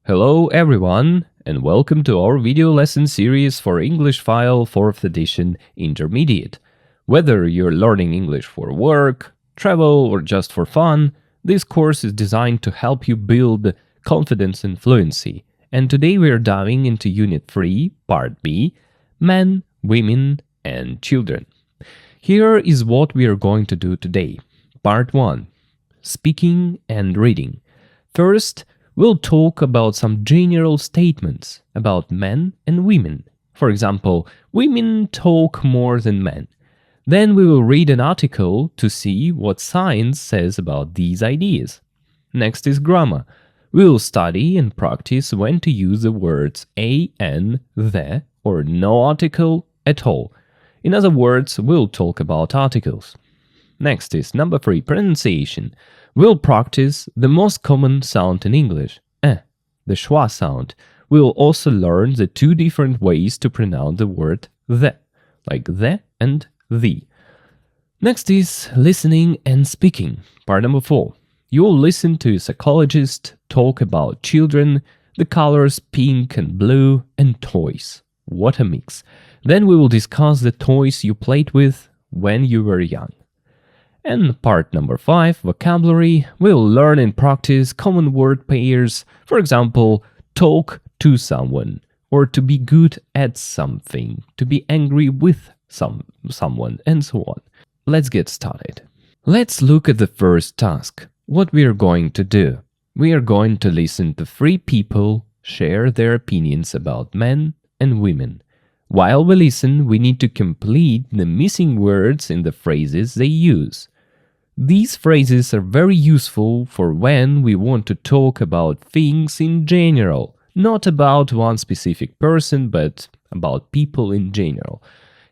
Hello everyone, and welcome to our video lesson series for English File 4th edition Intermediate. Whether you're learning English for work, travel, or just for fun, this course is designed to help you build confidence and fluency. And today we are diving into Unit 3, Part B, Men, Women, and Children. Here is what we are going to do today. Part 1, Speaking and Reading. First, we'll talk about some general statements about men and women. For example, women talk more than men. Then we will read an article to see what science says about these ideas. Next is grammar. We'll study and practice when to use the words a, an, the, or no article at all. In other words, we'll talk about articles. Next is number 3, pronunciation. We'll practice the most common sound in English, the schwa sound. We'll also learn the two different ways to pronounce the word the, like the and the. Next is listening and speaking, part number 4. You'll listen to a psychologist talk about children, the colors pink and blue, and toys. What a mix. Then we will discuss the toys you played with when you were young. And part number 5, vocabulary, we'll learn and practice common word pairs, for example, talk to someone, or to be good at something, to be angry with someone, and so on. Let's get started. Let's look at the first task. What we are going to do. We are going to listen to 3 people share their opinions about men and women. While we listen, we need to complete the missing words in the phrases they use. These phrases are very useful for when we want to talk about things in general, not about one specific person, but about people in general.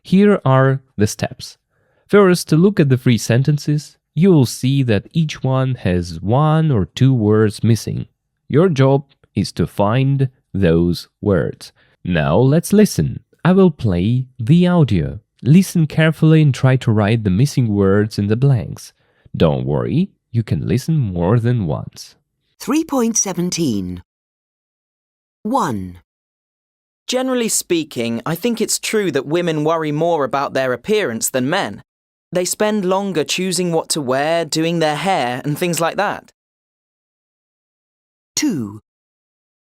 Here are the steps. First, look at the 3 sentences. You will see that each one has 1 or 2 words missing. Your job is to find those words. Now let's listen. I will play the audio. Listen carefully and try to write the missing words in the blanks. Don't worry, you can listen more than once. 3.17 1. Generally speaking, I think it's true that women worry more about their appearance than men. They spend longer choosing what to wear, doing their hair, and things like that. 2.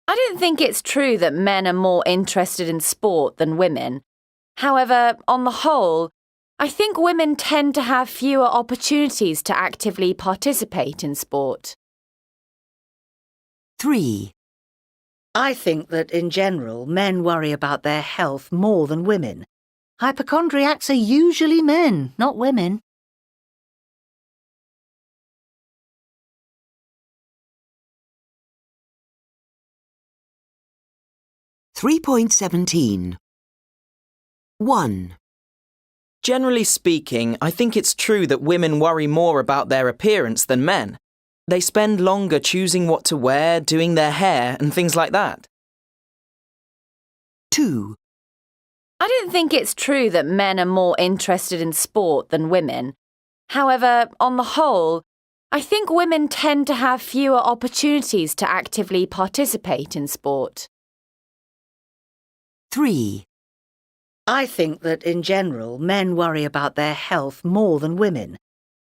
I don't think it's true that men are more interested in sport than women. However, on the whole, I think women tend to have fewer opportunities to actively participate in sport. 3. I think that, in general, men worry about their health more than women. Hypochondriacs are usually men, not women. 3.17 1. Generally speaking, I think it's true that women worry more about their appearance than men. They spend longer choosing what to wear, doing their hair, and things like that. 2. I don't think it's true that men are more interested in sport than women. However, on the whole, I think women tend to have fewer opportunities to actively participate in sport. 3. I think that, in general, men worry about their health more than women.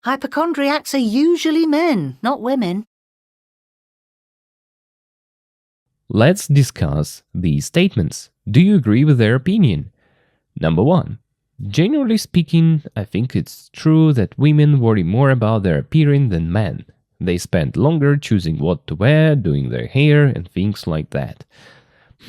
Hypochondriacs are usually men, not women. Let's discuss these statements. Do you agree with their opinion? Number 1. Generally speaking, I think it's true that women worry more about their appearance than men. They spend longer choosing what to wear, doing their hair, and things like that.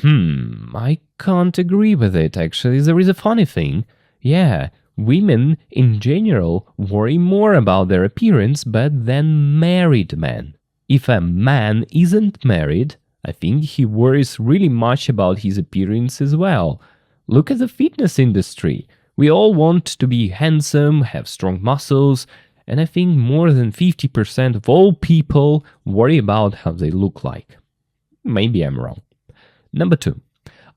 I can't agree with it, actually. There is a funny thing. Yeah, women in general worry more about their appearance but than married men. If a man isn't married, I think he worries really much about his appearance as well. Look at the fitness industry. We all want to be handsome, have strong muscles, and I think more than 50% of all people worry about how they look like. Maybe I'm wrong. Number 2.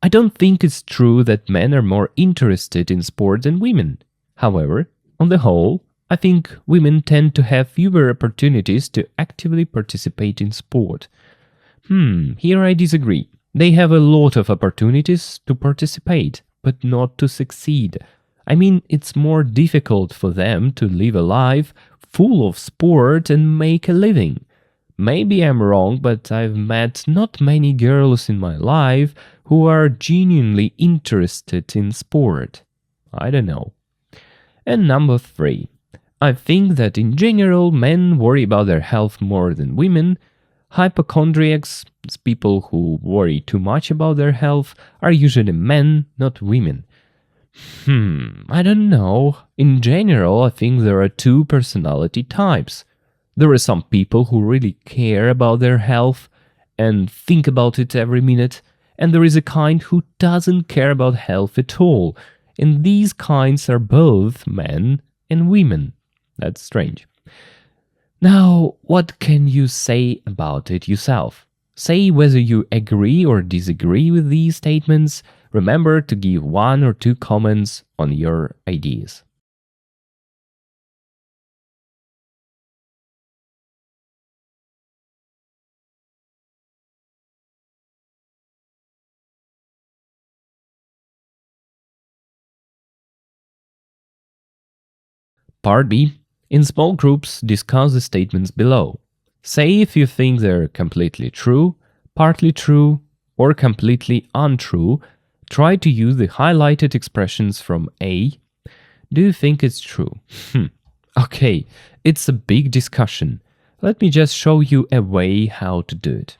I don't think it's true that men are more interested in sport than women. However, on the whole, I think women tend to have fewer opportunities to actively participate in sport. Here I disagree. They have a lot of opportunities to participate, but not to succeed. I mean, it's more difficult for them to live a life full of sport and make a living. Maybe I'm wrong, but I've met not many girls in my life who are genuinely interested in sport. I don't know. And number 3. I think that in general men worry about their health more than women. Hypochondriacs, people who worry too much about their health, are usually men, not women. I don't know. In general, I think there are 2 personality types. There are some people who really care about their health and think about it every minute, and there is a kind who doesn't care about health at all, and these kinds are both men and women. That's strange. Now, what can you say about it yourself? Say whether you agree or disagree with these statements. Remember to give 1 or 2 comments on your ideas. Part B. In small groups, discuss the statements below. Say if you think they're completely true, partly true, or completely untrue. Try to use the highlighted expressions from A. Do you think it's true? Okay, it's a big discussion. Let me just show you a way how to do it.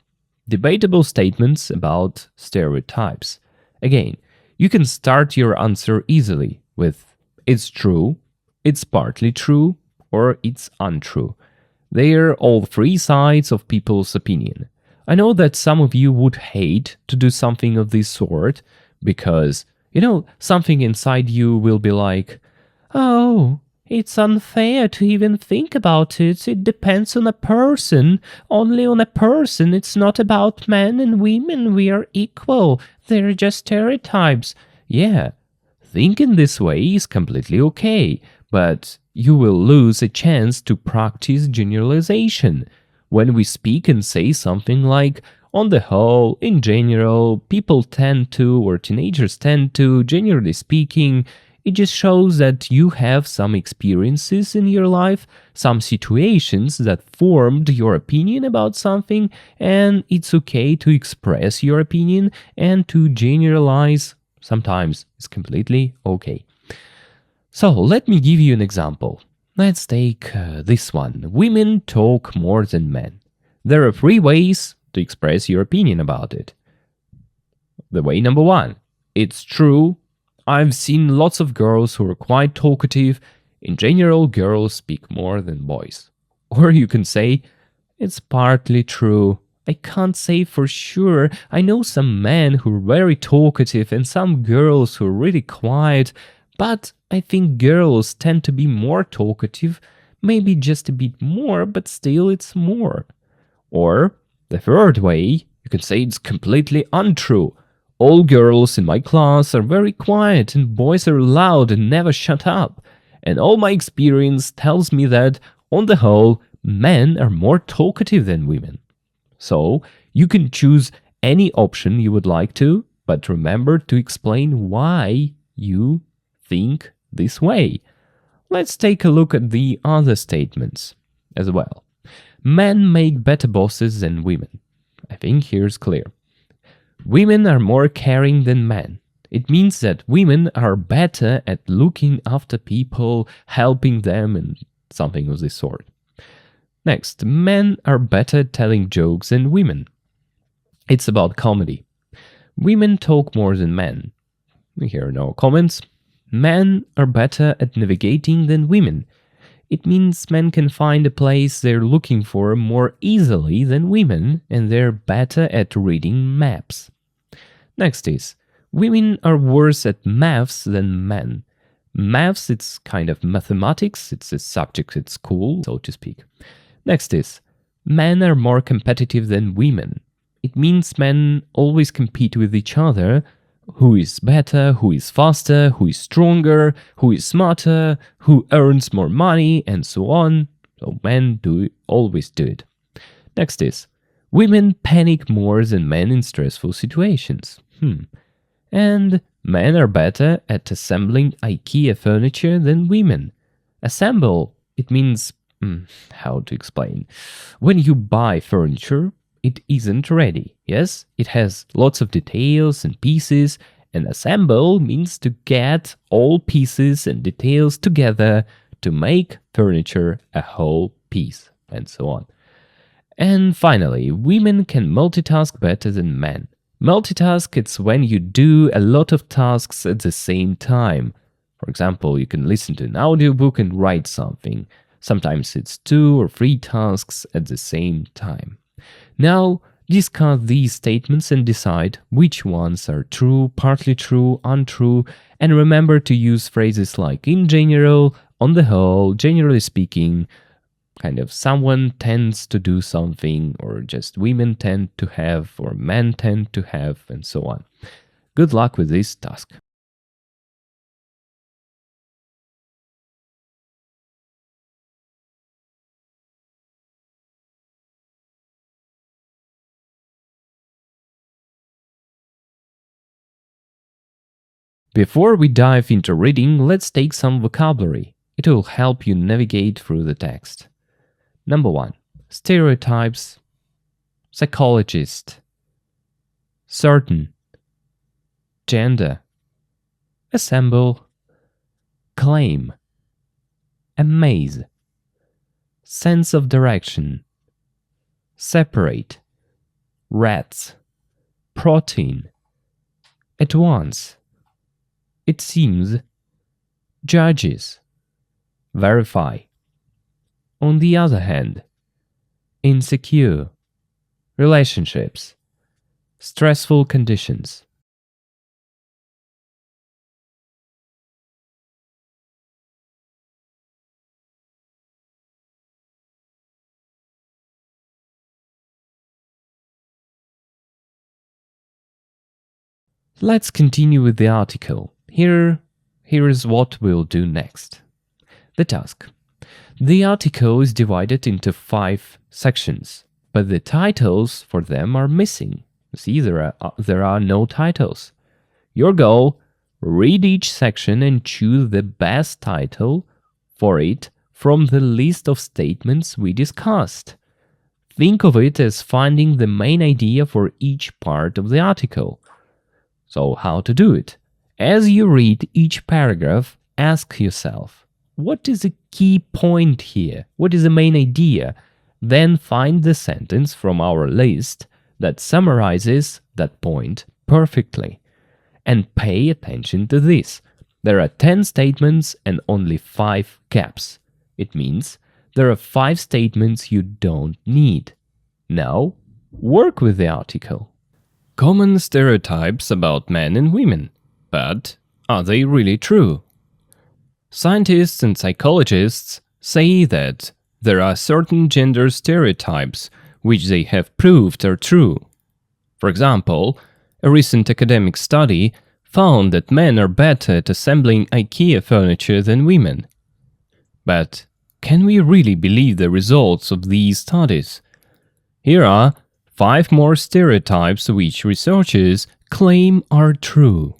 Debatable statements about stereotypes. Again, you can start your answer easily with it's true, it's partly true, or it's untrue. They're all 3 sides of people's opinion. I know that some of you would hate to do something of this sort because, something inside you will be like, oh, it's unfair to even think about it. It depends on a person. Only on a person. It's not about men and women. We are equal. They're just stereotypes. Yeah, thinking this way is completely okay, but you will lose a chance to practice generalization. When we speak and say something like, on the whole, in general, people tend to, or teenagers tend to, generally speaking, it just shows that you have some experiences in your life, some situations that formed your opinion about something, and it's okay to express your opinion and to generalize. Sometimes it's completely okay. So let me give you an example. Let's take this one. Women talk more than men. There are 3 ways to express your opinion about it. The way number 1. It's true. I've seen lots of girls who are quite talkative. In general, girls speak more than boys. Or you can say, it's partly true. I can't say for sure. I know some men who are very talkative and some girls who are really quiet, but I think girls tend to be more talkative, maybe just a bit more, but still it's more. Or the 3rd way, you can say it's completely untrue. All girls in my class are very quiet and boys are loud and never shut up. And all my experience tells me that, on the whole, men are more talkative than women. So, you can choose any option you would like to, but remember to explain why you think this way. Let's take a look at the other statements as well. Men make better bosses than women. I think here's clear. Women are more caring than men. It means that women are better at looking after people, helping them, and something of this sort. Next, men are better at telling jokes than women. It's about comedy. Women talk more than men. Here are no comments. Men are better at navigating than women. It means men can find a place they're looking for more easily than women, and they're better at reading maps. Next is, women are worse at maths than men. Maths, it's kind of mathematics, it's a subject at school, so to speak. Next is, men are more competitive than women. It means men always compete with each other. Who is better, who is faster, who is stronger, who is smarter, who earns more money, and so on. So men always do it. Next is, Women panic more than men in stressful situations. And men are better at assembling IKEA furniture than women. Assemble, it means, how to explain? When you buy furniture, it isn't ready, yes? It has lots of details and pieces, and assemble means to get all pieces and details together to make furniture a whole piece, and so on. And finally, women can multitask better than men. Multitask, it's when you do a lot of tasks at the same time. For example, you can listen to an audiobook and write something. Sometimes it's 2 or 3 tasks at the same time. Now, discuss these statements and decide which ones are true, partly true, untrue, and remember to use phrases like in general, on the whole, generally speaking, kind of someone tends to do something, or just women tend to have, or men tend to have, and so on. Good luck with this task. Before we dive into reading, let's take some vocabulary. It will help you navigate through the text. Number 1. Stereotypes. Psychologist. Certain. Gender. Assemble. Claim. Amaze. Sense of direction. Separate. Rats. Protein. At once. It seems. Judges. Verify. On the other hand. Insecure. Relationships. Stressful conditions. Let's continue with the article. Here is what we'll do next. The task. The article is divided into 5 sections, but the titles for them are missing. See, there are no titles. Your goal, read each section and choose the best title for it from the list of statements we discussed. Think of it as finding the main idea for each part of the article. So how to do it? As you read each paragraph, ask yourself, what is the key point here? What is the main idea? Then find the sentence from our list that summarizes that point perfectly. And pay attention to this. There are 10 statements and only 5 gaps. It means there are 5 statements you don't need. Now, work with the article. Common stereotypes about men and women. But are they really true? Scientists and psychologists say that there are certain gender stereotypes which they have proved are true. For example, a recent academic study found that men are better at assembling IKEA furniture than women. But can we really believe the results of these studies? Here are 5 more stereotypes which researchers claim are true.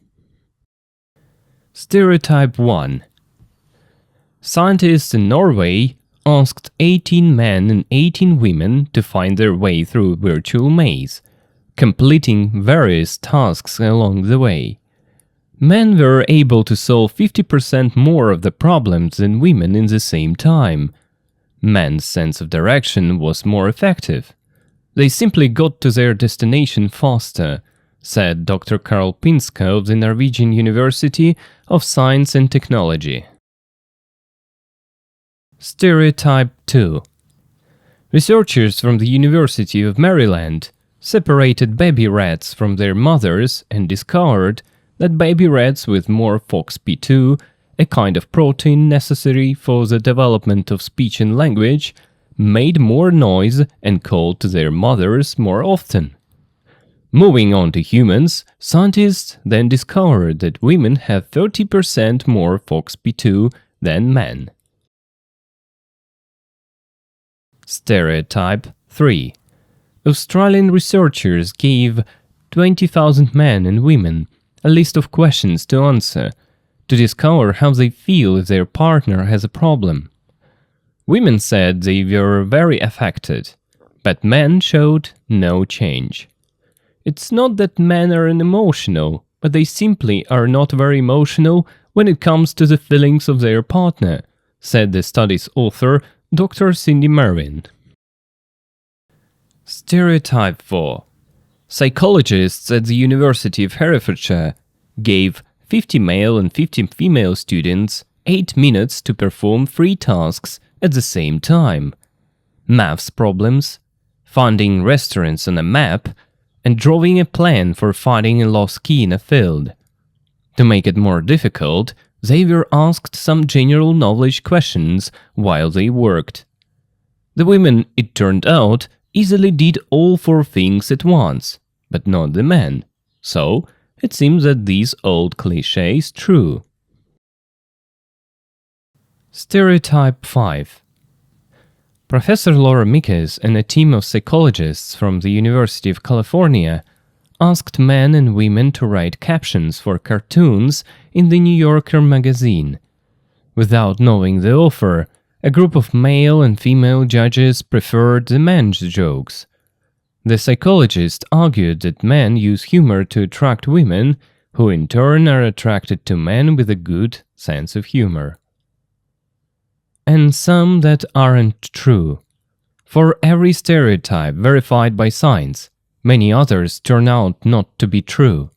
Stereotype 1. Scientists in Norway asked 18 men and 18 women to find their way through a virtual maze, completing various tasks along the way. Men were able to solve 50% more of the problems than women in the same time. Men's sense of direction was more effective. They simply got to their destination faster, said Dr. Karl Pinske of the Norwegian University of Science and Technology. Stereotype 2. Researchers from the University of Maryland separated baby rats from their mothers and discovered that baby rats with more FOXP2, a kind of protein necessary for the development of speech and language, made more noise and called to their mothers more often. Moving on to humans, scientists then discovered that women have 30% more FOXP2 than men. Stereotype 3. Australian researchers gave 20,000 men and women a list of questions to answer to discover how they feel if their partner has a problem. Women said they were very affected, but men showed no change. It's not that men are unemotional, but they simply are not very emotional when it comes to the feelings of their partner, said the study's author, Dr. Cindy Merwin. Stereotype 4. Psychologists at the University of Herefordshire gave 50 male and 50 female students 8 minutes to perform 3 tasks at the same time: maths problems, finding restaurants on a map, and drawing a plan for finding a lost key in a field. To make it more difficult, they were asked some general knowledge questions while they worked. The women, it turned out, easily did all 4 things at once, but not the men. So, it seems that this old cliché is true. Stereotype 5. Professor Laura Mickes and a team of psychologists from the University of California asked men and women to write captions for cartoons in the New Yorker magazine. Without knowing the author, a group of male and female judges preferred the men's jokes. The psychologist argued that men use humor to attract women, who in turn are attracted to men with a good sense of humor. And some that aren't true. For every stereotype verified by science, many others turn out not to be true.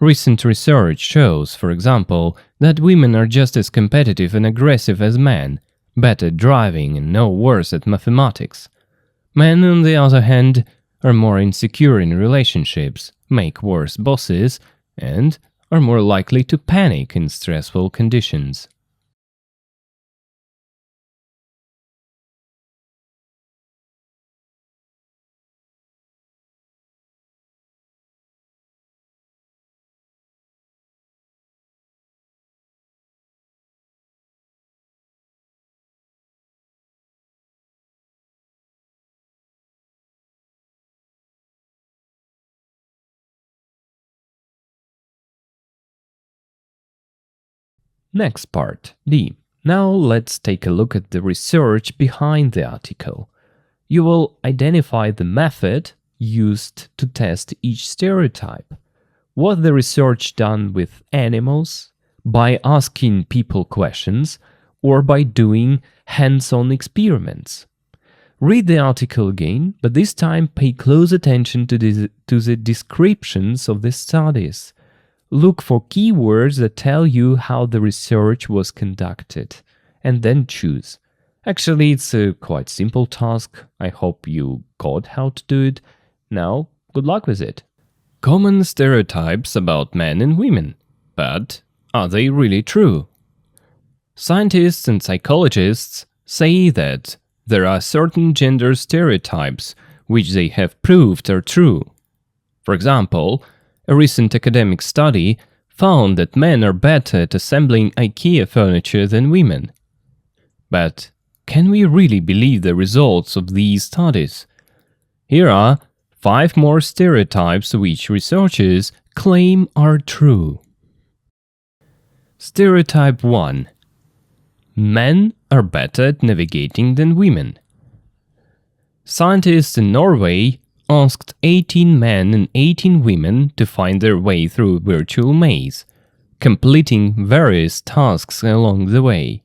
Recent research shows, for example, that women are just as competitive and aggressive as men, better at driving and no worse at mathematics. Men, on the other hand, are more insecure in relationships, make worse bosses, and are more likely to panic in stressful conditions. Next part, D. Now let's take a look at the research behind the article. You will identify the method used to test each stereotype. Was the research done with animals, by asking people questions, or by doing hands-on experiments? Read the article again, but this time pay close attention to the descriptions of the studies. Look for keywords that tell you how the research was conducted, and then choose. Actually, it's a quite simple task. I hope you got how to do it. Now, good luck with it. Common stereotypes about men and women. But are they really true? Scientists and psychologists say that there are certain gender stereotypes which they have proved are true. For example, a recent academic study found that men are better at assembling IKEA furniture than women. But can we really believe the results of these studies? Here are 5 more stereotypes which researchers claim are true. Stereotype 1. Men are better at navigating than women. Scientists in Norway asked 18 men and 18 women to find their way through a virtual maze, completing various tasks along the way.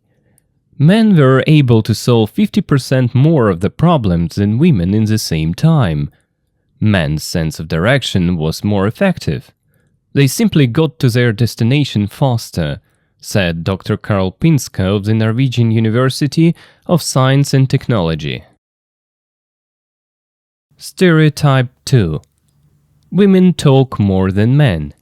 Men were able to solve 50% more of the problems than women in the same time. Men's sense of direction was more effective. They simply got to their destination faster, said Dr. Karl Pinske of the Norwegian University of Science and Technology. Stereotype 2. Women talk more than men.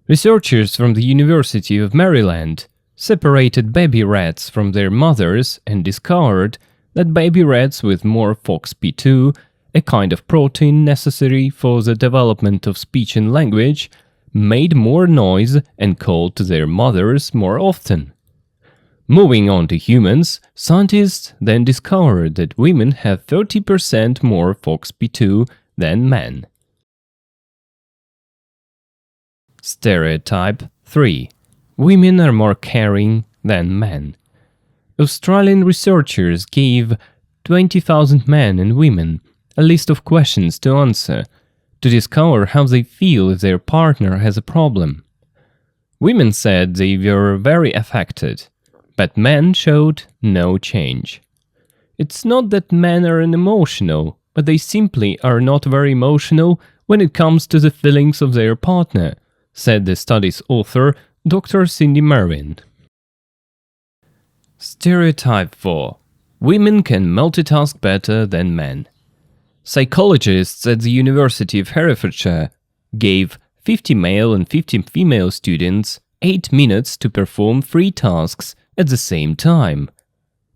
Researchers from the University of Maryland separated baby rats from their mothers and discovered that baby rats with more FOXP2, a kind of protein necessary for the development of speech and language, made more noise and called to their mothers more often. Moving on to humans, scientists then discovered that women have 30% more FOXP2 than men. Stereotype 3. Women are more caring than men. Australian researchers gave 20,000 men and women a list of questions to answer to discover how they feel if their partner has a problem. Women said they were very affected, but men showed no change. It's not that men are unemotional, but they simply are not very emotional when it comes to the feelings of their partner, said the study's author, Dr. Cindy Merwin. Stereotype 4. Women can multitask better than men. Psychologists at the University of Herefordshire gave 50 male and 50 female students 8 minutes to perform 3 tasks at the same time: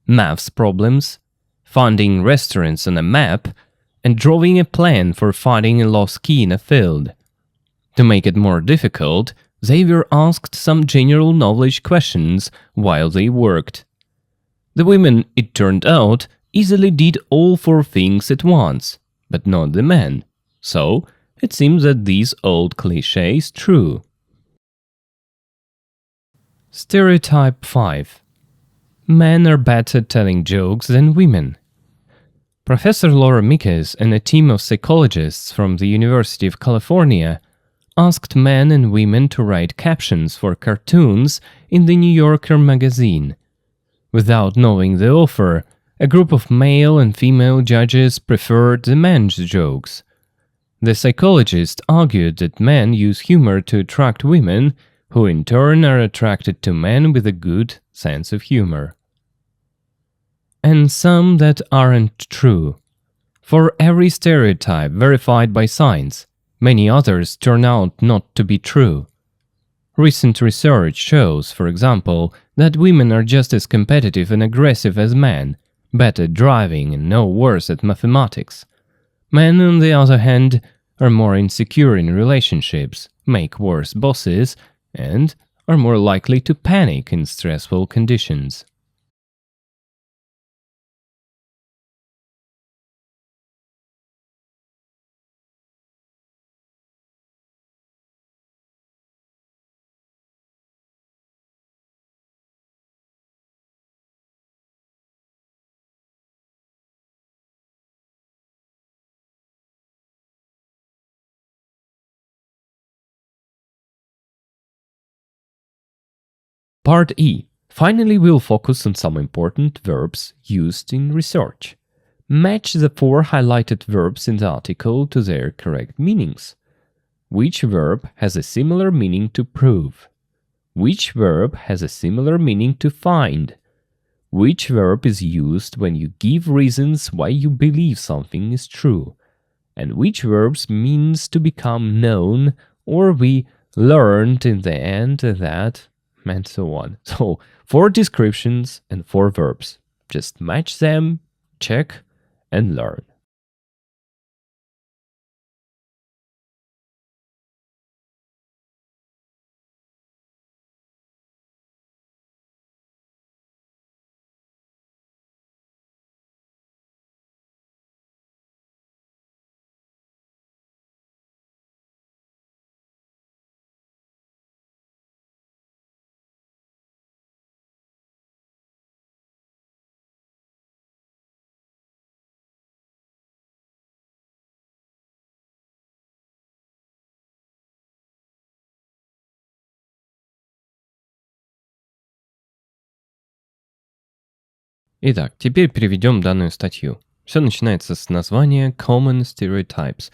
maths problems, finding restaurants on a map, and drawing a plan for finding a lost key in a field. To make it more difficult, they were asked some general knowledge questions while they worked. The women, it turned out, easily did all 4 things at once, but not the men. So, it seems that these old cliché is true. Stereotype 5. Men are better telling jokes than women. Professor Laura Mickes and a team of psychologists from the University of California asked men and women to write captions for cartoons in the New Yorker magazine. Without knowing the author, a group of male and female judges preferred the men's jokes. The psychologist argued that men use humor to attract women, who in turn are attracted to men with a good sense of humor. And some that aren't true. For every stereotype verified by science, many others turn out not to be true. Recent research shows, for example, that women are just as competitive and aggressive as men, better at driving and no worse at mathematics. Men, on the other hand, are more insecure in relationships, make worse bosses, and are more likely to panic in stressful conditions. Part E. Finally, we'll focus on some important verbs used in research. Match the 4 highlighted verbs in the article to their correct meanings. Which verb has a similar meaning to prove? Which verb has a similar meaning to find? Which verb is used when you give reasons why you believe something is true? And which verbs means to become known, or we learned in the end that, and so on. So, 4 descriptions and 4 verbs. Just match them, check, and learn. Итак, теперь переведем данную статью. Все начинается с названия Common Stereotypes.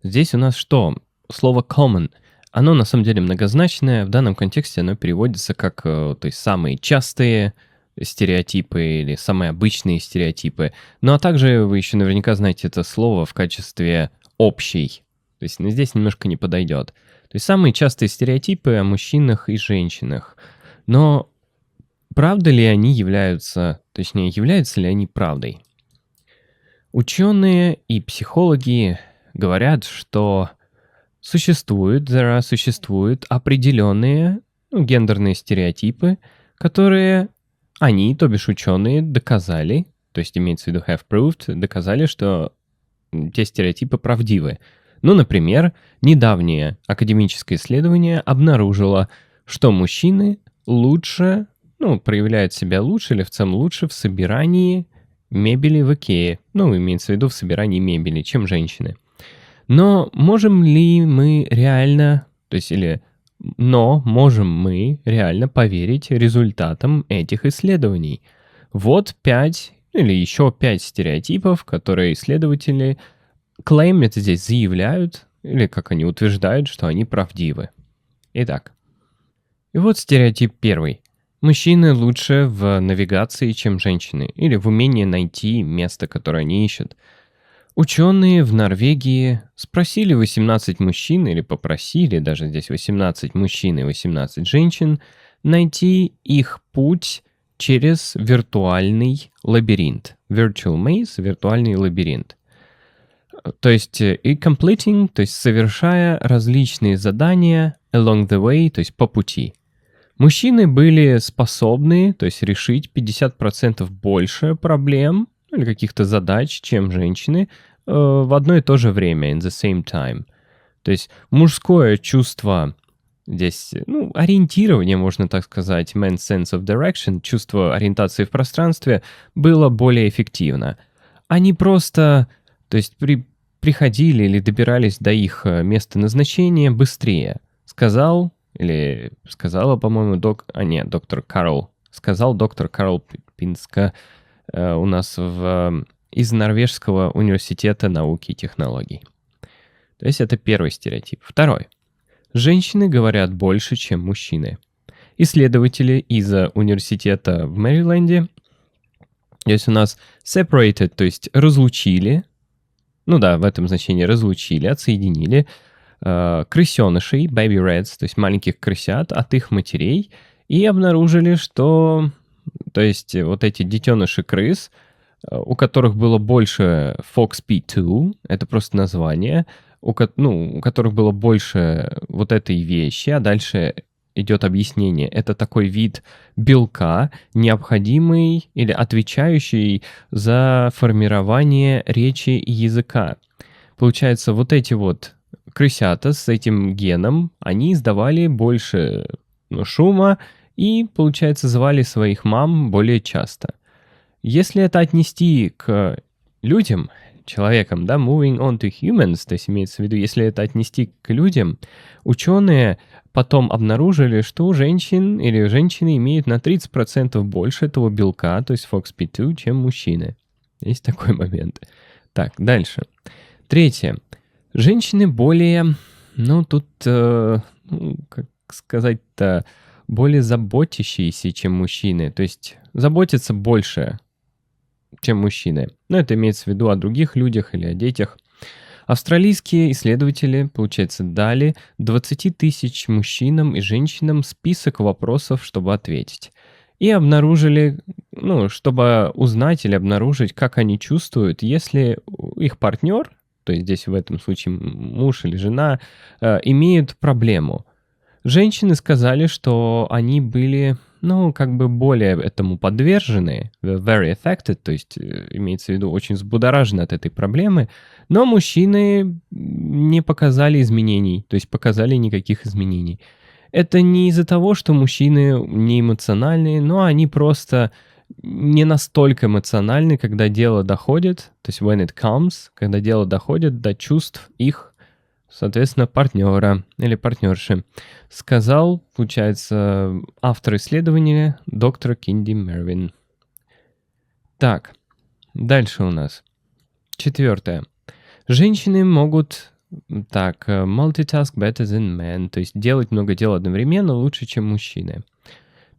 Здесь у нас что? Слово common. Оно на самом деле многозначное. В данном контексте оно переводится как то есть самые частые стереотипы или самые обычные стереотипы. Ну а также вы еще наверняка знаете это слово в качестве общий. То есть здесь немножко не подойдет. То есть самые частые стереотипы о мужчинах и женщинах. Но правда ли они являются, точнее, являются ли они правдой? Ученые и психологи говорят, что существуют определенные гендерные стереотипы, которые они, то бишь ученые, доказали, то есть имеется в виду have proved, доказали, что те стереотипы правдивы. Ну, например, недавнее академическое исследование обнаружило, что мужчины лучше, проявляют себя лучше или в целом лучше в собирании мебели в Икее. Имеется в виду в собирании мебели, чем женщины. Но можем ли мы реально, можем мы реально поверить результатам этих исследований? Вот 5 или еще 5 стереотипов, которые исследователи claim, это здесь заявляют, или как они утверждают, что они правдивы. Итак, и вот стереотип первый. Мужчины лучше в навигации, чем женщины, или в умении найти место, которое они ищут. Ученые в Норвегии спросили 18 мужчин, или попросили даже здесь 18 мужчин и 18 женщин, найти их путь через виртуальный лабиринт. Virtual maze, виртуальный лабиринт. То есть и completing, то есть совершая различные задания along the way, то есть по пути. Мужчины были способны, то есть решить 50% больше проблем или каких-то задач, чем женщины в одно и то же время, in the same time. То есть мужское чувство здесь, ориентирование, можно так сказать, man's sense of direction, чувство ориентации в пространстве было более эффективно. Они просто, то есть приходили или добирались до их места назначения быстрее. Сказала, по-моему, доктор Карл. Сказал доктор Карл Пинска у нас из Норвежского университета науки и технологий. То есть это первый стереотип. Второй. Женщины говорят больше, чем мужчины. Исследователи из университета в Мэриленде, здесь у нас separated, то есть разлучили, в этом значении разлучили, отсоединили крысенышей, baby rats, то есть маленьких крысят от их матерей, и обнаружили, что, то есть вот эти детеныши крыс, у которых было больше FOXP2, это просто название, у которых было больше вот этой вещи, а дальше идет объяснение. Это такой вид белка, необходимый или отвечающий за формирование речи и языка. Получается, вот эти вот крысята с этим геном, они издавали больше шума и, получается, звали своих мам более часто. Если это отнести к людям, человекам, moving on to humans, то есть имеется в виду, если это отнести к людям, ученые потом обнаружили, что у женщин или женщины имеют на 30% больше этого белка, то есть FOXP2, чем мужчины. Есть такой момент. Так, дальше. Третье. Женщины более, как сказать-то, более заботящиеся, чем мужчины. То есть заботятся больше, чем мужчины. Это имеется в виду о других людях или о детях. Австралийские исследователи, получается, дали 20 тысяч мужчинам и женщинам список вопросов, чтобы ответить. И обнаружили, чтобы узнать или обнаружить, как они чувствуют, если их партнер, то есть здесь в этом случае муж или жена, имеют проблему. Женщины сказали, что они были, более этому подвержены, very affected, то есть имеется в виду очень взбудоражены от этой проблемы, но мужчины не показали изменений, то есть показали никаких изменений. Это не из-за того, что мужчины не эмоциональные, но они просто не настолько эмоциональны, когда дело доходит, то есть when it comes, когда дело доходит до чувств их, соответственно, партнера или партнерши. Сказал, получается, автор исследования доктор Кинди Мервин. Так, дальше у нас. 4. Женщины могут multitask better than men, то есть делать много дел одновременно лучше, чем мужчины.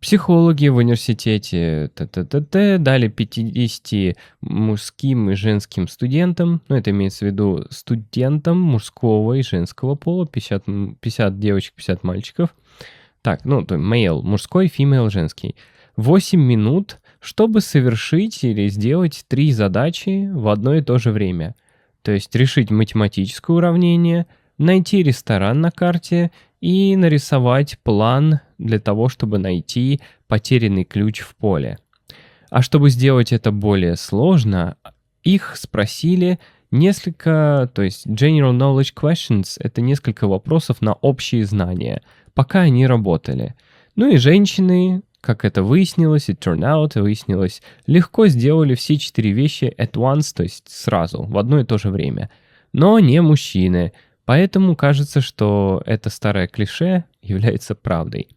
Психологи в университете дали 50 мужским и женским студентам, это имеется в виду студентам мужского и женского пола, 50 девочек, 50 мальчиков. Так, male, мужской, female, женский. 8 минут, чтобы совершить или сделать 3 задачи в одно и то же время. То есть решить математическое уравнение, найти ресторан на карте и нарисовать план для того, чтобы найти потерянный ключ в поле. А чтобы сделать это более сложно, их спросили несколько, то есть general knowledge questions — это несколько вопросов на общие знания, пока они работали. Ну и женщины, как это выяснилось, it turned out, выяснилось, легко сделали все 4 вещи at once, то есть сразу, в одно и то же время. Но не мужчины, поэтому кажется, что это старое клише является правдой.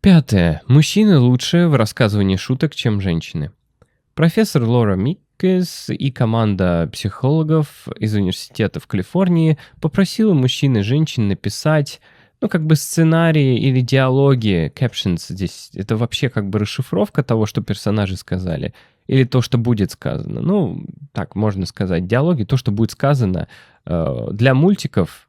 Пятое. Мужчины лучше в рассказывании шуток, чем женщины. Профессор Лора Миккес и команда психологов из университета в Калифорнии попросила мужчин и женщин написать, сценарии или диалоги, captions здесь, это вообще расшифровка того, что персонажи сказали, или то, что будет сказано. Так можно сказать, диалоги, то, что будет сказано для мультиков,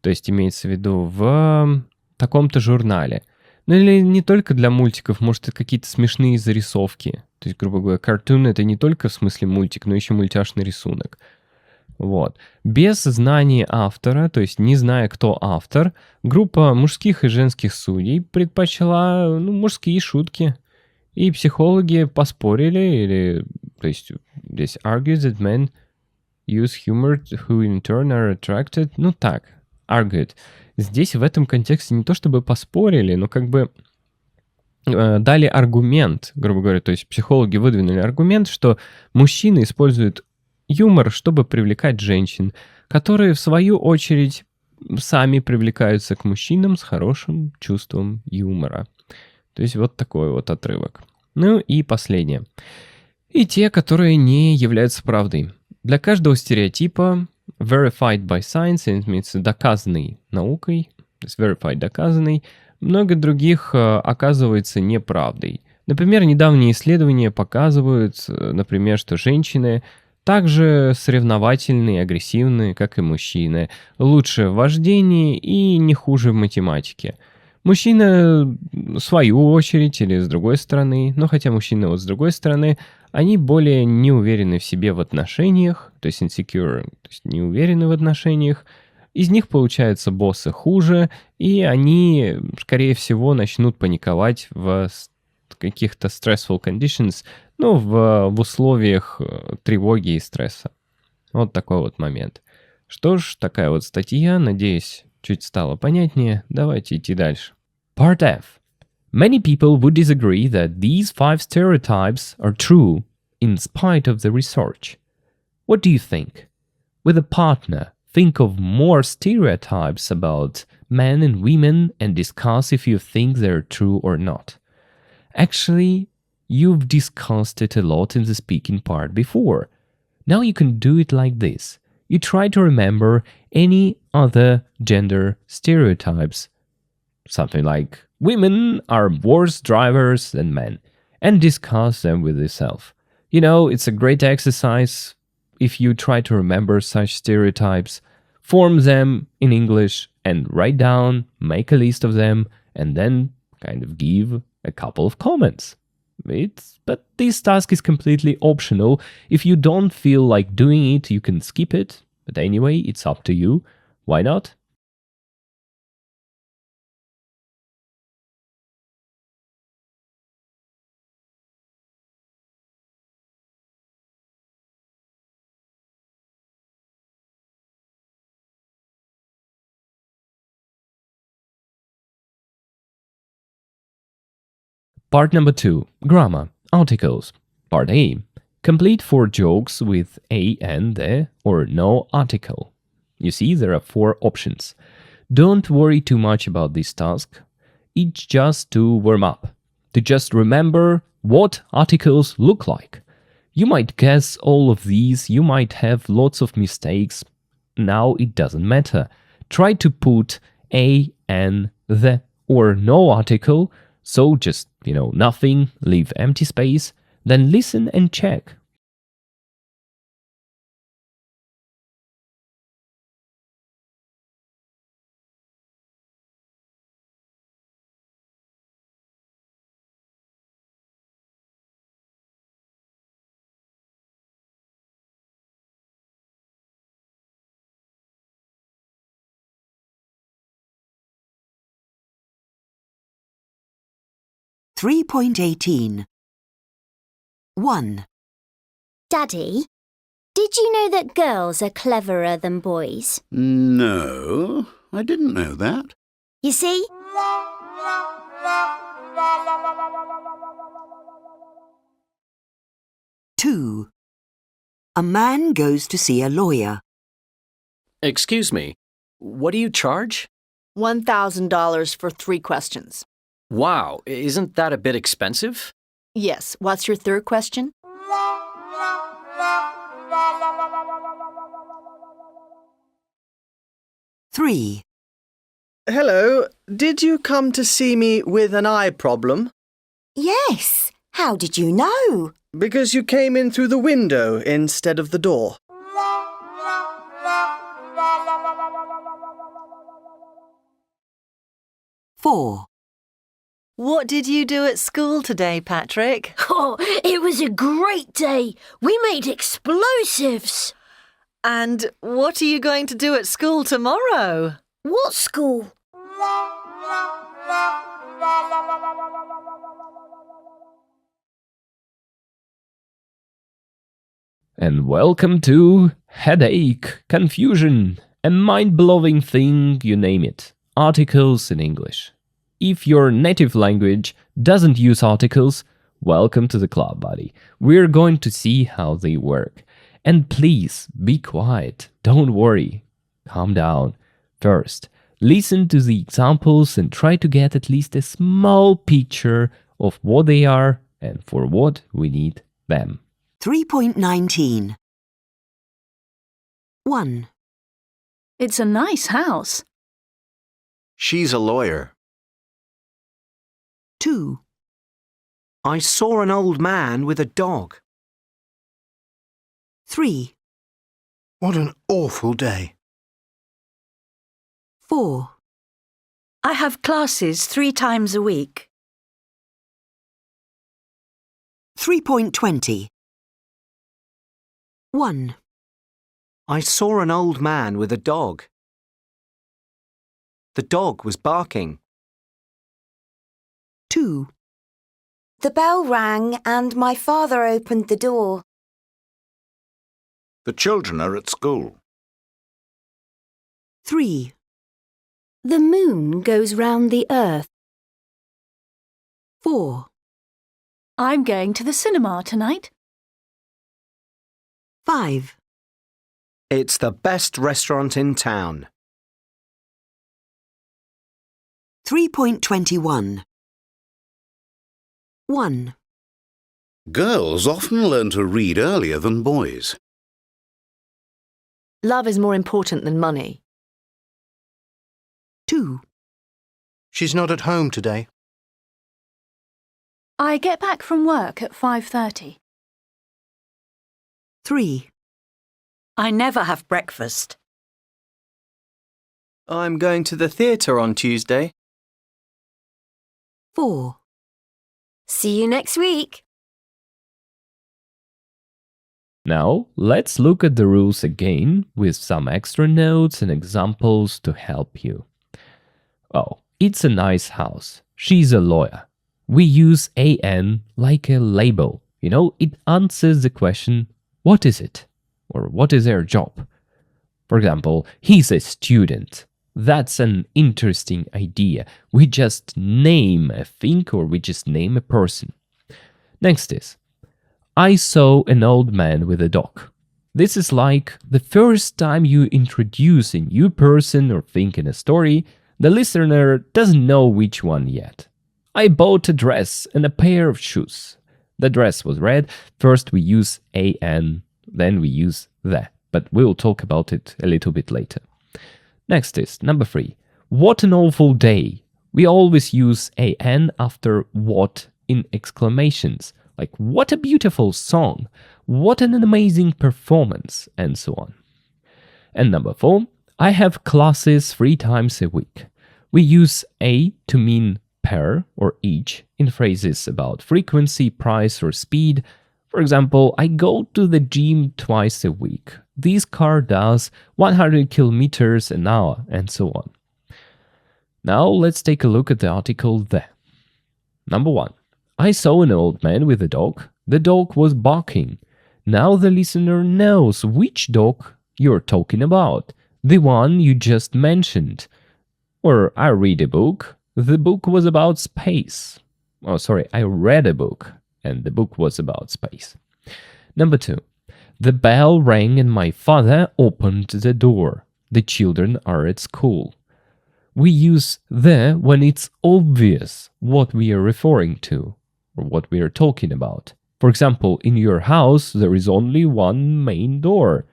то есть имеется в виду в таком-то журнале. Или не только для мультиков, может, это какие-то смешные зарисовки. То есть, грубо говоря, картун — это не только в смысле мультик, но еще мультяшный рисунок. Вот. Без знания автора, то есть не зная, кто автор, группа мужских и женских судей предпочла мужские шутки. И психологи поспорили, то есть здесь argued that men use humor who in turn are attracted. Argued. Здесь в этом контексте не то чтобы поспорили, но дали аргумент, грубо говоря, то есть психологи выдвинули аргумент, что мужчины используют юмор, чтобы привлекать женщин, которые, в свою очередь, сами привлекаются к мужчинам с хорошим чувством юмора. То есть вот такой вот отрывок. Ну и последнее. И те, которые не являются правдой. Для каждого стереотипа verified by science, имеется доказанный наукой, то есть verified доказанный, много других оказывается неправдой. Например, недавние исследования показывают, например, что женщины также соревновательные и агрессивные, как и мужчины, лучше в вождении и не хуже в математике. Мужчины, в свою очередь, или с другой стороны, но хотя мужчины с другой стороны, они более не уверены в себе в отношениях, то есть insecure, то есть не уверены в отношениях. Из них получаются боссы хуже, и они, скорее всего, начнут паниковать в каких-то stressful conditions, в условиях тревоги и стресса. Вот такой вот момент. Что ж, такая вот статья, надеюсь, чуть стало понятнее. Давайте идти дальше. Part F. Many people would disagree that these 5 stereotypes are true in spite of the research. What do you think? With a partner, think of more stereotypes about men and women and discuss if you think they're true or not. Actually, you've discussed it a lot in the speaking part before. Now you can do it like this. You try to remember any other gender stereotypes. Something like, women are worse drivers than men, and discuss them with yourself. It's a great exercise if you try to remember such stereotypes, form them in English, and write down, make a list of them, and then give a couple of comments. But this task is completely optional. If you don't feel like doing it, you can skip it. But anyway, it's up to you. Why not? Part number 2. Grammar. Articles. Part A. Complete 4 jokes with a and the or no article. You see, there are 4 options. Don't worry too much about this task. It's just to warm up, to just remember what articles look like. You might guess all of these, you might have lots of mistakes. Now it doesn't matter. Try to put a, an, the, or no article. So just, nothing, leave empty space, then listen and check. .18 1. Daddy, did you know that girls are cleverer than boys? No, I didn't know that. You see? Two. A man goes to see a lawyer. Excuse me, what do you charge? $1,000 for 3 questions. Wow, isn't that a bit expensive? Yes, what's your third question? Three. Hello, did you come to see me with an eye problem? Yes. How did you know? Because you came in through the window instead of the door. Four. What did you do at school today, Patrick? Oh, it was a great day. We made explosives. And what are you going to do at school tomorrow? What school? And welcome to headache, confusion, a mind-blowing thing, you name it. Articles in English. If your native language doesn't use articles, welcome to the club, buddy. We're going to see how they work. And please, be quiet. Don't worry. Calm down. First, listen to the examples and try to get at least a small picture of what they are and for what we need them. 3.19. 1. It's a nice house. She's a lawyer. 2. I saw an old man with a dog. 3. What an awful day. 4. I have classes 3 times a week. 3.20. 1. I saw an old man with a dog. The dog was barking. 2. The bell rang and my father opened the door. The children are at school. 3. The moon goes round the earth. 4. I'm going to the cinema tonight. 5. It's the best restaurant in town. 3.21. 1. Girls often learn to read earlier than boys. Love is more important than money. 2. She's not at home today. I get back from work at 5:30. 3. I never have breakfast. I'm going to the theatre on Tuesday. 4. See you next week. Now, let's look at the rules again with some extra notes and examples to help you. Oh, it's a nice house. She's a lawyer. We use an like a label. You know, it answers the question, what is it? Or what is their job? For example, he's a student. That's an interesting idea. We just name a thing or we just name a person. Next is, I saw an old man with a dog. This is like the first time you introduce a new person or thing in a story, the listener doesn't know which one yet. I bought a dress and a pair of shoes. The dress was red. First we use an, then we use the, but we'll talk about it a little bit later. Next is number 3. What an awful day. We always use an after what in exclamations, like what a beautiful song, what an amazing performance, and so on. And number 4, I have classes 3 times a week. We use a to mean per or each in phrases about frequency, price, or speed. For example, I go to the gym twice a week. This car does 100 kilometers an hour, and so on. Now let's take a look at the article the. Number 1. I saw an old man with a dog. The dog was barking. Now the listener knows which dog you're talking about, the one you just mentioned. Or I read a book. The book was about space. Oh, sorry, I read a book, and the book was about space. Number 2. The bell rang and my father opened the door. The children are at school. We use the when it's obvious what we are referring to or what we are talking about. For example, in your house, there is only one main door.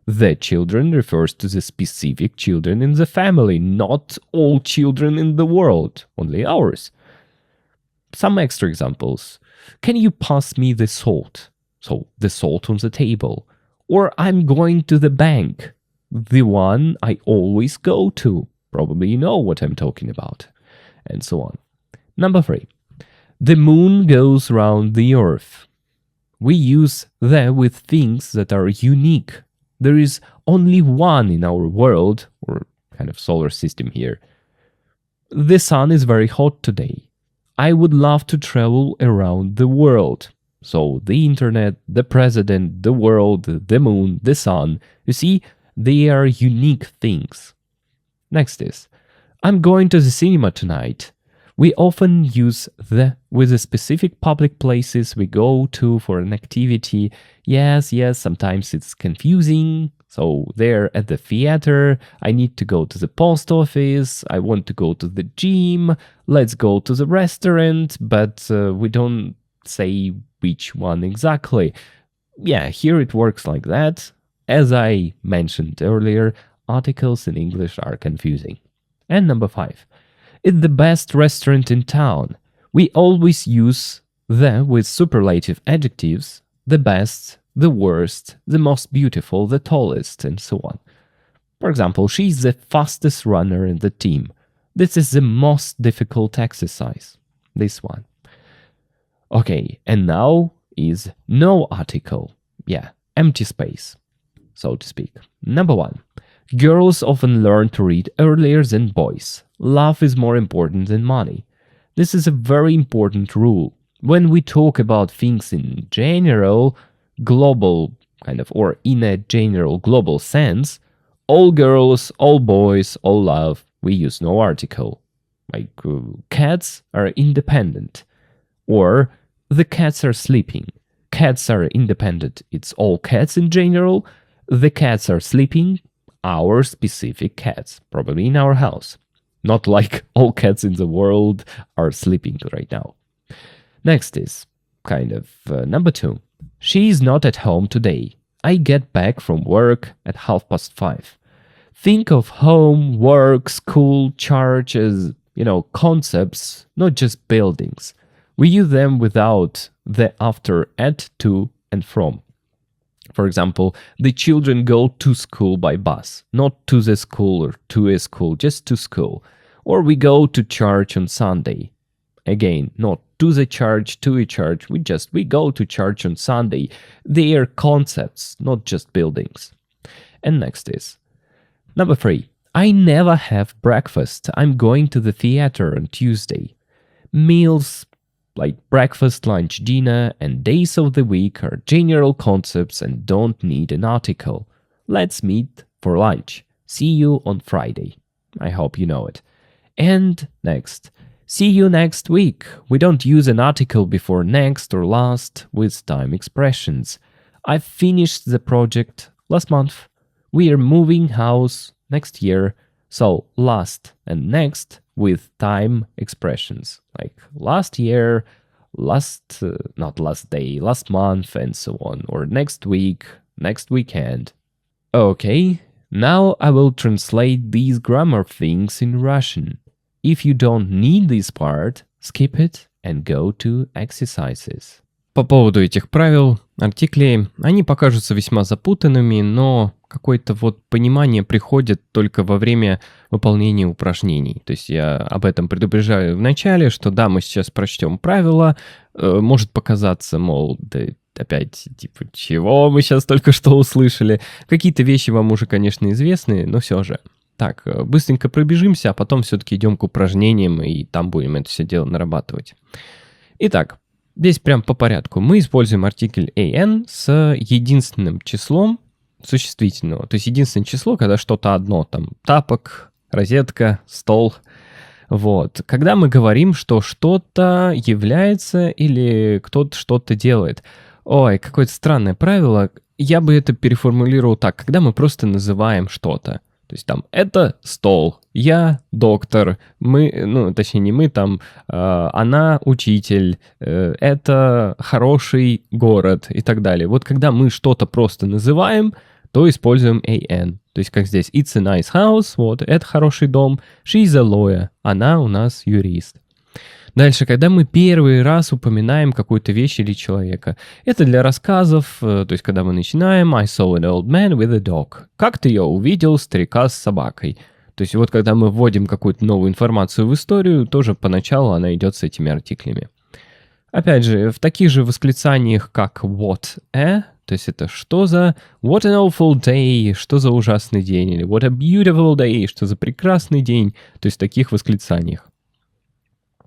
The children refers to the specific children in the family, not all children in the world, only ours. Some extra examples. Can you pass me the salt? So, the salt on the table. Or I'm going to the bank. The one I always go to. Probably you know what I'm talking about. And so on. Number 3. The moon goes round the earth. We use the with things that are unique. There is only one in our world, or kind of solar system here. The sun is very hot today. I would love to travel around the world. So the internet, the president, the world, the moon, the sun. You see, they are unique things. Next is, I'm going to the cinema tonight. We often use the with the specific public places we go to for an activity. Yes, sometimes it's confusing. So there at the theater, I need to go to the post office, I want to go to the gym, let's go to the restaurant, but we don't say which one exactly. Yeah, here it works like that. As I mentioned earlier, articles in English are confusing. And number 5. It's the best restaurant in town. We always use the with superlative adjectives, the best, the worst, the most beautiful, the tallest, and so on. For example, she's the fastest runner in the team. This is the most difficult exercise. This one. Okay, and now is no article. Yeah, empty space, so to speak. Number 1. Girls often learn to read earlier than boys. Love is more important than money. This is a very important rule. When we talk about things in general, global kind of, or in a general global sense, all girls, all boys, all love, we use no article. Like cats are independent. Or the cats are sleeping. Cats are independent. It's all cats in general. The cats are sleeping. Our specific cats, probably in our house. Not like all cats in the world are sleeping right now. Next is kind of number 2. She is not at home today. I get back from work at 5:30. Think of home, work, school, church as, concepts, not just buildings. We use them without the after, at, to, and from. For example, the children go to school by bus, not to the school or to a school, just to school. Or we go to church on Sunday. Again, not to the church, to a church, we go to church on Sunday. They are concepts, not just buildings. And next is number 3. I never have breakfast. I'm going to the theater on Tuesday. Meals like breakfast, lunch, dinner, and days of the week are general concepts and don't need an article. Let's meet for lunch. See you on Friday. I hope you know it. And next. See you next week. We don't use an article before next or last with time expressions. I finished the project last month. We are moving house next year. So last and next with time expressions like last year, not last day, last month, and so on, or next week, next weekend. Okay, now I will translate these grammar things in Russian. If you don't need this part, skip it and go to exercises. По поводу этих правил, артиклей, они покажутся весьма запутанными, но какое-то понимание приходит только во время выполнения упражнений. То есть я об этом предупреждаю в начале, что да, мы сейчас прочтем правила, может показаться, мол, да опять, чего мы сейчас только что услышали. Какие-то вещи вам уже, конечно, известны, но все же. Так, быстренько пробежимся, а потом все-таки идем к упражнениям, и там будем это все дело нарабатывать. Итак, Здесь прям по порядку. Мы используем артикль an с единственным числом существительного. То есть единственное число, когда что-то одно, там тапок, розетка, стол. Вот. Когда мы говорим, что что-то является или кто-то что-то делает. Ой, какое-то странное правило. Я бы это переформулировал так. Когда мы просто называем что-то. То есть там это стол, я доктор, мы, ну точнее не мы, там она учитель, это хороший город и так далее. Вот когда мы что-то просто называем, то используем an. То есть как здесь, it's a nice house, вот, это хороший дом, she's a lawyer, она у нас юрист. Дальше, когда мы первый раз упоминаем какую-то вещь или человека. Это для рассказов, то есть когда мы начинаем I saw an old man with a dog. Как-то я увидел старика с собакой. То есть вот когда мы вводим какую-то новую информацию в историю, тоже поначалу она идет с этими артиклями. Опять же, в таких же восклицаниях, как what a, то есть это что за what an awful day, что за ужасный день, или what a beautiful day, что за прекрасный день, то есть в таких восклицаниях.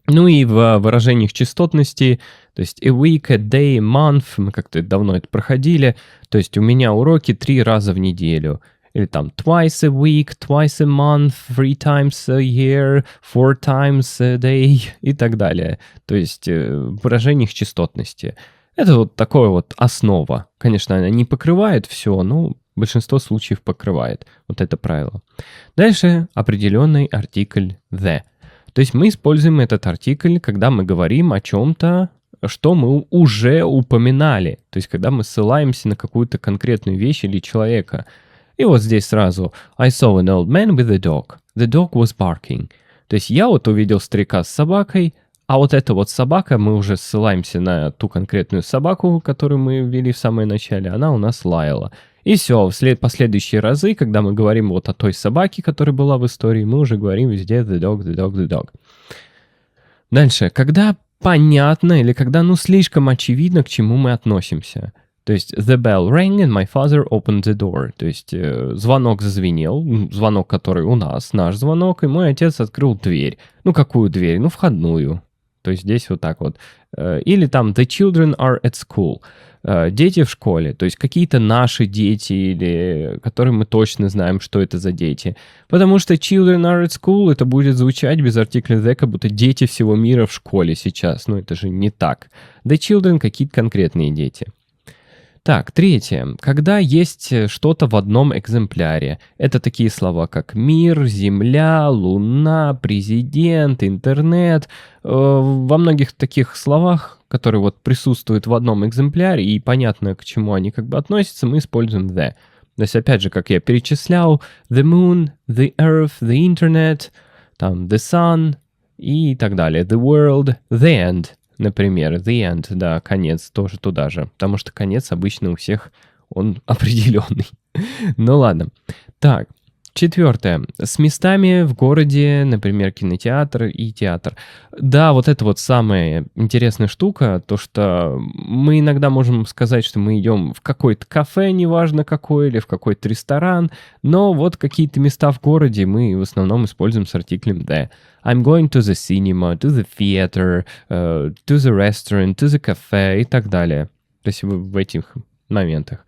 Ну и в выражениях частотности, то есть a week, a day, a month, мы как-то давно это проходили, то есть у меня уроки 3 раза в неделю, или там twice a week, twice a month, 3 times a year, 4 times a day и так далее. То есть в выражениях частотности. Это вот такое вот основа. Конечно, она не покрывает все, но большинство случаев покрывает. Вот это правило. Дальше определенный артикль the. То есть мы используем этот артикль, когда мы говорим о чем-то, что мы уже упоминали. То есть когда мы ссылаемся на какую-то конкретную вещь или человека. И вот здесь сразу I saw an old man with a dog. The dog was barking. То есть я вот увидел старика с собакой, а вот эта вот собака, мы уже ссылаемся на ту конкретную собаку, которую мы ввели в самое начале, она у нас лаяла. И все, в последующие разы, когда мы говорим вот о той собаке, которая была в истории, мы уже говорим везде the dog, the dog, the dog. Дальше, когда понятно или когда слишком очевидно, к чему мы относимся. То есть the bell rang and my father opened the door. То есть звонок зазвенел, звонок, который у нас, наш звонок, и мой отец открыл дверь. Ну, какую дверь? Ну, входную. То есть здесь вот так вот. Или там the children are at school. Дети в школе, то есть какие-то наши дети, или которые мы точно знаем, что это за дети. Потому что children are at school, это будет звучать без артикля the, как будто дети всего мира в школе сейчас. Но это же не так. The children какие-то конкретные дети. Так, третье. Когда есть что-то в одном экземпляре. Это такие слова, как мир, земля, луна, президент, интернет. Во многих таких словах, которые вот присутствуют в одном экземпляре, и понятно, к чему они как бы относятся, мы используем the. То есть, опять же, как я перечислял, the moon, the earth, the internet, там, the sun и так далее. The world, the end. Например, the end, да, конец тоже туда же, потому что конец обычно у всех, он определенный. Ну ладно. Так, четвертое. С местами в городе, например, кинотеатр и театр. Да, вот это вот самая интересная штука, то, что мы иногда можем сказать, что мы идем в какое-то кафе, неважно какое, или в какой-то ресторан, но вот какие-то места в городе мы в основном используем с артиклем the. I'm going to the cinema, to the theater, to the restaurant, to the cafe и так далее. То есть в этих моментах.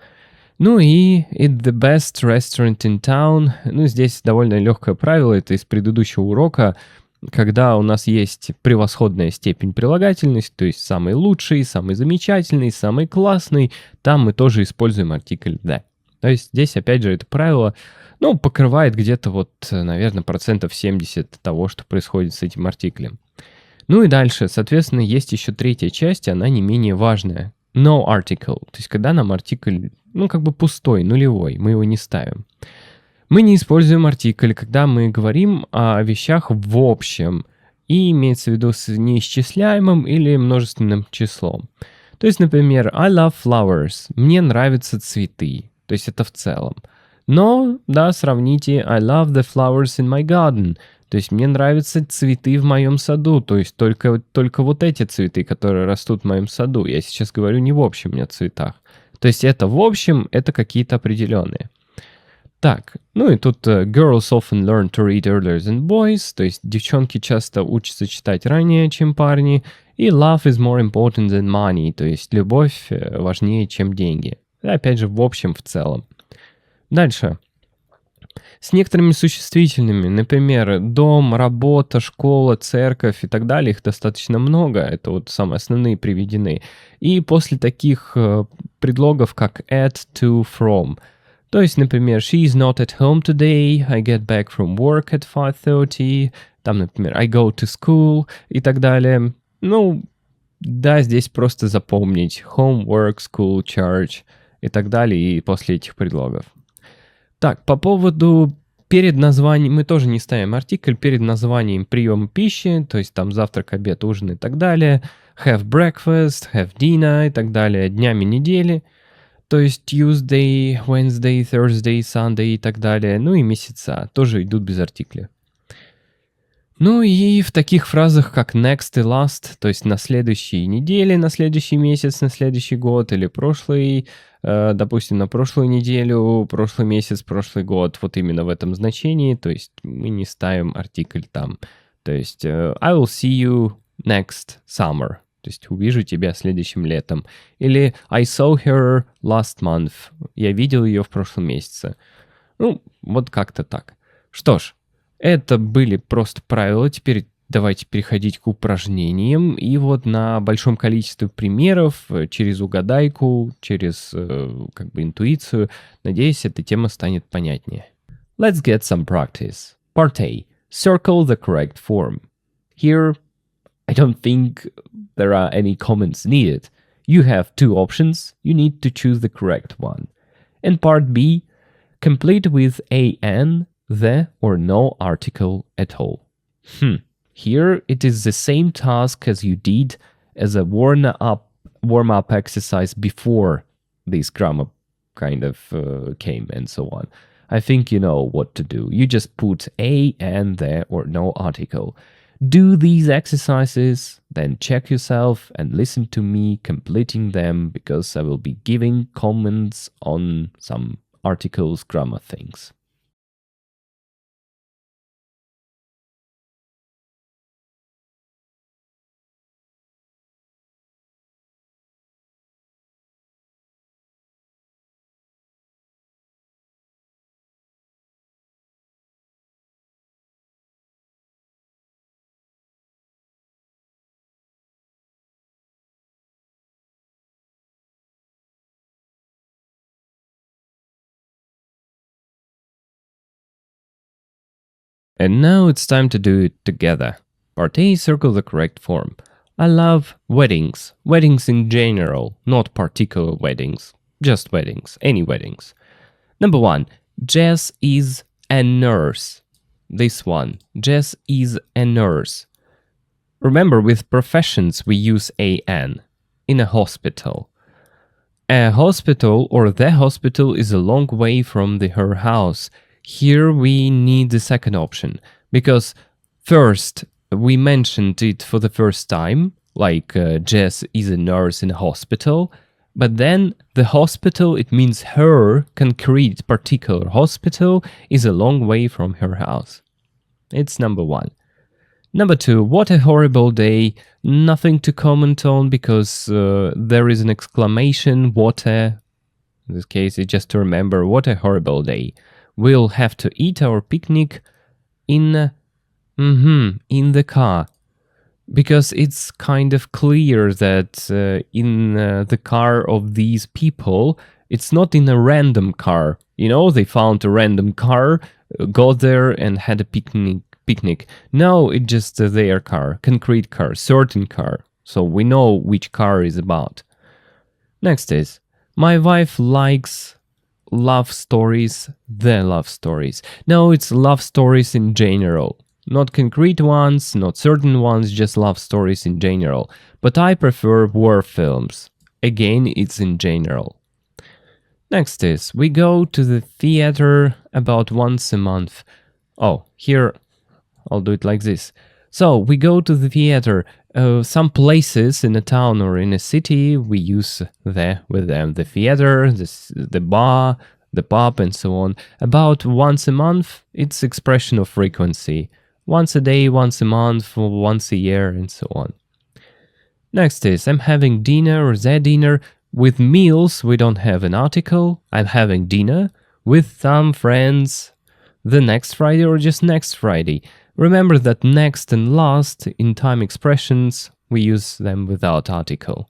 Ну и it's the best restaurant in town. Ну, здесь довольно легкое правило, это из предыдущего урока, когда у нас есть превосходная степень прилагательности, то есть самый лучший, самый замечательный, самый классный, там мы тоже используем артикль the. То есть здесь, опять же, это правило, покрывает где-то вот, наверное, 70% того, что происходит с этим артиклем. Ну и дальше, соответственно, есть еще третья часть, она не менее важная. No article, то есть когда нам артикль, как бы пустой, нулевой, мы его не ставим. Мы не используем артикль, когда мы говорим о вещах в общем, и имеется в виду с неисчисляемым или множественным числом. То есть, например, I love flowers, мне нравятся цветы, то есть это в целом. Но, да, сравните I love the flowers in my garden, то есть мне нравятся цветы в моем саду, то есть только вот эти цветы, которые растут в моем саду. Я сейчас говорю не в общем о цветах. То есть это в общем, это какие-то определенные. Так, ну и тут girls often learn to read earlier than boys, то есть девчонки часто учатся читать ранее, чем парни, и love is more important than money, то есть любовь важнее, чем деньги. Опять же, в общем, в целом. Дальше. С некоторыми существительными, например, дом, работа, школа, церковь и так далее, их достаточно много, это вот самые основные приведены. И после таких предлогов, как at, to, from. То есть, например, she is not at home today, I get back from work at 5:30, там, например, I go to school и так далее. Ну, да, здесь просто запомнить home, work, school, church и так далее, и после этих предлогов. Так, по поводу перед названием, мы тоже не ставим артикль, перед названием приема пищи, то есть там завтрак, обед, ужин и так далее, have breakfast, have dinner и так далее, днями недели, то есть Tuesday, Wednesday, Thursday, Sunday и так далее, ну и месяца, тоже идут без артикля. Ну и в таких фразах, как next и last, то есть на следующей неделе, на следующий месяц, на следующий год или прошлый, допустим, на прошлую неделю, прошлый месяц, прошлый год, вот именно в этом значении, то есть мы не ставим артикль там. То есть I will see you next summer, то есть увижу тебя следующим летом. Или I saw her last month, я видел ее в прошлом месяце. Ну, вот как-то так. Что ж, это были просто правила, теперь давайте переходить к упражнениям. И вот на большом количестве примеров, через угадайку, через как бы интуицию, надеюсь, эта тема станет понятнее. Let's get some practice. Part A. Circle the correct form. Here, I don't think there are any comments needed. You have two options. You need to choose the correct one. And part B. Complete with an, the, or no article at all. Here it is the same task as you did as a warm-up exercise before this grammar kind of came and so on. I think you know what to do. You just put a, and, the, or no article. Do these exercises, then check yourself and listen to me completing them because I will be giving comments on some articles, grammar things. And now it's time to do it together. Part A, circle the correct form. I love weddings. Weddings in general, not particular weddings. Just weddings, any weddings. Number 1. Jess is a nurse. This one. Jess is a nurse. Remember, with professions we use an. In a hospital. A hospital or the hospital is a long way from her house. Here we need the second option, because first we mentioned it for the first time, like Jess is a nurse in a hospital, but then the hospital, it means her concrete particular hospital, is a long way from her house. It's number 1. Number 2, what a horrible day. Nothing to comment on because there is an exclamation, what a, in this case it's just to remember, what a horrible day. We'll have to eat our picnic in the car. Because it's kind of clear that in the car of these people, it's not in a random car. You know, they found a random car, got there and had a picnic. No, it's just their car, concrete car, certain car. So we know which car is about. Next is, my wife likes love stories, the love stories. No, it's love stories in general. Not concrete ones, not certain ones, just love stories in general. But I prefer war films. Again, it's in general. Next is, we go to the theater about once a month. Oh, here, I'll do it like this. So, we go to the theater. Some places in a town or in a city, we use the with them. The theater, the bar, the pub, and so on. About once a month, it's expression of frequency. Once a day, once a month, or once a year, and so on. Next is, I'm having dinner or the dinner. With meals, we don't have an article. I'm having dinner with some friends the next Friday or just next Friday. Remember that next and last in time expressions, we use them without article.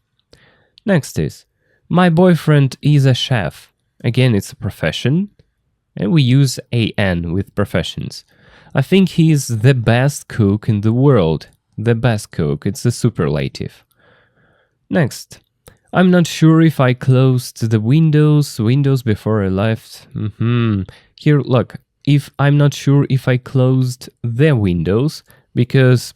Next is, my boyfriend is a chef. Again, it's a profession, and we use an with professions. I think he's the best cook in the world. The best cook, it's a superlative. Next, I'm not sure if I closed the windows before I left. Here, look, if I'm not sure if I closed the windows, because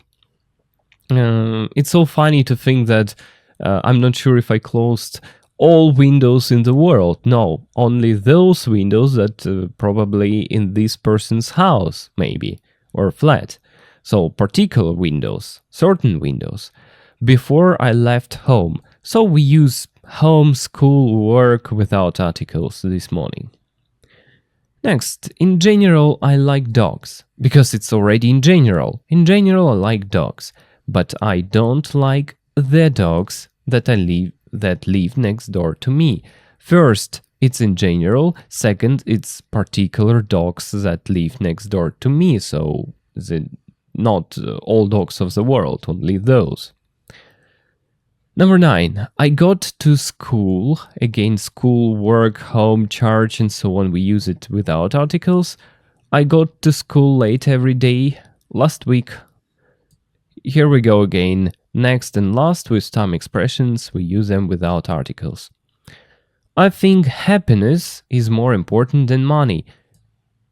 it's so funny to think that I'm not sure if I closed all windows in the world. No, only those windows that probably in this person's house, maybe, or flat. So particular windows, certain windows. Before I left home. So we use home, school, work without articles this morning. Next, in general, I like dogs. Because it's already in general. In general, I like dogs. But I don't like the dogs that live next door to me. First, it's in general. Second, it's particular dogs that live next door to me. So, not all dogs of the world, only those. Number 9, I got to school. Again, school, work, home, church, and so on. We use it without articles. I got to school late every day. Last week. Here we go again. Next and last with time expressions. We use them without articles. I think happiness is more important than money.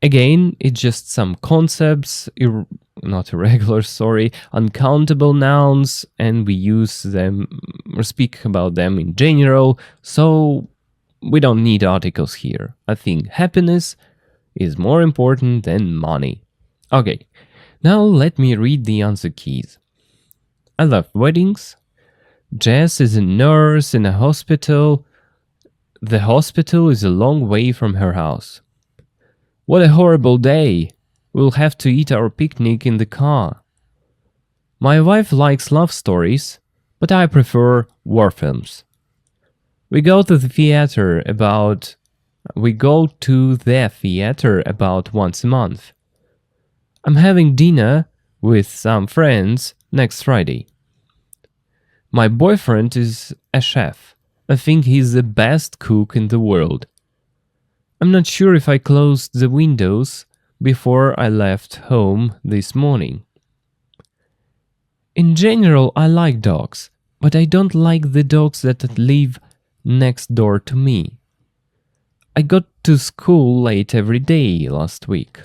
Again, it's just some concepts, uncountable nouns, and we use them or speak about them in general, so we don't need articles here. I think happiness is more important than money. Okay, now let me read the answer keys. I love weddings. Jess is a nurse in a hospital. The hospital is a long way from her house. What a horrible day! We'll have to eat our picnic in the car. My wife likes love stories, but I prefer war films. We go to the theater about once a month. I'm having dinner with some friends next Friday. My boyfriend is a chef. I think he's the best cook in the world. I'm not sure if I closed the windows before I left home this morning. In general, I like dogs, but I don't like the dogs that live next door to me. I got to school late every day last week.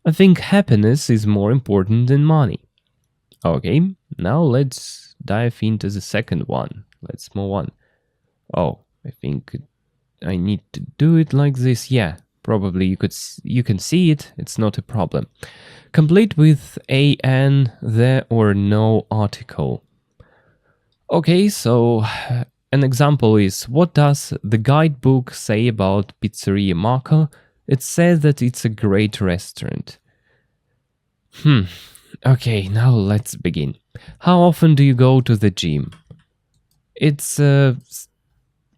I think happiness is more important than money. Okay, now let's dive into the second one. Let's move on. Oh, I think I need to do it like this. Yeah, probably you can see it. It's not a problem. Complete with an, the, or no article. Okay, so an example is, what does the guidebook say about Pizzeria Marco? It says that it's a great restaurant. Okay, now let's begin. How often do you go to the gym? It's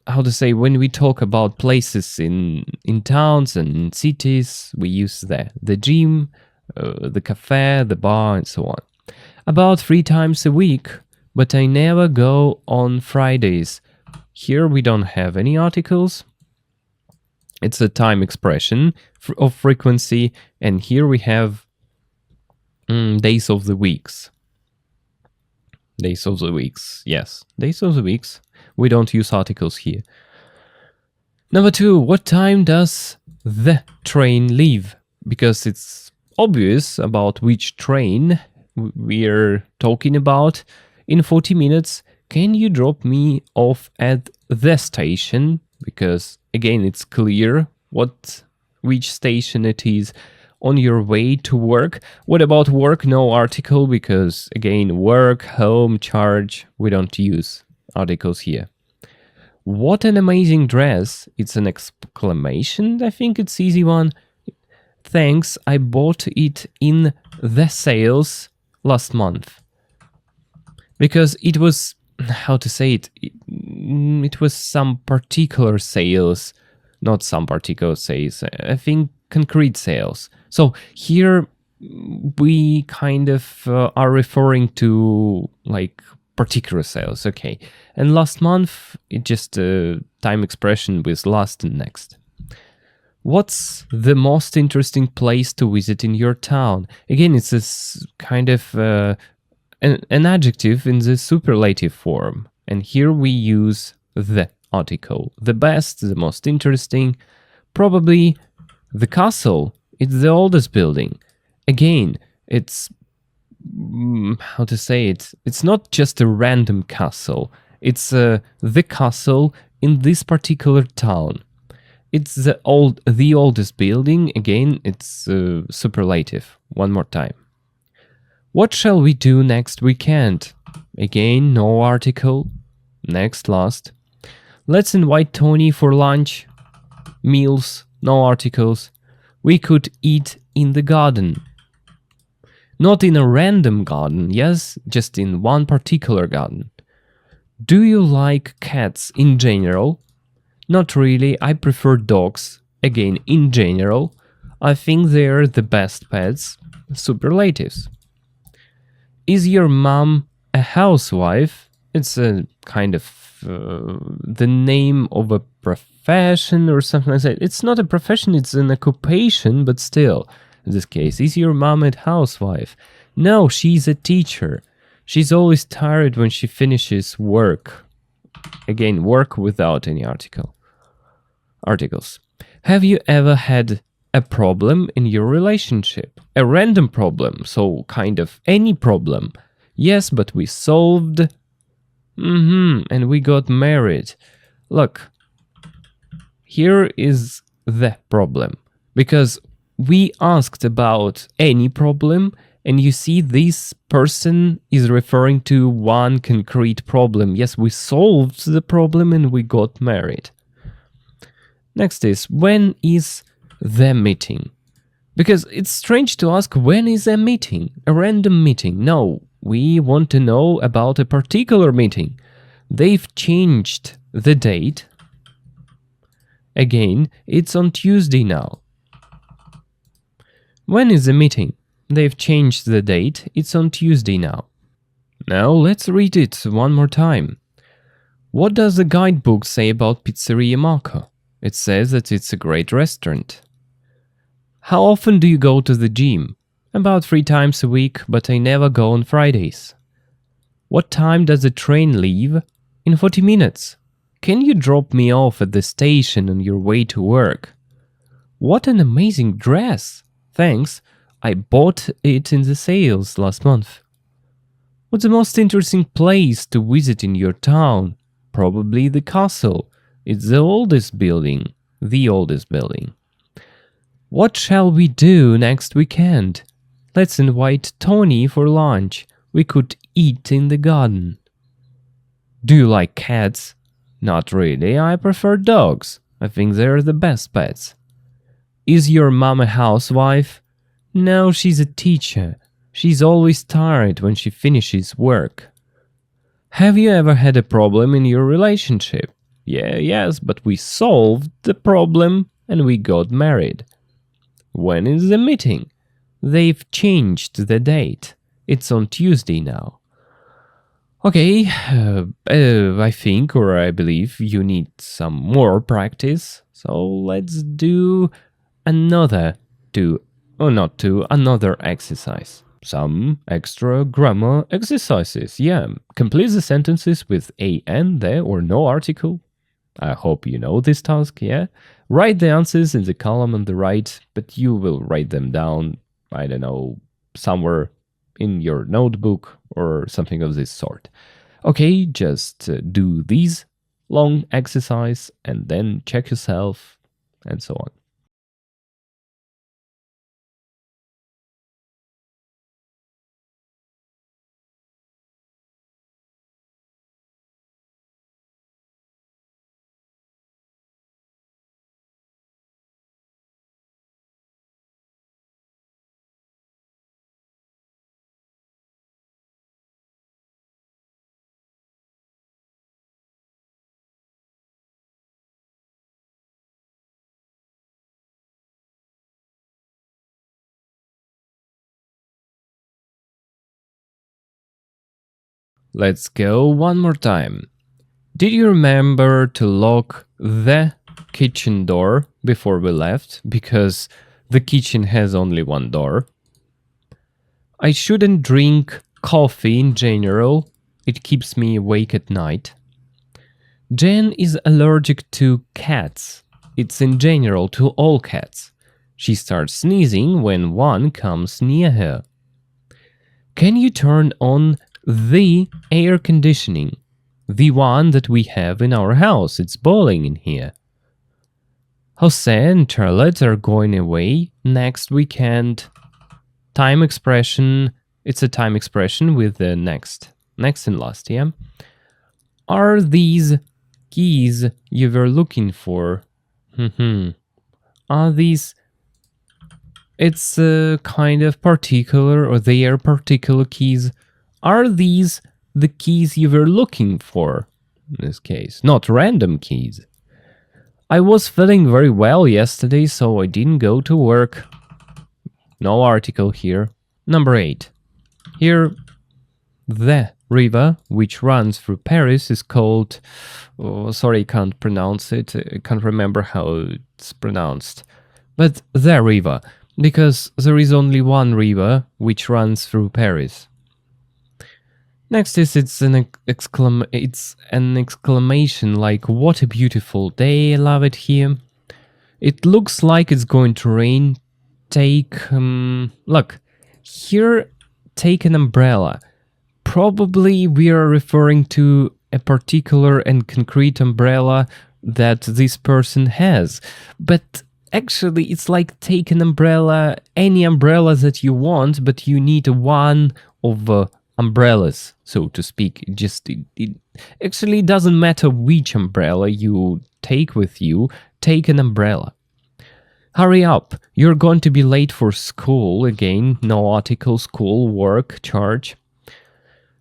how to say, when we talk about places in towns and cities, we use the gym, the cafe, the bar, and so on. About 3 times a week, but I never go on Fridays. Here we don't have any articles. It's a time expression of frequency, and here we have days of the weeks. Days of the weeks, yes, days of the weeks. We don't use articles here. Number 2, what time does the train leave? Because it's obvious about which train we're talking about. In 40 minutes, can you drop me off at the station? Because again, it's clear which station it is. On your way to work. What about work? No article, because again, work, home, charge, we don't use articles here. What an amazing dress. It's an exclamation. I think it's easy one. Thanks, I bought it in the sales last month. Because it was, how to say it? It was some particular sales, not some particular sales. I think concrete sales. So here we kind of are referring to like particular sales, okay. And last month, it's just a time expression with last and next. What's the most interesting place to visit in your town? Again, it's this kind of an adjective in the superlative form. And here we use the article. The best, the most interesting, probably the castle. It's the oldest building. Again, it's how to say it? It's not just a random castle. It's the castle in this particular town. It's the oldest building. Again, it's superlative. One more time. What shall we do next weekend? Again, no article. Next, last. Let's invite Tony for lunch. Meals, no articles. We could eat in the garden. Not in a random garden, yes, just in one particular garden. Do you like cats in general? Not really, I prefer dogs. Again, in general. I think they're the best pets. Superlatives. Is your mom a housewife? It's a kind of the name of a profession or something like that. It's not a profession, it's an occupation, but still. In this case, is your mom a housewife? No, she's a teacher. She's always tired when she finishes work. Again, work without any articles. Have you ever had a problem in your relationship? A random problem, so kind of any problem. Yes, but we solved. And we got married. Look, here is the problem. Because we asked about any problem, and you see this person is referring to one concrete problem. Yes, we solved the problem and we got married. Next is, when is the meeting? Because it's strange to ask, when is a meeting? A random meeting. No, we want to know about a particular meeting. They've changed the date. Again, it's on Tuesday now. When is the meeting? They've changed the date. It's on Tuesday now. Now let's read it one more time. What does the guidebook say about Pizzeria Marco? It says that it's a great restaurant. How often do you go to the gym? About 3 times a week, but I never go on Fridays. What time does the train leave? In 40 minutes. Can you drop me off at the station on your way to work? What an amazing dress! Thanks, I bought it in the sales last month. What's the most interesting place to visit in your town? Probably the castle. It's the oldest building. The oldest building. What shall we do next weekend? Let's invite Tony for lunch. We could eat in the garden. Do you like cats? Not really, I prefer dogs. I think they're the best pets. Is your mom a housewife? No, she's a teacher. She's always tired when she finishes work. Have you ever had a problem in your relationship? Yes, but we solved the problem and we got married. When is the meeting? They've changed the date. It's on Tuesday now. Okay, I think or I believe you need some more practice. So let's do another exercise. Some extra grammar exercises. Yeah, complete the sentences with a, and, the, or no article. I hope you know this task, yeah? Write the answers in the column on the right, but you will write them down, I don't know, somewhere in your notebook or something of this sort. Okay, just do these long exercise and then check yourself and so on. Let's go one more time. Did you remember to lock the kitchen door before we left? Because the kitchen has only one door. I shouldn't drink coffee in general. It keeps me awake at night. Jen is allergic to cats. It's in general to all cats. She starts sneezing when one comes near her. Can you turn on the air conditioning? The one that we have in our house. It's boiling in here. Jose and Charlotte are going away next weekend. Time expression. It's a time expression with the next. Next and last, yeah? Are these keys you were looking for? Are these... It's kind of particular, or they are particular keys. Are these the keys you were looking for? In this case, not random keys. I was feeling very well yesterday, so I didn't go to work. No article here. Number 8. Here, the river which runs through Paris is called... Oh, sorry, I can't pronounce it. I can't remember how it's pronounced. But the river, because there is only one river which runs through Paris. Next is it's an exclamation like, what a beautiful day, I love it here. It looks like it's going to rain. Look, here, take an umbrella. Probably we are referring to a particular and concrete umbrella that this person has. But actually, it's like take an umbrella, any umbrella that you want, but you need one of umbrellas, so to speak. It actually doesn't matter which umbrella you take with you, take an umbrella. Hurry up, you're going to be late for school. Again, no article, school, work, charge.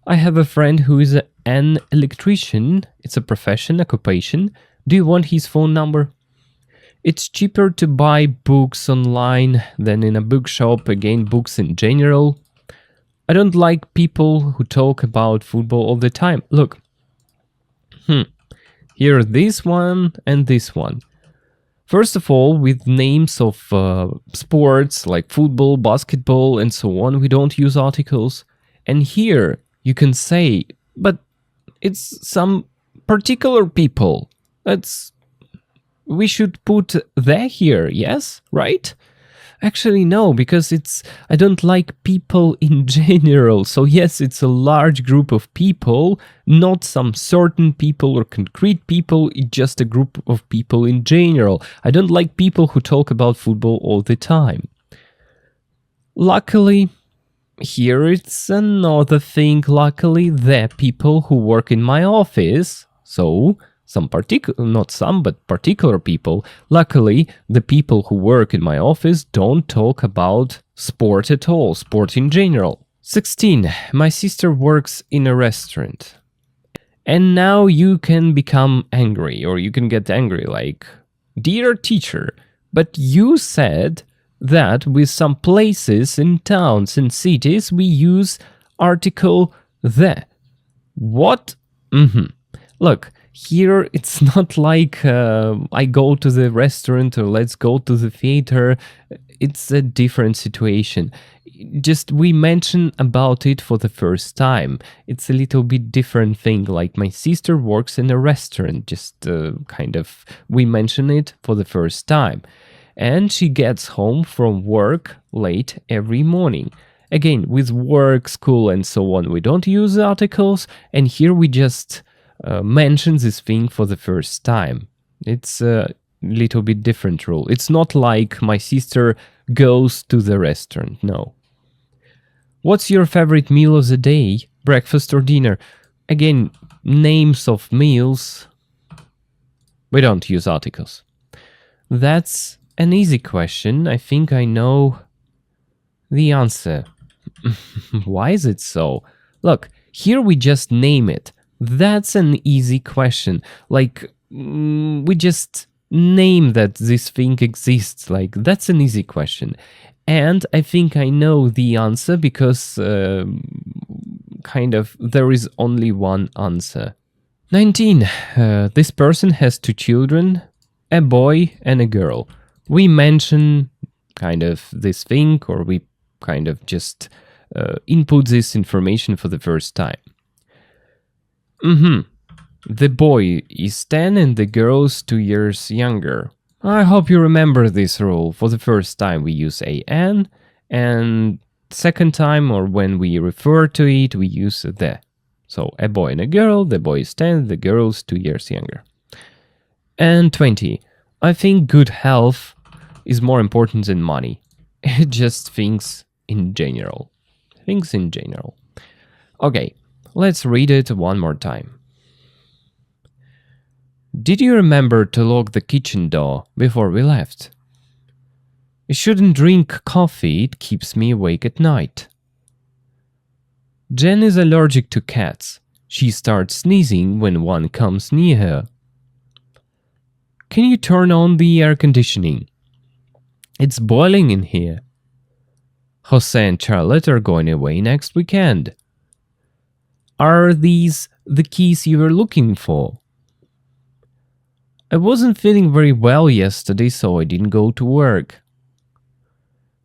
I have a friend who is an electrician. It's a profession, occupation. Do you want his phone number? It's cheaper to buy books online than in a bookshop. Again, books in general. I don't like people who talk about football all the time. Look. Here, this one and this one. First of all, with names of sports like football, basketball, and so on, we don't use articles. And here, you can say, but it's some particular people. We should put there here, yes? Right? Actually, no, because I don't like people in general. So yes, it's a large group of people, not some certain people or concrete people. It's just a group of people in general. I don't like people who talk about football all the time. Luckily, here it's another thing. Luckily, the people who work in my office, so not some, but particular people. Luckily, the people who work in my office don't talk about sport at all, sport in general. 16. My sister works in a restaurant. And now you can become angry, or you can get angry like, dear teacher, but you said that with some places in towns and cities we use article the. What? Look, here it's not like I go to the restaurant or let's go to the theater. It's a different situation. Just we mention about it for the first time. It's a little bit different thing, like my sister works in a restaurant. Just we mention it for the first time. And she gets home from work late every morning. Again, with work, school, and so on, we don't use articles, and here we just mention this thing for the first time. It's a little bit different rule. It's not like my sister goes to the restaurant, no. What's your favorite meal of the day? Breakfast or dinner? Again, names of meals. We don't use articles. That's an easy question. I think I know the answer. Why is it so? Look, here we just name it. That's an easy question. Like, we just name that this thing exists. Like, that's an easy question. And I think I know the answer because there is only one answer. 19. This person has 2 children, a boy and a girl. We mention this thing, or we just input this information for the first time. The boy is 10 and the girl is 2 years younger. I hope you remember this rule. For the first time we use an, and second time, or when we refer to it, we use the. So a boy and a girl, the boy is 10, the girl is 2 years younger. And 20. I think good health is more important than money. Just things in general. Things in general. Okay, let's read it one more time. Did you remember to lock the kitchen door before we left? You shouldn't drink coffee, it keeps me awake at night. Jen is allergic to cats. She starts sneezing when one comes near her. Can you turn on the air conditioning? It's boiling in here. Jose and Charlotte are going away next weekend. Are these the keys you were looking for? I wasn't feeling very well yesterday, so I didn't go to work.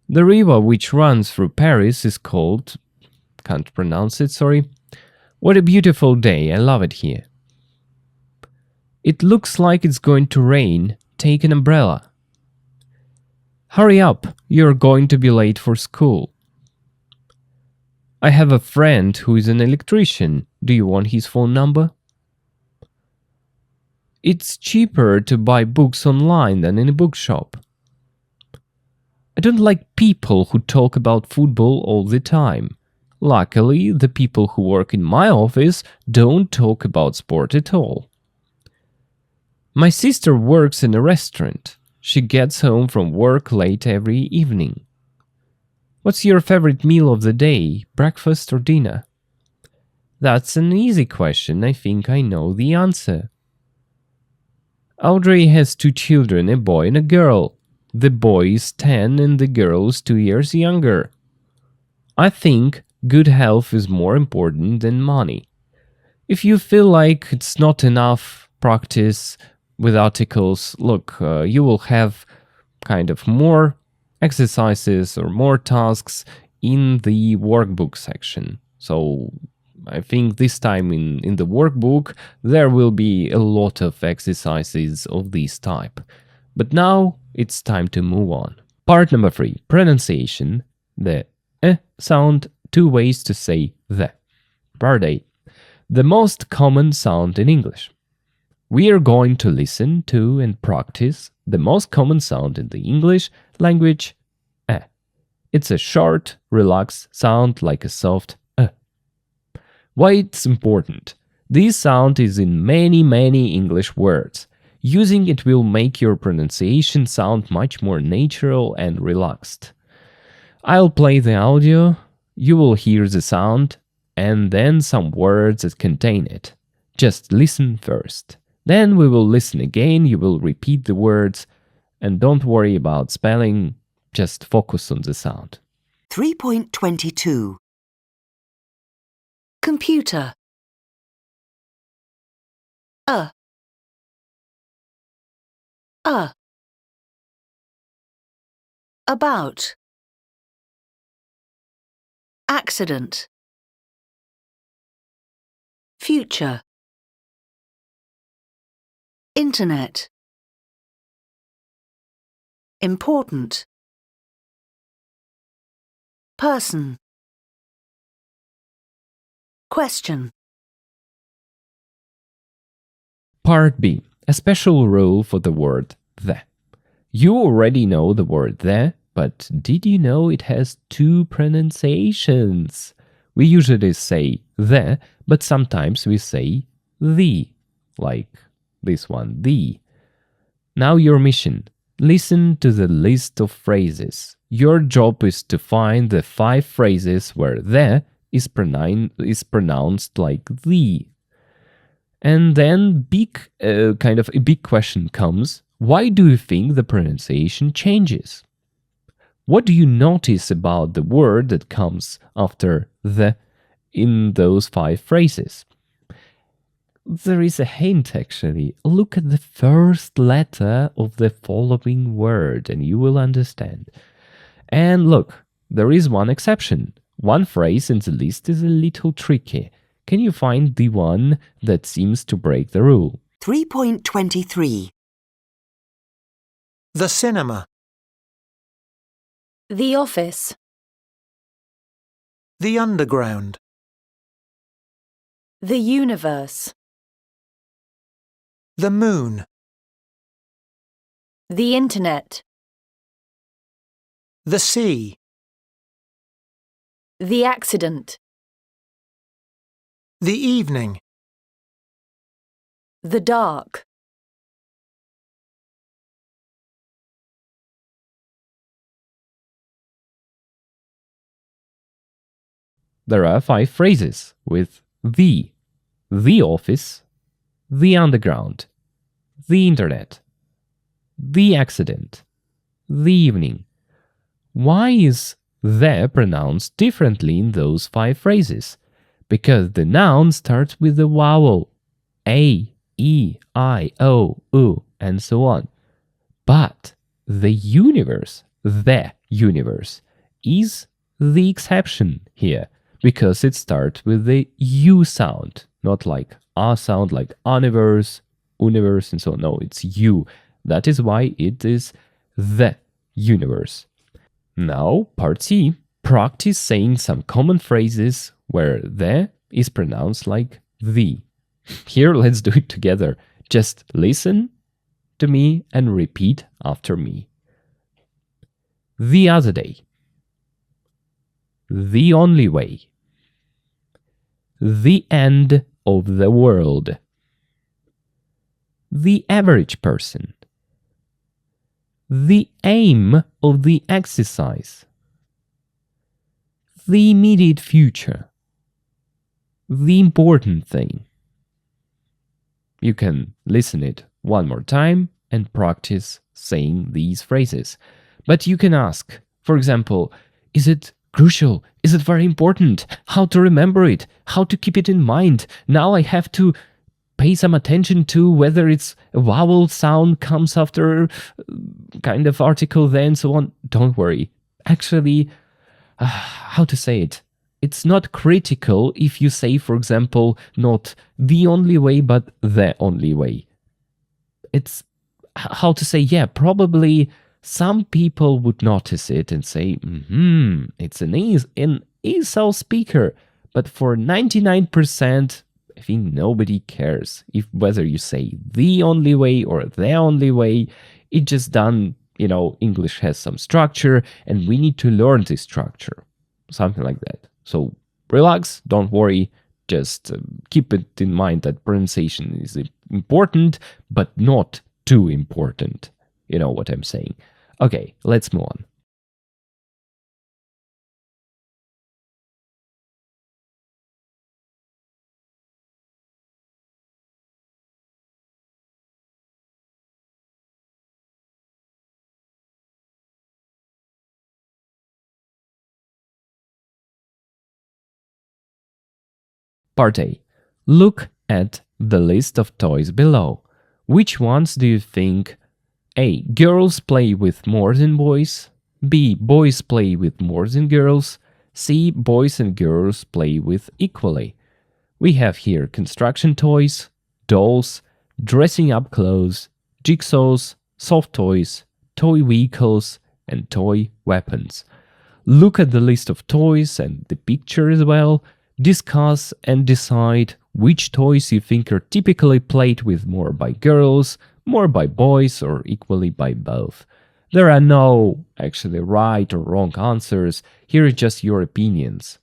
The river which runs through Paris is called... can't pronounce it, sorry. What a beautiful day, I love it here. It looks like it's going to rain. Take an umbrella. Hurry up, you're going to be late for school. I have a friend who is an electrician. Do you want his phone number? It's cheaper to buy books online than in a bookshop. I don't like people who talk about football all the time. Luckily, the people who work in my office don't talk about sport at all. My sister works in a restaurant. She gets home from work late every evening. What's your favorite meal of the day, breakfast or dinner? That's an easy question. I think I know the answer. Audrey has 2 children, a boy and a girl. The boy is 10 and the girl is 2 years younger. I think good health is more important than money. If you feel like it's not enough practice with articles, look, you will have more exercises or more tasks in the workbook section. So I think this time in the workbook there will be a lot of exercises of this type. But now it's time to move on. Part number 3, pronunciation. The sound, 2 ways to say the. Part A, the most common sound in English. We are going to listen to and practice the most common sound in the English language, It's a short, relaxed sound like a soft Why it's important? This sound is in many English words. Using it will make your pronunciation sound much more natural and relaxed. I'll play the audio, you will hear the sound, and then some words that contain it. Just listen first. Then we will listen again, you will repeat the words, and don't worry about spelling, just focus on the sound. 3.22 Computer. About. Accident. Future. Internet. Important. Person. Question. Part B. A special rule for the word the. You already know the word the, but did you know it has 2 pronunciations? We usually say the, but sometimes we say the, like this one, the. Now your mission. Listen to the list of phrases. Your job is to find the 5 phrases where the is pronounced like the. And then a big question comes. Why do you think the pronunciation changes? What do you notice about the word that comes after the in those 5 phrases? There is a hint actually. Look at the first letter of the following word and you will understand. And look, there is one exception. One phrase in the list is a little tricky. Can you find the one that seems to break the rule? 3.23. The cinema. The office. The underground. The universe. The moon. The internet. The sea. The accident. The evening. The dark. There are 5 phrases with the office, the underground, the internet, the accident, the evening. Why is the pronounced differently in those 5 phrases? Because the noun starts with the vowel A, E, I, O, U, and so on. But the universe is the exception here, because it starts with the U sound, not like A sound, like universe, and so on. No, it's U. That is why it is the universe. Now, part C, practice saying some common phrases where the is pronounced like the. Here, let's do it together. Just listen to me and repeat after me. The other day. The only way. The end of the world. The average person. The aim of the exercise. The immediate future. The important thing. You can listen it one more time and practice saying these phrases. But you can ask, for example, is it crucial? Is it very important? How to remember it? How to keep it in mind? Now I have to pay some attention to whether it's a vowel sound comes after kind of article there and so on. Don't worry. Actually, how to say it? It's not critical if you say, for example, not the only way, but the only way. It's how to say, yeah, probably some people would notice it and say, it's an ESL speaker. But for 99%, I think nobody cares if whether you say the only way or the only way. It just done, English has some structure and we need to learn this structure. Something like that. So relax, don't worry. Just keep it in mind that pronunciation is important, but not too important. You know what I'm saying. Okay, let's move on. Part A. Look at the list of toys below. Which ones do you think A. Girls play with more than boys. B. Boys play with more than girls. C. Boys and girls play with equally. We have here construction toys, dolls, dressing up clothes, jigsaws, soft toys, toy vehicles, and toy weapons. Look at the list of toys and the picture as well. Discuss and decide which toys you think are typically played with more by girls, more by boys, or equally by both. There are no actually right or wrong answers. Here are just your opinions.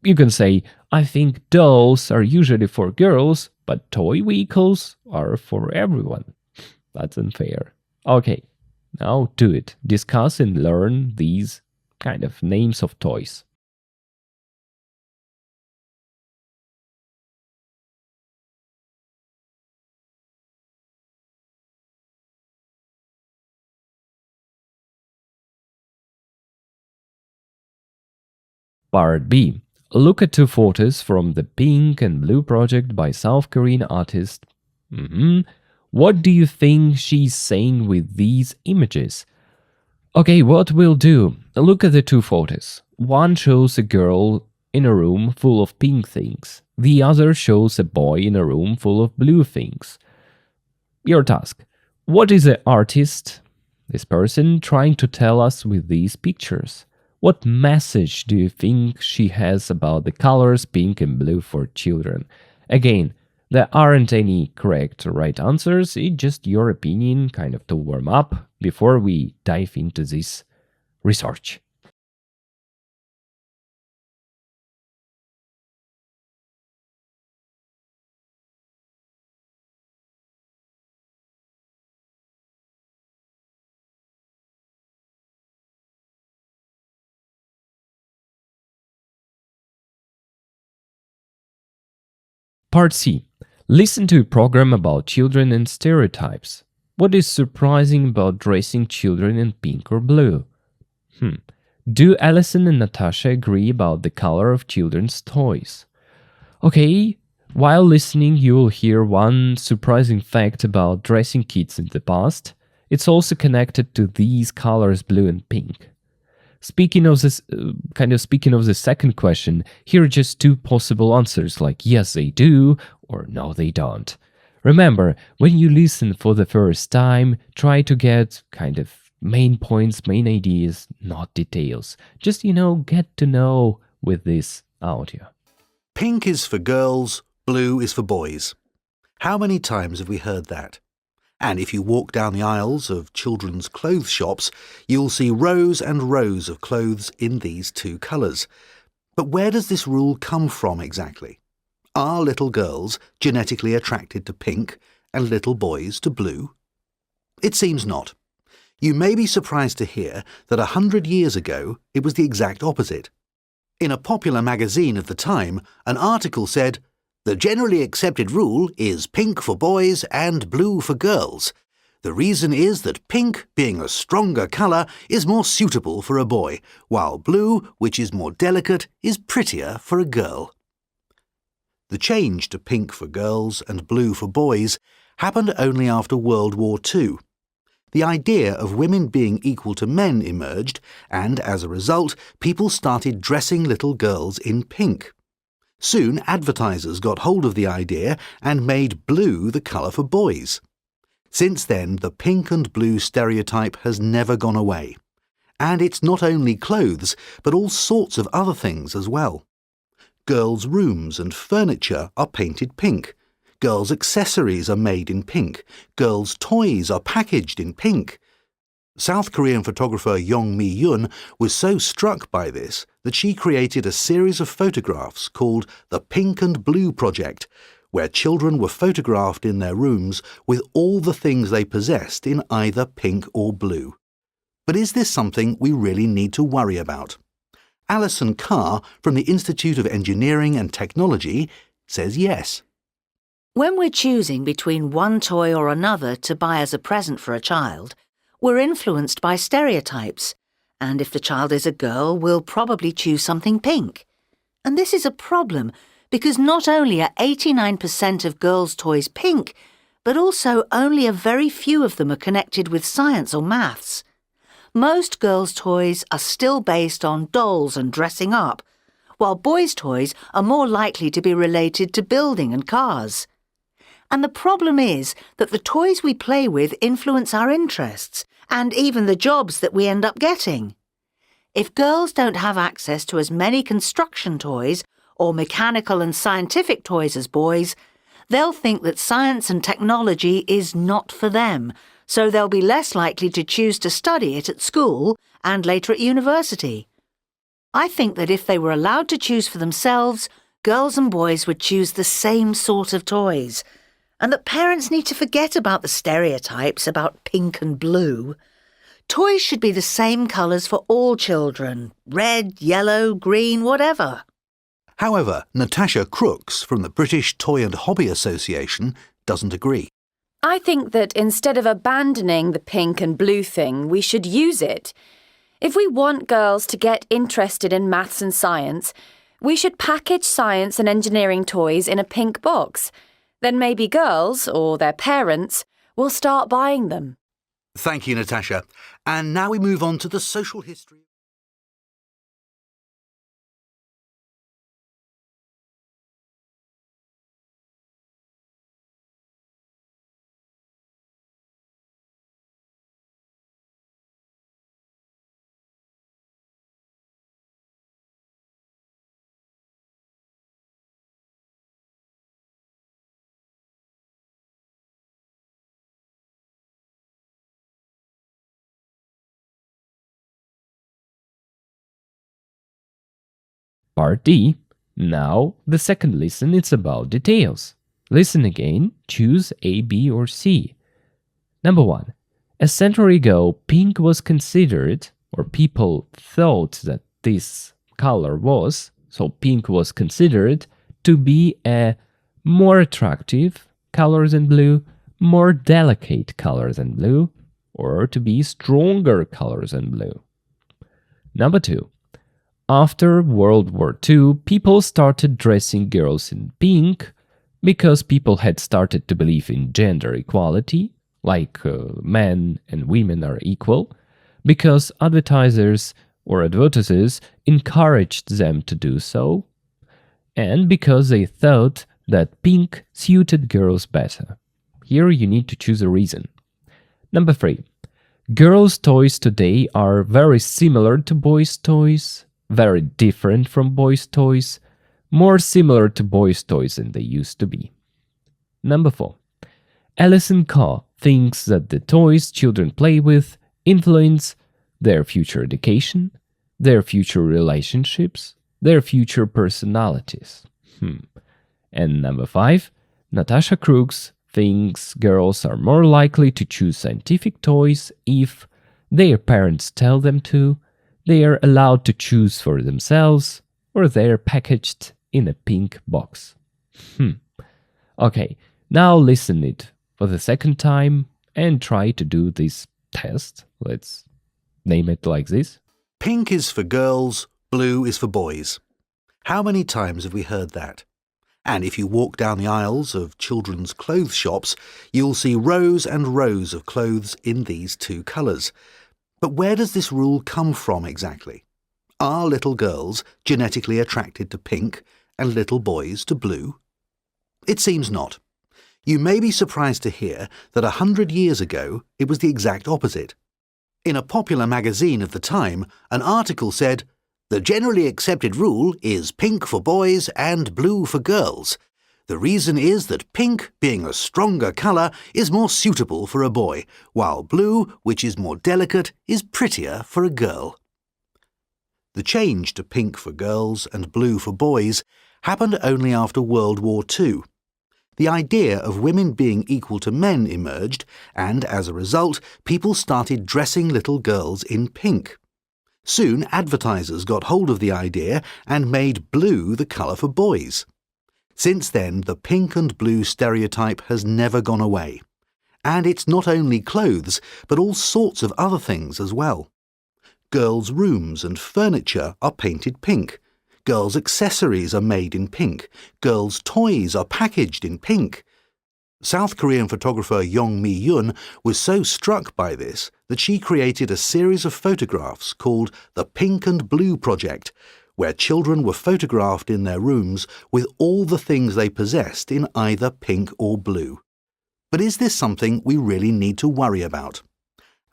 You can say, I think dolls are usually for girls, but toy vehicles are for everyone. That's unfair. Okay, now do it. Discuss and learn these kind of names of toys. Part B. Look at two photos from the Pink and Blue project by South Korean artist. What do you think she's saying with these images? Okay, what we'll do, look at the two photos. One shows a girl in a room full of pink things. The other shows a boy in a room full of blue things. Your task. What is the artist, this person, trying to tell us with these pictures? What message do you think she has about the colors pink and blue for children? Again, there aren't any correct or right answers, it's just your opinion, kind of to warm up before we dive into this research. Part C. Listen to a program about children and stereotypes. What is surprising about dressing children in pink or blue? Do Alison and Natasha agree about the color of children's toys? Okay, while listening you will hear one surprising fact about dressing kids in the past. It's also connected to these colors blue and pink. Speaking of the second question, here are just two possible answers like yes they do or no they don't. Remember, when you listen for the first time, try to get kind of main points, main ideas, not details. Just, get to know with this audio. Pink is for girls, blue is for boys. How many times have we heard that? And if you walk down the aisles of children's clothes shops, you'll see rows and rows of clothes in these two colours. But where does this rule come from exactly? Are little girls genetically attracted to pink and little boys to blue? It seems not. You may be surprised to hear that 100 years ago it was the exact opposite. In a popular magazine of the time, an article said, "The generally accepted rule is pink for boys and blue for girls. The reason is that pink, being a stronger colour, is more suitable for a boy, while blue, which is more delicate, is prettier for a girl." The change to pink for girls and blue for boys happened only after World War II. The idea of women being equal to men emerged, and as a result, people started dressing little girls in pink. Soon, advertisers got hold of the idea and made blue the colour for boys. Since then, the pink and blue stereotype has never gone away. And it's not only clothes, but all sorts of other things as well. Girls' rooms and furniture are painted pink. Girls' accessories are made in pink. Girls' toys are packaged in pink. South Korean photographer Yong Mi-yoon was so struck by this that she created a series of photographs called the Pink and Blue Project, where children were photographed in their rooms with all the things they possessed in either pink or blue. But is this something we really need to worry about? Alison Carr from the Institute of Engineering and Technology says yes. When we're choosing between one toy or another to buy as a present for a child, we're influenced by stereotypes, and if the child is a girl, we'll probably choose something pink. And this is a problem, because not only are 89% of girls' toys pink, but also only a very few of them are connected with science or maths. Most girls' toys are still based on dolls and dressing up, while boys' toys are more likely to be related to building and cars. And the problem is that the toys we play with influence our interests and even the jobs that we end up getting. If girls don't have access to as many construction toys or mechanical and scientific toys as boys, they'll think that science and technology is not for them, so they'll be less likely to choose to study it at school and later at university. I think that if they were allowed to choose for themselves, girls and boys would choose the same sort of toys, and that parents need to forget about the stereotypes about pink and blue. Toys should be the same colours for all children, red, yellow, green, whatever. However, Natasha Crooks from the British Toy and Hobby Association doesn't agree. I think that instead of abandoning the pink and blue thing, we should use it. If we want girls to get interested in maths and science, we should package science and engineering toys in a pink box. Then maybe girls, or their parents, will start buying them. Thank you, Natasha. And now we move on to the social history. Part D. Now, the second lesson is about details. Listen again, choose A, B, or C. Number 1. A century ago, pink was considered, or people thought that this color was, so pink was considered to be a more attractive color than blue, more delicate color than blue, or to be stronger color than blue. Number 2. After World War II, people started dressing girls in pink because people had started to believe in gender equality, like men and women are equal, because advertisers encouraged them to do so, and because they thought that pink suited girls better. Here you need to choose a reason. Number 3. Girls' toys today are very similar to boys' toys, very different from boys' toys, more similar to boys' toys than they used to be. Number 4. Alison Carr thinks that the toys children play with influence their future education, their future relationships, their future personalities. And number 5. Natasha Crooks thinks girls are more likely to choose scientific toys if their parents tell them to, they are allowed to choose for themselves, or they are packaged in a pink box. Okay, now listen it for the second time and try to do this test. Let's name it like this. Pink is for girls, blue is for boys. How many times have we heard that? And if you walk down the aisles of children's clothes shops, you'll see rows and rows of clothes in these two colours. But where does this rule come from exactly? Are little girls genetically attracted to pink and little boys to blue? It seems not. You may be surprised to hear that 100 years ago it was the exact opposite. In a popular magazine of the time, an article said, "The generally accepted rule is pink for boys and blue for girls. The reason is that pink, being a stronger colour, is more suitable for a boy, while blue, which is more delicate, is prettier for a girl." The change to pink for girls and blue for boys happened only after World War II. The idea of women being equal to men emerged, and as a result, people started dressing little girls in pink. Soon, advertisers got hold of the idea and made blue the colour for boys. Since then, the pink and blue stereotype has never gone away. And it's not only clothes, but all sorts of other things as well. Girls' rooms and furniture are painted pink. Girls' accessories are made in pink. Girls' toys are packaged in pink. South Korean photographer Yong Mi-yoon was so struck by this that she created a series of photographs called the Pink and Blue Project, where children were photographed in their rooms with all the things they possessed in either pink or blue. But is this something we really need to worry about?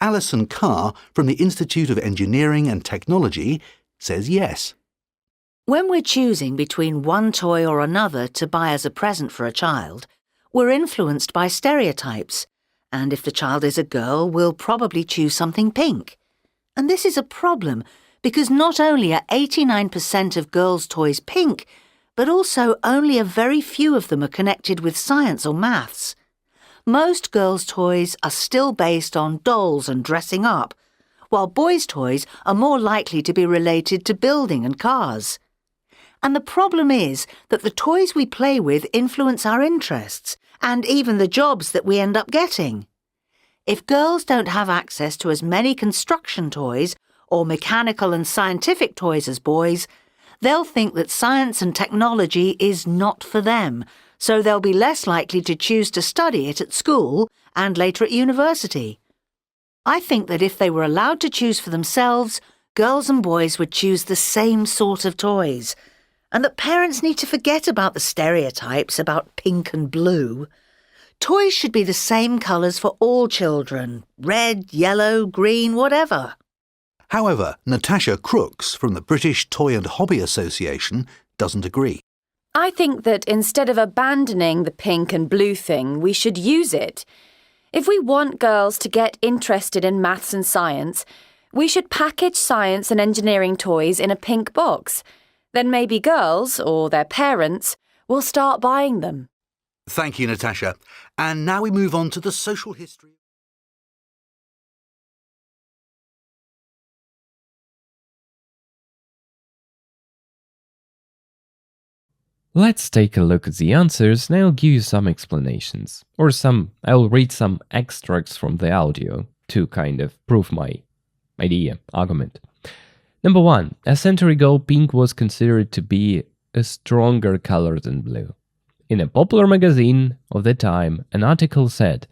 Alison Carr from the Institute of Engineering and Technology says yes. When we're choosing between one toy or another to buy as a present for a child, we're influenced by stereotypes, and if the child is a girl, we'll probably choose something pink. And this is a problem, because not only are 89% of girls' toys pink, but also only a very few of them are connected with science or maths. Most girls' toys are still based on dolls and dressing up, while boys' toys are more likely to be related to building and cars. And the problem is that the toys we play with influence our interests and even the jobs that we end up getting. If girls don't have access to as many construction toys or mechanical and scientific toys as boys, they'll think that science and technology is not for them, so they'll be less likely to choose to study it at school and later at university. I think that if they were allowed to choose for themselves, girls and boys would choose the same sort of toys, and that parents need to forget about the stereotypes about pink and blue. Toys should be the same colours for all children, red, yellow, green, whatever. However, Natasha Crooks from the British Toy and Hobby Association doesn't agree. I think that instead of abandoning the pink and blue thing, we should use it. If we want girls to get interested in maths and science, we should package science and engineering toys in a pink box. Then maybe girls, or their parents, will start buying them. Thank you, Natasha. And now we move on to the social history. Let's take a look at the answers and I'll give you some explanations. I'll read some extracts from the audio to kind of prove my argument. Number 1. A century ago, pink was considered to be a stronger color than blue. In a popular magazine of the time, an article said,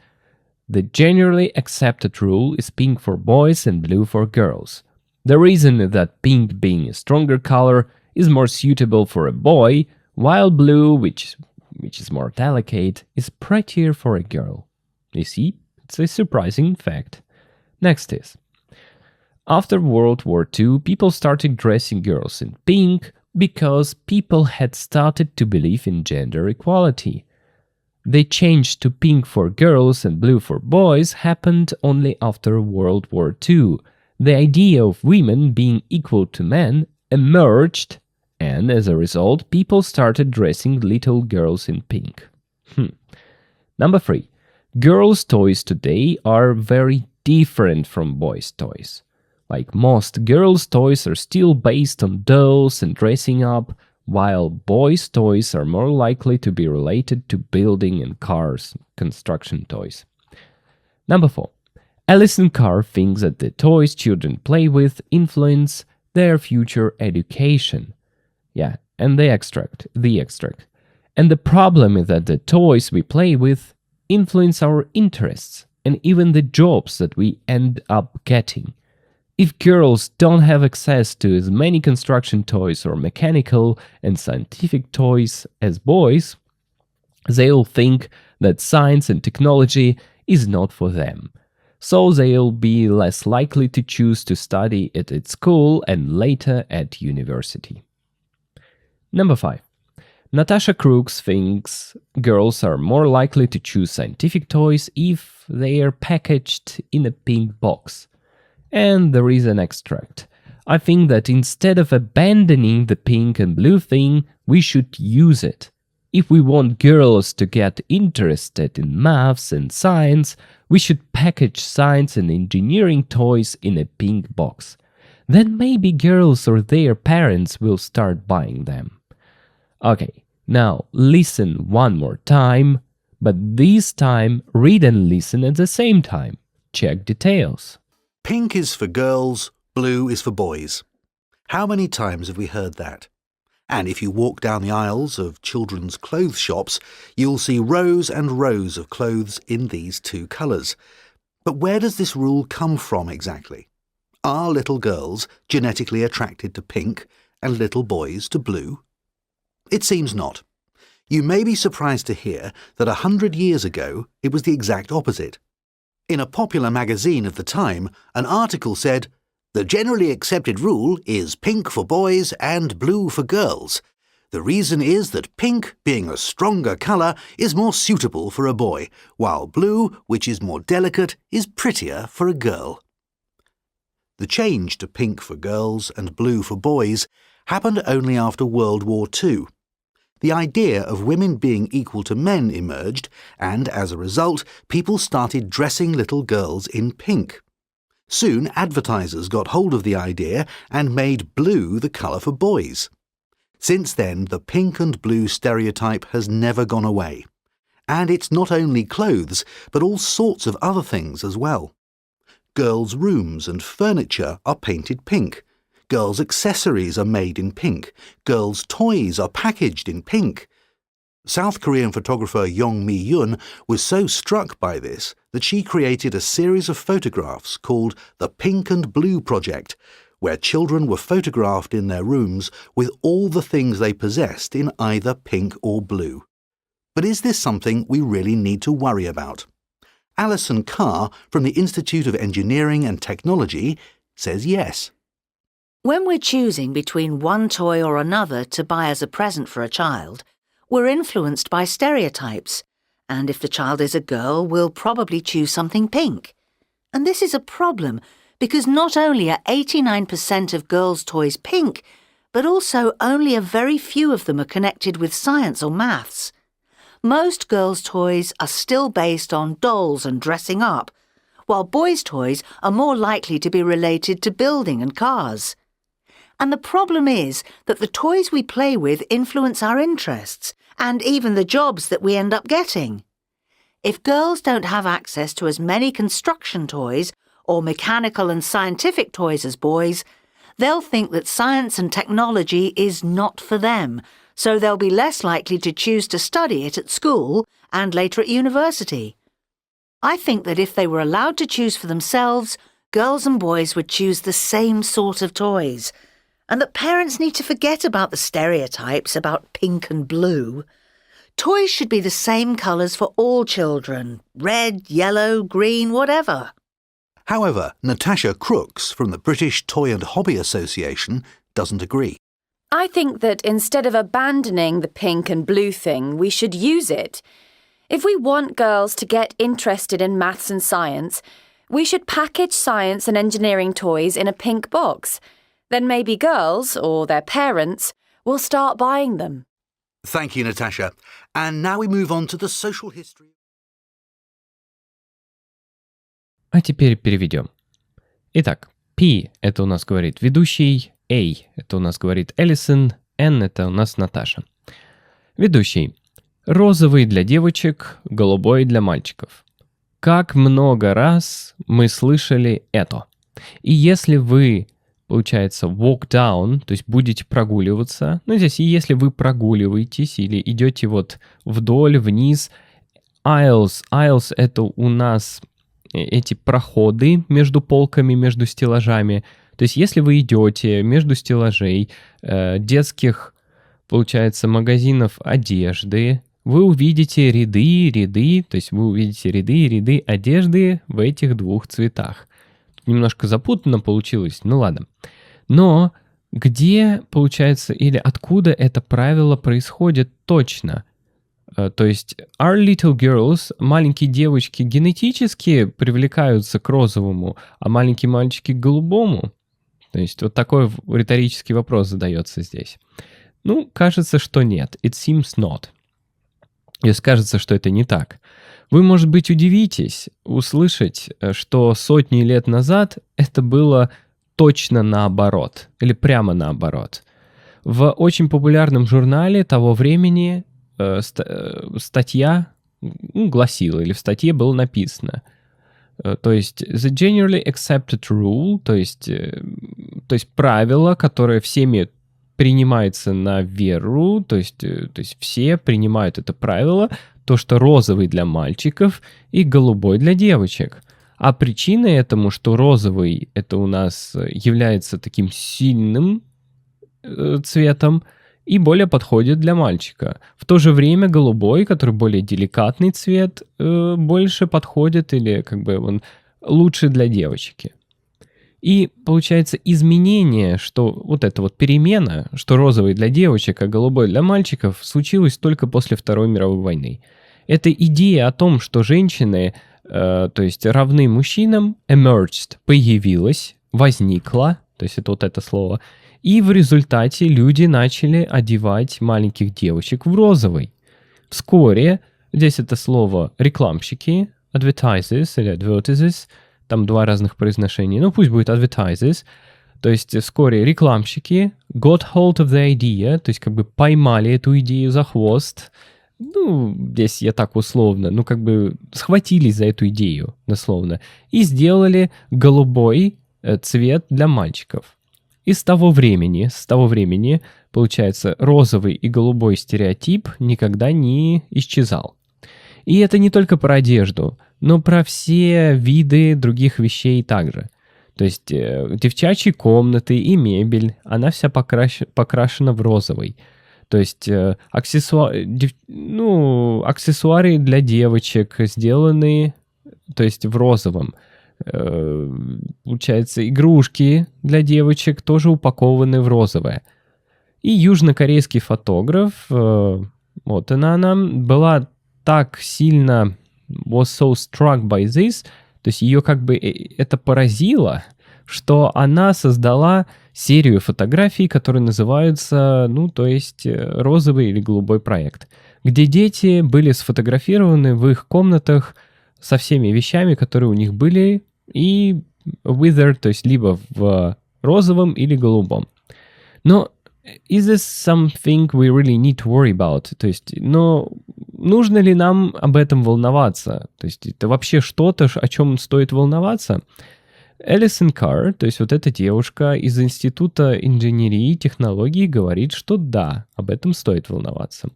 "The generally accepted rule is pink for boys and blue for girls. The reason is that pink, being a stronger color, is more suitable for a boy, while blue, which is more delicate, is prettier for a girl." You see, it's a surprising fact. Next is, after World War II, people started dressing girls in pink because people had started to believe in gender equality. The change to pink for girls and blue for boys happened only after World War II. The idea of women being equal to men emerged, and as a result, people started dressing little girls in pink. Number 3. Girls' toys today are very different from boys' toys. Like most girls' toys are still based on dolls and dressing up, while boys' toys are more likely to be related to building and cars, construction toys. Number 4. Alison Carr thinks that the toys children play with influence their future education. Yeah, and the extract. And the problem is that the toys we play with influence our interests and even the jobs that we end up getting. If girls don't have access to as many construction toys or mechanical and scientific toys as boys, they'll think that science and technology is not for them. So they'll be less likely to choose to study it at school and later at university. Number 5. Natasha Crooks thinks girls are more likely to choose scientific toys if they are packaged in a pink box. And there is an extract. I think that instead of abandoning the pink and blue thing, we should use it. If we want girls to get interested in maths and science, we should package science and engineering toys in a pink box. Then maybe girls or their parents will start buying them. Okay, now listen one more time, but this time read and listen at the same time. Check details. Pink is for girls, blue is for boys. How many times have we heard that? And if you walk down the aisles of children's clothes shops, you'll see rows and rows of clothes in these two colours. But where does this rule come from exactly? Are little girls genetically attracted to pink and little boys to blue? It seems not. You may be surprised to hear that 100 years ago it was the exact opposite. In a popular magazine of the time, an article said, "The generally accepted rule is pink for boys and blue for girls. The reason is that pink, being a stronger colour, is more suitable for a boy, while blue, which is more delicate, is prettier for a girl." The change to pink for girls and blue for boys happened only after World War II. The idea of women being equal to men emerged, and as a result, people started dressing little girls in pink. Soon, advertisers got hold of the idea and made blue the colour for boys. Since then, the pink and blue stereotype has never gone away. And it's not only clothes, but all sorts of other things as well. Girls' rooms and furniture are painted pink. Girls' accessories are made in pink. Girls' toys are packaged in pink. South Korean photographer Yong Mi-yoon was so struck by this that she created a series of photographs called the Pink and Blue Project, where children were photographed in their rooms with all the things they possessed in either pink or blue. But is this something we really need to worry about? Alison Carr from the Institute of Engineering and Technology says yes. When we're choosing between one toy or another to buy as a present for a child, we're influenced by stereotypes, and if the child is a girl, we'll probably choose something pink. And this is a problem because not only are 89% of girls' toys pink, but also only a very few of them are connected with science or maths. Most girls' toys are still based on dolls and dressing up, while boys' toys are more likely to be related to building and cars. And the problem is that the toys we play with influence our interests and even the jobs that we end up getting. If girls don't have access to as many construction toys or mechanical and scientific toys as boys, they'll think that science and technology is not for them, so they'll be less likely to choose to study it at school and later at university. I think that if they were allowed to choose for themselves, girls and boys would choose the same sort of toys, and that parents need to forget about the stereotypes about pink and blue. Toys should be the same colours for all children, red, yellow, green, whatever. However, Natasha Crooks from the British Toy and Hobby Association doesn't agree. I think that instead of abandoning the pink and blue thing, we should use it. If we want girls to get interested in maths and science, we should package science and engineering toys in a pink box. Then maybe girls, or their parents, will start buying them. Thank you, Natasha. And now we move on to the social history. А теперь переведем. Итак, P – это у нас говорит ведущий, A – это у нас говорит Элисон, N – это у нас Наташа. Ведущий. Розовый для девочек, голубой для мальчиков. Как много раз мы слышали это. И если вы, получается, walk down, то есть будете прогуливаться, ну здесь, если вы прогуливаетесь или идете вот вдоль, вниз, aisles – это у нас эти проходы между полками, между стеллажами. То есть если вы идете между стеллажей детских, получается, магазинов одежды, вы увидите ряды, то есть вы увидите ряды одежды в этих двух цветах. Немножко запутанно получилось, ну ладно. Но где, получается, или откуда это правило происходит точно? То есть our little girls, маленькие девочки, генетически привлекаются к розовому, а маленькие мальчики к голубому. То есть вот такой риторический вопрос задается здесь. Ну, кажется, что нет. It seems not. То есть кажется, что это не так. Вы, может быть, удивитесь услышать, что сотни лет назад это было точно наоборот, или прямо наоборот. В очень популярном журнале того времени статья гласила, или в статье было написано, то есть the generally accepted rule, то есть правило, которое всеми принимается на веру, то есть все принимают это правило, то, что розовый для мальчиков и голубой для девочек. А причиной этому, что розовый это у нас является таким сильным цветом, и более подходит для мальчика. В то же время голубой, который более деликатный цвет, больше подходит или как бы он лучше для девочки. И получается изменение, что вот эта вот перемена, что розовый для девочек, а голубой для мальчиков, случилось только после Второй мировой войны. Эта идея о том, что женщины, то есть равны мужчинам, emerged, появилась, возникла, то есть это вот это слово. И в результате люди начали одевать маленьких девочек в розовый. Вскоре, здесь это слово рекламщики, advertisers или advertises, там два разных произношения, ну пусть будет advertisers, то есть вскоре рекламщики got hold of the idea, то есть как бы поймали эту идею за хвост, ну, здесь я так условно, ну, как бы схватились за эту идею, дословно, и сделали голубой цвет для мальчиков. И с того времени, получается, розовый и голубой стереотип никогда не исчезал. И это не только про одежду, но про все виды других вещей также. То есть девчачьи комнаты и мебель, она вся покрашена в розовый. То есть аксессуары для девочек сделаны, то есть в розовом. Получается, игрушки для девочек тоже упакованы в розовое. И южнокорейский фотограф, вот она была так сильно was so struck by this, то есть ее как бы это поразило, что она создала серию фотографий, которые называются, ну, то есть розовый или голубой проект, где дети были сфотографированы в их комнатах со всеми вещами, которые у них были, и whether, то есть либо в розовом или голубом. Но is this something we really need to worry about? То есть, но нужно ли нам об этом волноваться? То есть это вообще что-то, о чем стоит волноваться? Элисон Карр, то есть вот эта девушка из Института инженерии и технологий, говорит, что да, об этом стоит волноваться.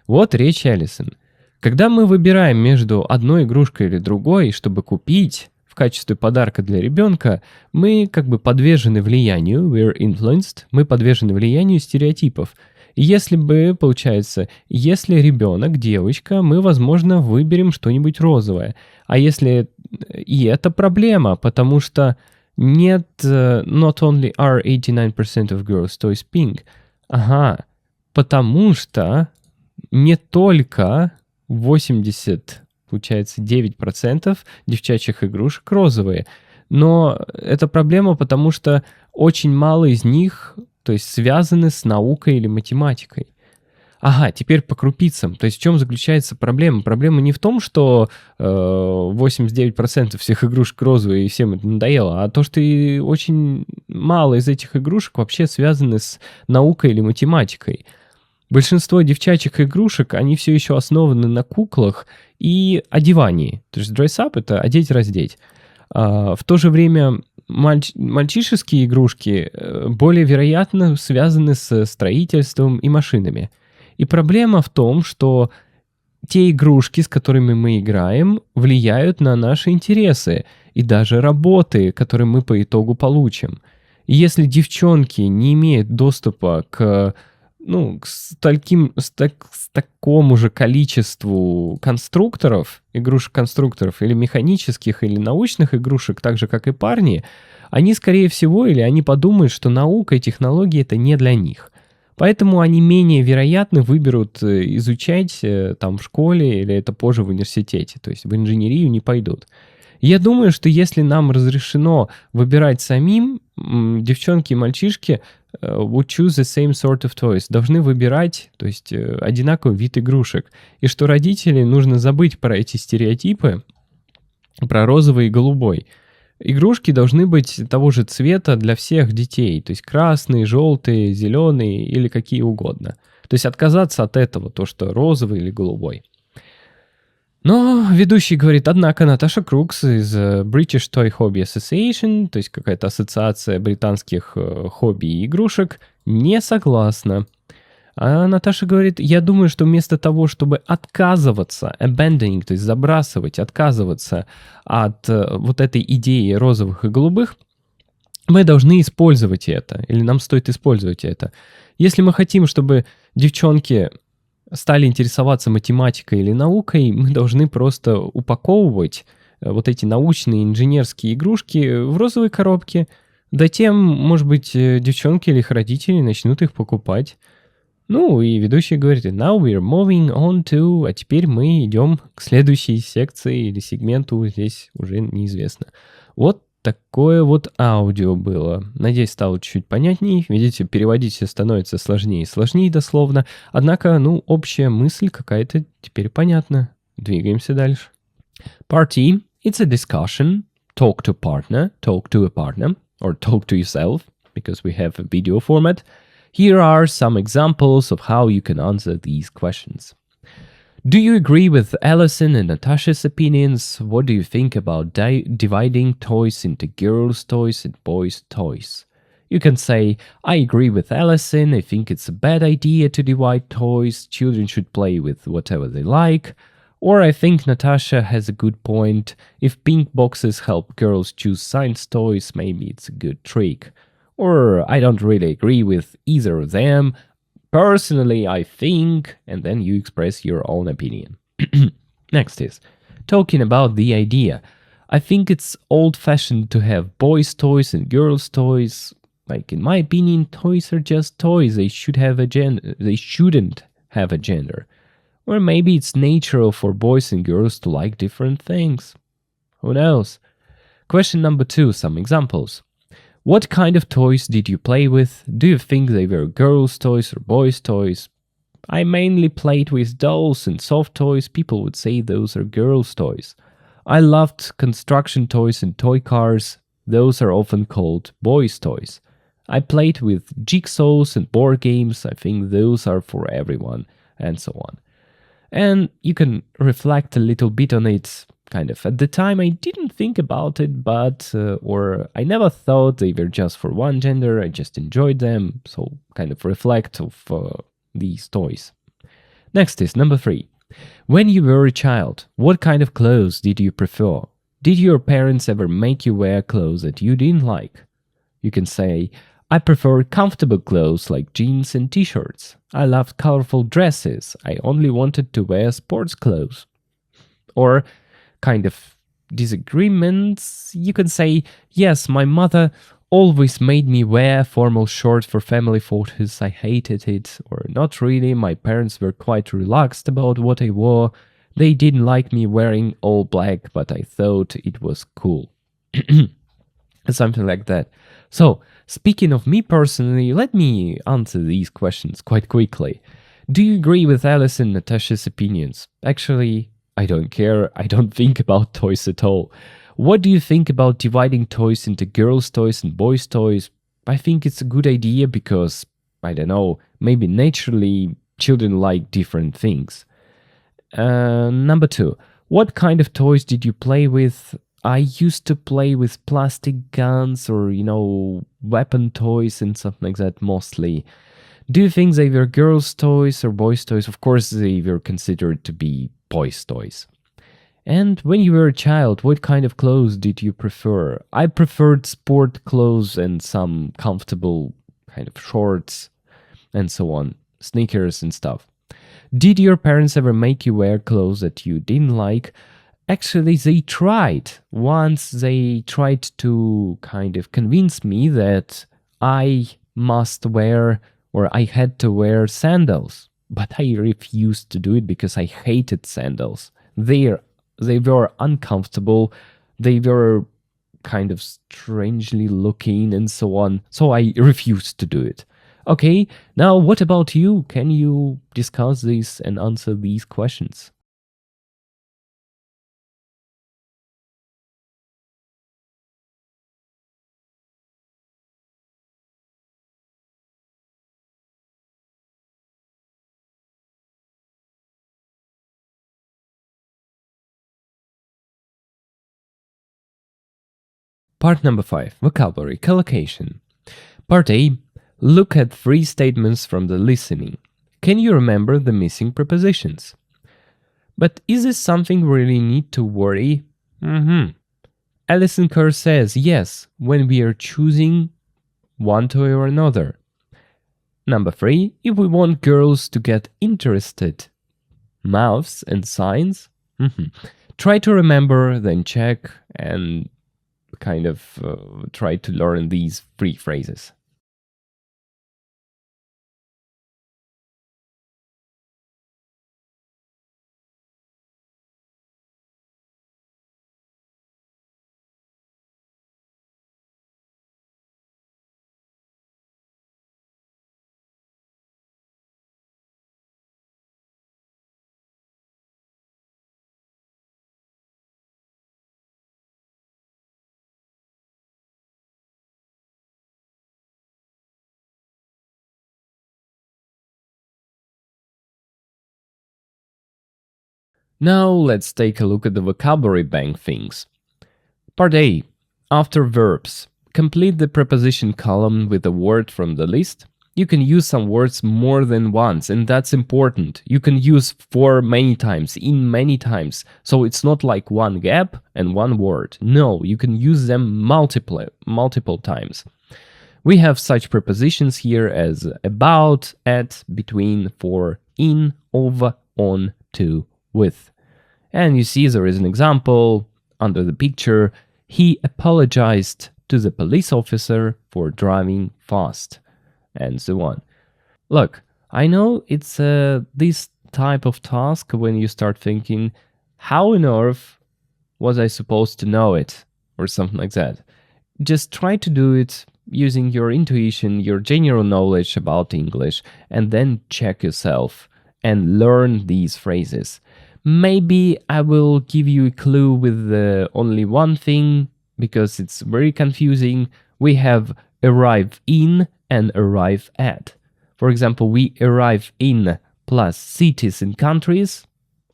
Вот речь Элисон. Когда мы выбираем между одной игрушкой или другой, чтобы купить в качестве подарка для ребенка, мы как бы подвержены влиянию, we're influenced, мы подвержены влиянию стереотипов. И если если ребенок, девочка, мы, возможно, выберем что-нибудь розовое. А если... И это проблема, потому что нет... Not only are 89% of girls' toys pink. Ага, потому что не только 9% девчачьих игрушек розовые. Но это проблема, потому что очень мало из них, то есть, связаны с наукой или математикой. Ага, теперь по крупицам. То есть в чем заключается проблема? Проблема не в том, что 89% всех игрушек розовые и всем это надоело, а то, что и очень мало из этих игрушек вообще связаны с наукой или математикой. Большинство девчачьих игрушек, они все еще основаны на куклах и одевании. То есть dress up — это одеть-раздеть. В то же время мальчишеские игрушки более вероятно связаны с строительством и машинами. И проблема в том, что те игрушки, с которыми мы играем, влияют на наши интересы и даже работы, которые мы по итогу получим. И если девчонки не имеют доступа к такому же количеству игрушек-конструкторов или механических, или научных игрушек, так же, как и парни, они, скорее всего, или они подумают, что наука и технологии — это не для них. Поэтому они менее вероятно выберут изучать там в школе или это позже в университете, то есть в инженерию не пойдут. Я думаю, что если нам разрешено выбирать самим, девчонки и мальчишки would choose the same sort of toys, должны выбирать, то есть одинаковый вид игрушек. И что родители нужно забыть про эти стереотипы, про розовый и голубой. Игрушки должны быть того же цвета для всех детей, то есть красные, желтые, зеленые или какие угодно. То есть отказаться от этого, то что розовый или голубой. Но ведущий говорит, однако Наташа Крукс из British Toy Hobby Association, то есть какая-то ассоциация британских хобби и игрушек, не согласна. А Наташа говорит, я думаю, что вместо того, чтобы отказываться, abandoning, то есть забрасывать, отказываться от вот этой идеи розовых и голубых, мы должны использовать это, или нам стоит использовать это. Если мы хотим, чтобы девчонки стали интересоваться математикой или наукой, мы должны просто упаковывать вот эти научные инженерские игрушки в розовые коробки. Затем, может быть, девчонки или их родители начнут их покупать. Ну, и ведущий говорит, now we're moving on to... А теперь мы идем к следующей секции или сегменту, здесь уже неизвестно. Вот такое вот аудио было. Надеюсь, стало чуть-чуть понятней. Видите, переводить все становится сложнее и сложнее дословно. Однако, общая мысль какая-то теперь понятна. Двигаемся дальше. Party. It's a discussion. Talk to a partner, or talk to yourself, because we have a video format. Here are some examples of how you can answer these questions. Do you agree with Alison and Natasha's opinions? What do you think about dividing toys into girls' toys and boys' toys? You can say, I agree with Alison, I think it's a bad idea to divide toys, children should play with whatever they like. Or I think Natasha has a good point, if pink boxes help girls choose science toys, maybe it's a good trick. Or I don't really agree with either of them. Personally, I think, and then you express your own opinion. Next is, talking about the idea. I think it's old-fashioned to have boys' toys and girls' toys. Like, in my opinion, toys are just toys. They should have a gender. They shouldn't have a gender. Or maybe it's natural for boys and girls to like different things. Who knows? Question number 2, some examples. What kind of toys did you play with? Do you think they were girls' toys or boys' toys? I mainly played with dolls and soft toys. People would say those are girls' toys. I loved construction toys and toy cars. Those are often called boys' toys. I played with jigsaws and board games. I think those are for everyone, and so on. And you can reflect a little bit on it. Kind of. At the time, I didn't think about it, or I never thought they were just for one gender. I just enjoyed them. So kind of reflect of these toys. Next is number 3. When you were a child, what kind of clothes did you prefer? Did your parents ever make you wear clothes that you didn't like? You can say, I prefer comfortable clothes like jeans and t-shirts. I loved colorful dresses. I only wanted to wear sports clothes. Or kind of disagreements, you can say, yes, my mother always made me wear formal shorts for family photos. I hated it. Or not really, my parents were quite relaxed about what I wore. They didn't like me wearing all black, but I thought it was cool. Something like that. So, speaking of me personally, let me answer these questions quite quickly. Do you agree with Alice and Natasha's opinions? Actually, I don't care. I don't think about toys at all. What do you think about dividing toys into girls' toys and boys' toys? I think it's a good idea because, I don't know, maybe naturally children like different things. Number 2. What kind of toys did you play with? I used to play with plastic guns or, weapon toys and something like that mostly. Do you think they were girls' toys or boys' toys? Of course, they were considered to be boys' toys. And when you were a child, what kind of clothes did you prefer? I preferred sport clothes and some comfortable kind of shorts and so on, sneakers and stuff. Did your parents ever make you wear clothes that you didn't like? Actually, they tried. Once they tried to kind of convince me that I must wear or I had to wear sandals. But I refused to do it because I hated sandals. They were uncomfortable. They were kind of strangely looking and so on. So I refused to do it. Okay, now what about you? Can you discuss this and answer these questions? Part number 5, vocabulary, collocation. Part A, look at 3 statements from the listening. Can you remember the missing prepositions? But is this something we really need to worry? Alison Kerr says yes, when we are choosing one toy or another. Number 3, if we want girls to get interested. Mouths and signs? Try to remember, then check, and kind of try to learn these 3 phrases. Now let's take a look at the vocabulary bank things. Part A. After verbs, complete the preposition column with a word from the list. You can use some words more than once, and that's important. You can use for many times, in many times. So it's not like one gap and one word. No, you can use them multiple times. We have such prepositions here as about, at, between, for, in, over, on, to, with. And you see there is an example under the picture. He apologized to the police officer for driving fast, and so on. Look, I know it's this type of task when you start thinking, how on earth was I supposed to know it? Or something like that. Just try to do it using your intuition, your general knowledge about English, and then check yourself and learn these phrases. Maybe I will give you a clue with only one thing, because it's very confusing. We have arrive in and arrive at. For example, we arrive in plus cities and countries,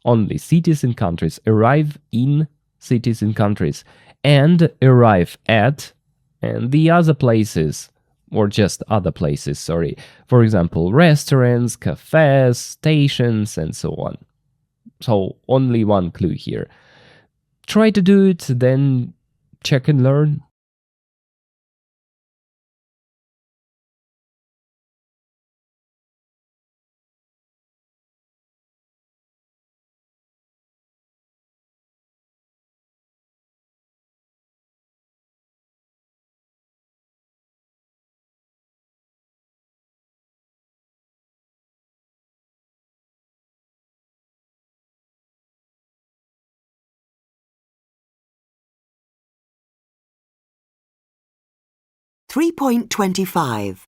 only cities and countries, arrive in cities and countries, and arrive at and the other places, or just other places, sorry. For example, restaurants, cafes, stations, and so on. So only one clue here. Try to do it, then check and learn. .25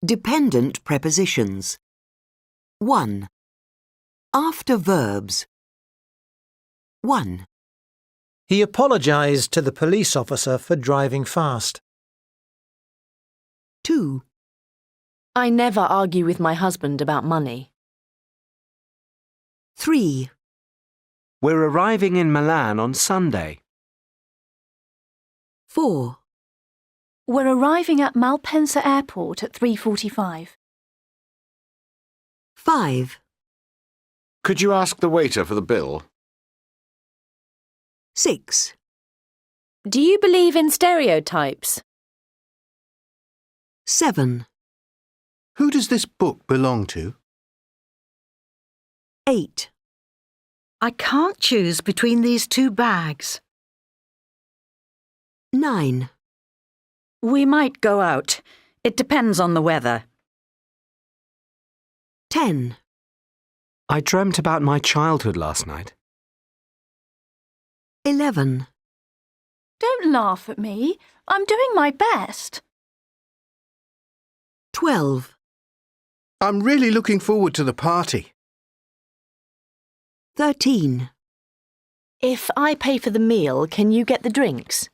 Dependent prepositions. 1. After verbs. 1. He apologized to the police officer for driving fast. 2. I never argue with my husband about money. 3. We're arriving in Milan on Sunday. 4. We're arriving at Malpensa Airport at 3:45. 5. Could you ask the waiter for the bill? 6. Do you believe in stereotypes? 7. Who does this book belong to? 8. I can't choose between these two bags. 9. We might go out. It depends on the weather. 10. I dreamt about my childhood last night. 11. Don't laugh at me. I'm doing my best. 12. I'm really looking forward to the party. 13. If I pay for the meal, can you get the drinks?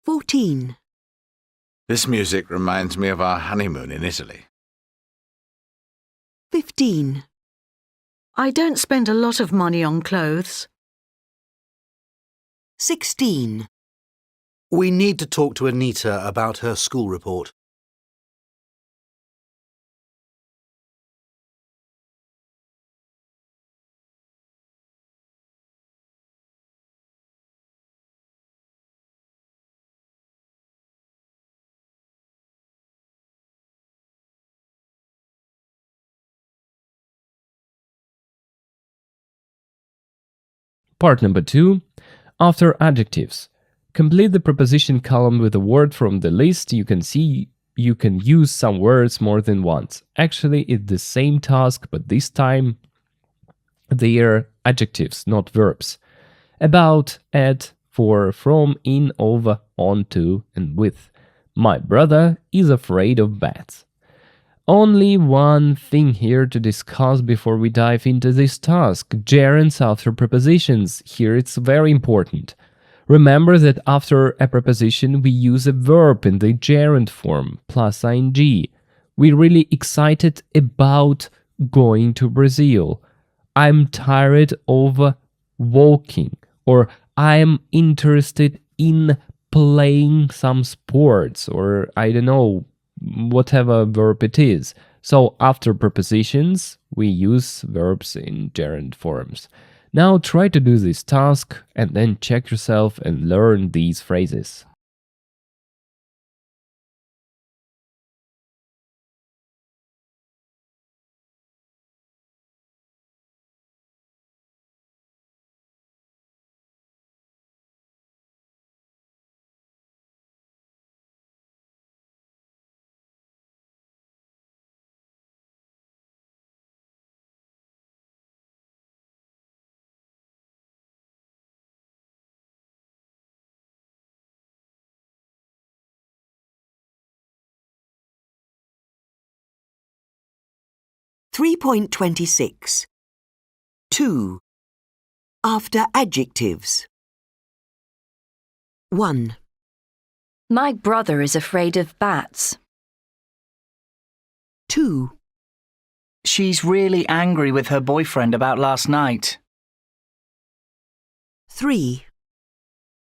14. This music reminds me of our honeymoon in Italy. 15. I don't spend a lot of money on clothes. 16. We need to talk to Anita about her school report. Part number 2. After adjectives. Complete the preposition column with a word from the list. You can see you can use some words more than once. Actually, it's the same task, but this time they are adjectives, not verbs. About, at, for, from, in, over, on, to, and with. My brother is afraid of bats. Only one thing here to discuss before we dive into this task. Gerunds after prepositions. Here it's very important. Remember that after a preposition we use a verb in the gerund form plus ing. We're really excited about going to Brazil. I'm tired of walking, or I'm interested in playing some sports, or I don't know, whatever verb it is. So after prepositions, we use verbs in gerund forms. Now try to do this task and then check yourself and learn these phrases. .26. 2. After adjectives. 1. My brother is afraid of bats. 2. She's really angry with her boyfriend about last night. 3.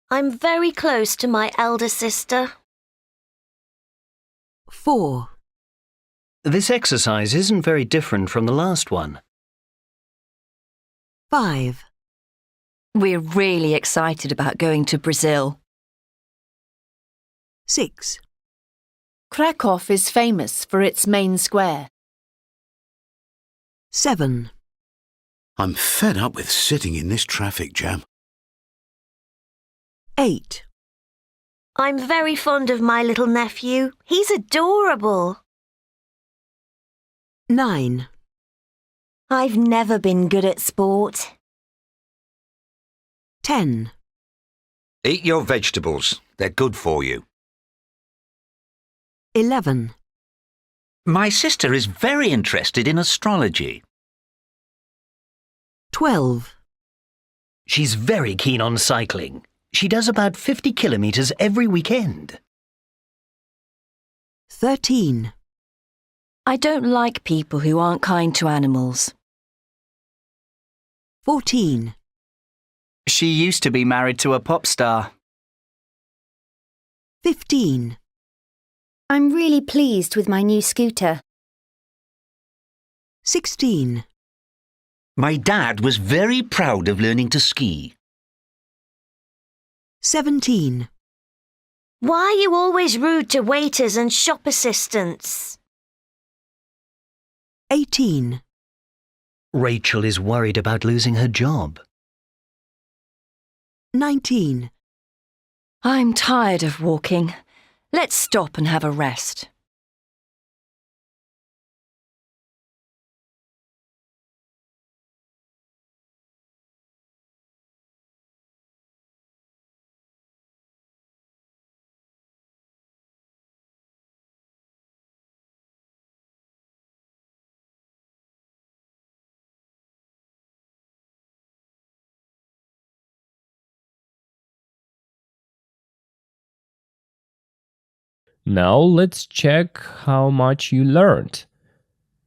I'm very close to my elder sister. 4. This exercise isn't very different from the last one. 5. We're really excited about going to Brazil. 6. Krakow is famous for its main square. 7. I'm fed up with sitting in this traffic jam. 8. I'm very fond of my little nephew. He's adorable. 9. I've never been good at sport. 10. Eat your vegetables. They're good for you. 11. My sister is very interested in astrology. 12. She's very keen on cycling. She does about 50 kilometres every weekend. 13. I don't like people who aren't kind to animals. 14. She used to be married to a pop star. 15. I'm really pleased with my new scooter. 16. My dad was very proud of learning to ski. 17. Why are you always rude to waiters and shop assistants? 18. Rachel is worried about losing her job. 19. I'm tired of walking. Let's stop and have a rest. Now let's check how much you learned.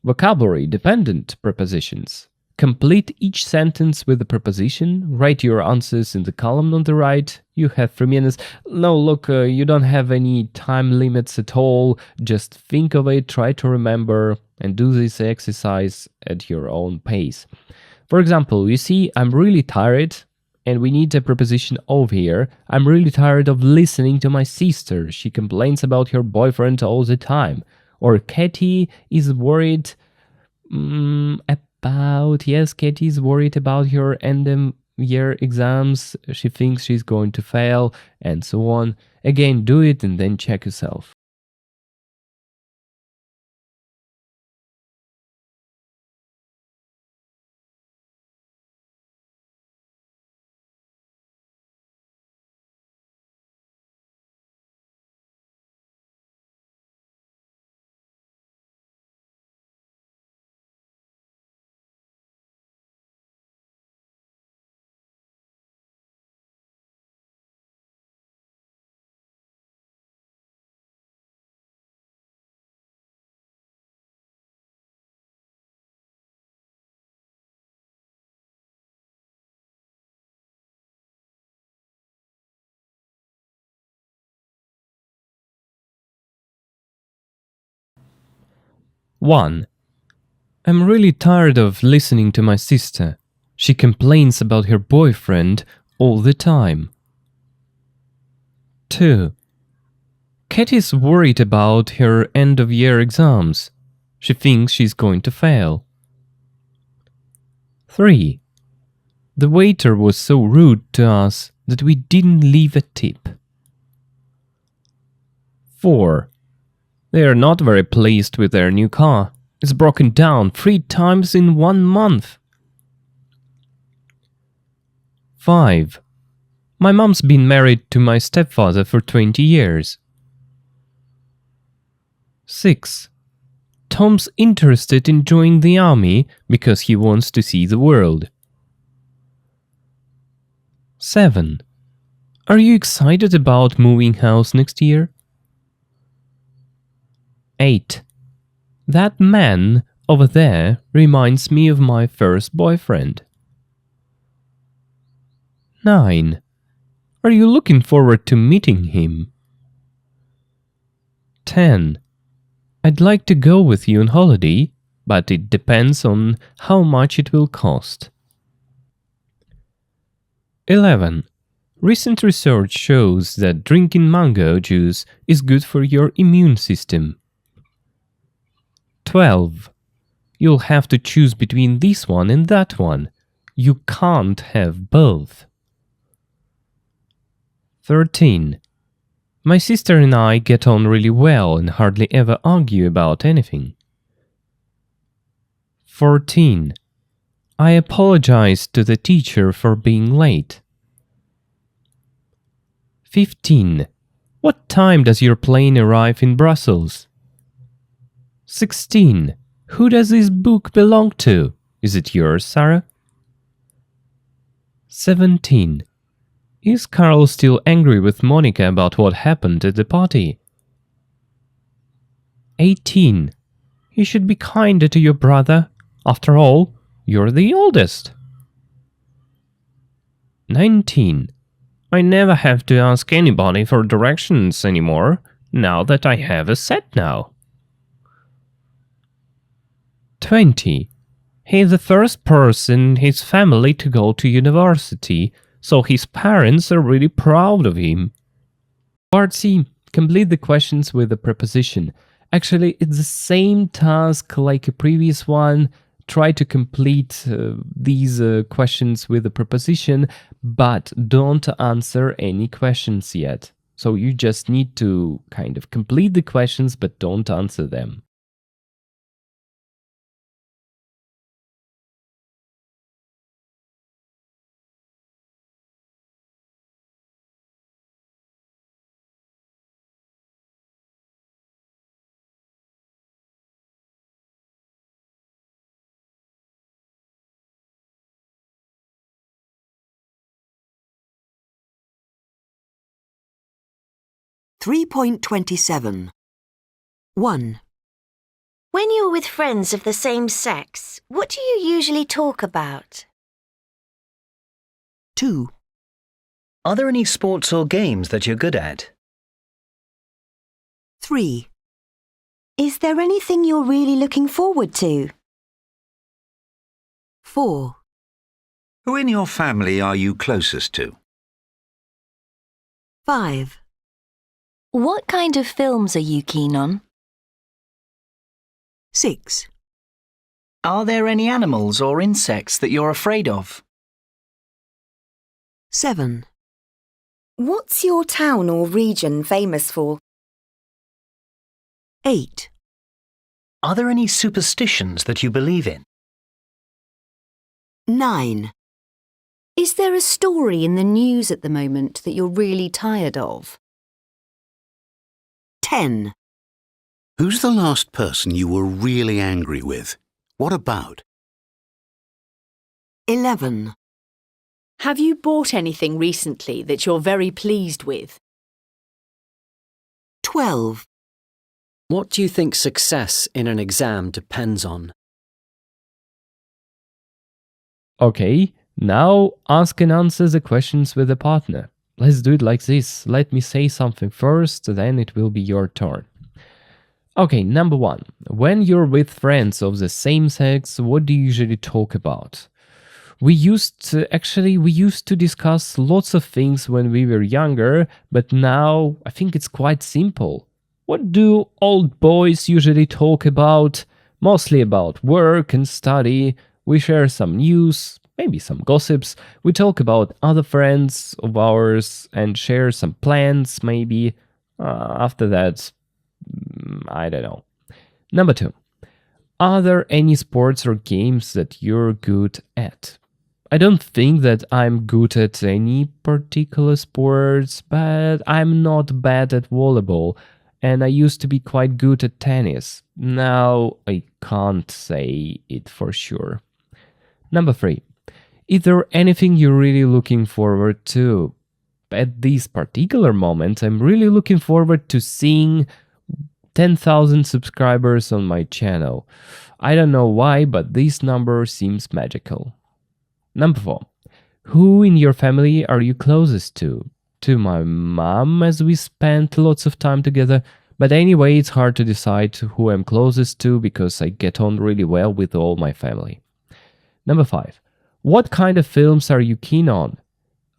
Vocabulary dependent prepositions. Complete each sentence with a preposition. Write your answers in the column on the right. You have 3 minutes. No, look, you don't have any time limits at all. Just think of it, try to remember, and do this exercise at your own pace. For example, you see, I'm really tired, and we need a preposition of here. I'm really tired of listening to my sister. She complains about her boyfriend all the time. Or Katie is worried Katie is worried about her end of year exams. She thinks she's going to fail, and so on. Again, do it and then check yourself. 1. I'm really tired of listening to my sister. She complains about her boyfriend all the time. 2. Kat is worried about her end-of-year exams. She thinks she's going to fail. 3. The waiter was so rude to us that we didn't leave a tip. 4. They are not very pleased with their new car. It's broken down 3 times in 1 month. 5. My mom's been married to my stepfather for 20 years. 6. Tom's interested in joining the army because he wants to see the world. 7. Are you excited about moving house next year? 8. That man over there reminds me of my first boyfriend. 9. Are you looking forward to meeting him? 10. I'd like to go with you on holiday, but it depends on how much it will cost. 11. Recent research shows that drinking mango juice is good for your immune system. 12. You'll have to choose between this one and that one. You can't have both. 13. My sister and I get on really well and hardly ever argue about anything. 14. I apologized to the teacher for being late. 15. What time does your plane arrive in Brussels? 16. Who does this book belong to? Is it yours, Sarah? 17. Is Carl still angry with Monica about what happened at the party? 18. You should be kinder to your brother. After all, you're the oldest. 19. I never have to ask anybody for directions anymore, now that I have a sat-nav. 20. He's the first person in his family to go to university, so his parents are really proud of him. Part C. Complete the questions with a preposition. Actually, it's the same task like a previous one. Try to complete these questions with a preposition, but don't answer any questions yet. So you just need to kind of complete the questions, but don't answer them. .27. 1. When you're with friends of the same sex, what do you usually talk about? 2. Are there any sports or games that you're good at? 3. Is there anything you're really looking forward to? 4. Who in your family are you closest to? 5. What kind of films are you keen on? 6. Are there any animals or insects that you're afraid of? 7. What's your town or region famous for? 8. Are there any superstitions that you believe in? 9. Is there a story in the news at the moment that you're really tired of? 10. Who's the last person you were really angry with? What about? 11. Have you bought anything recently that you're very pleased with? 12. What do you think success in an exam depends on? Okay, now ask and answer the questions with a partner. Let's do it like this. Let me say something first, then it will be your turn. Okay, number 1. When you're with friends of the same sex, what do you usually talk about? We used to discuss lots of things when we were younger, but now I think it's quite simple. What do old boys usually talk about? Mostly about work and study. We share some news, maybe some gossips. We talk about other friends of ours and share some plans, maybe. After that, I don't know. Number 2. Are there any sports or games that you're good at? I don't think that I'm good at any particular sports, but I'm not bad at volleyball, and I used to be quite good at tennis. Now I can't say it for sure. Number 3. Is there anything you're really looking forward to? At this particular moment, I'm really looking forward to seeing 10,000 subscribers on my channel. I don't know why, but this number seems magical. Number 4. Who in your family are you closest to? To my mom, as we spent lots of time together. But anyway, it's hard to decide who I'm closest to because I get on really well with all my family. Number 5. What kind of films are you keen on?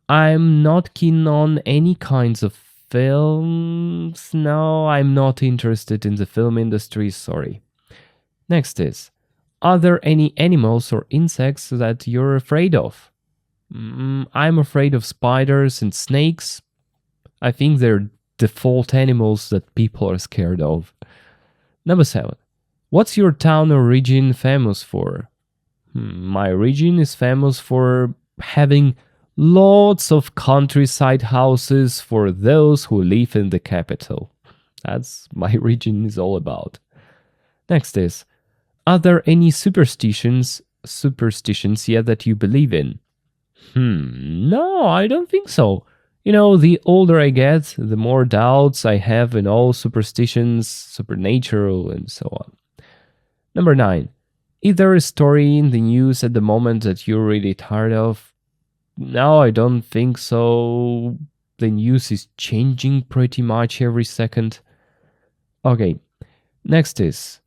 I'm not keen on any kinds of films. No, I'm not interested in the film industry, sorry. Next is, are there any animals or insects that you're afraid of? I'm afraid of spiders and snakes. I think they're default animals that people are scared of. Number 7. What's your town or region famous for? My region is famous for having lots of countryside houses for those who live in the capital. That's my region is all about. Next is, are there any superstitions that you believe in? No, I don't think so. You know, the older I get, the more doubts I have in all superstitions, supernatural, and so on. Number 9. Is there a story in the news at the moment that you're really tired of? No, I don't think so. The news is changing pretty much every second. Okay, next is,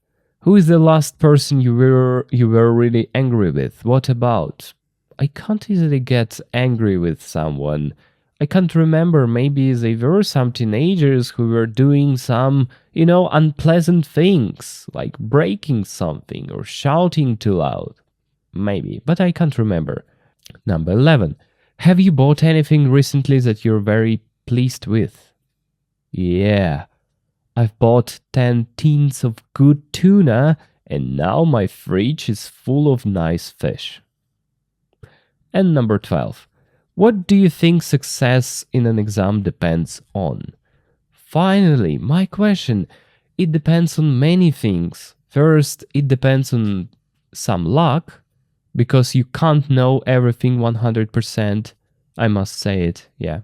who is the last person you were really angry with? What about? I can't easily get angry with someone. I can't remember, maybe they were some teenagers who were doing some, unpleasant things, like breaking something or shouting too loud. Maybe, but I can't remember. Number 11. Have you bought anything recently that you're very pleased with? Yeah, I've bought 10 tins of good tuna, and now my fridge is full of nice fish. And number 12. What do you think success in an exam depends on? Finally, my question. It depends on many things. First, it depends on some luck, because you can't know everything 100%. I must say it, yeah.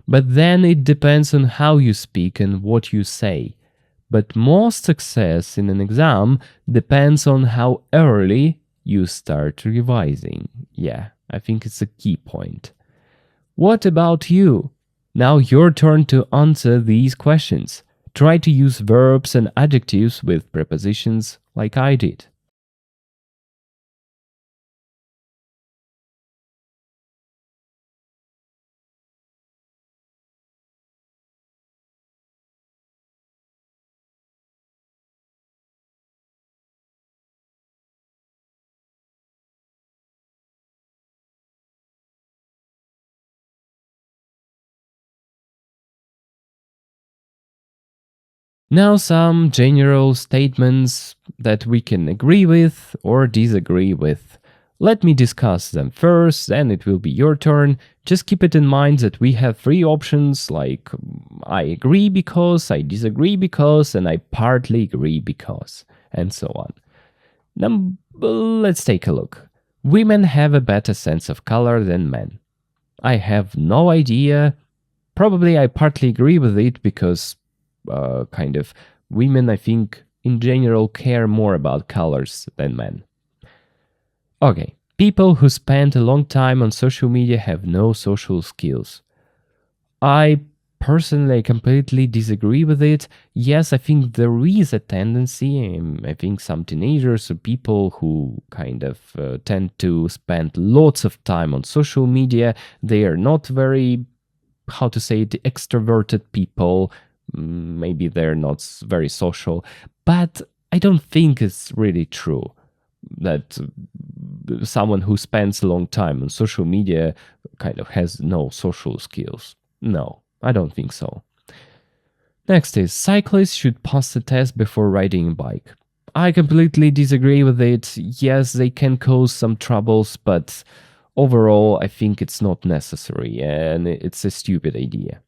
But then it depends on how you speak and what you say. But most success in an exam depends on how early you start revising. Yeah, I think it's a key point. What about you? Now your turn to answer these questions. Try to use verbs and adjectives with prepositions like I did. Now some general statements that we can agree with or disagree with. Let me discuss them first, then it will be your turn. Just keep it in mind that we have 3 options like I agree because, I disagree because, and I partly agree because, and so on. Now, let's take a look. Women have a better sense of color than men. I have no idea. Probably I partly agree with it because women, I think, in general care more about colors than men. Okay, people who spend a long time on social media have no social skills. I personally, I completely disagree with it. Yes, I think there is a tendency. I think some teenagers or people who kind of tend to spend lots of time on social media, they are not very, how to say it, extroverted people. Maybe they're not very social. But I don't think it's really true that someone who spends a long time on social media kind of has no social skills. No, I don't think so. Next is, cyclists should pass the test before riding a bike. I completely disagree with it. Yes, they can cause some troubles, but overall, I think it's not necessary and it's a stupid idea.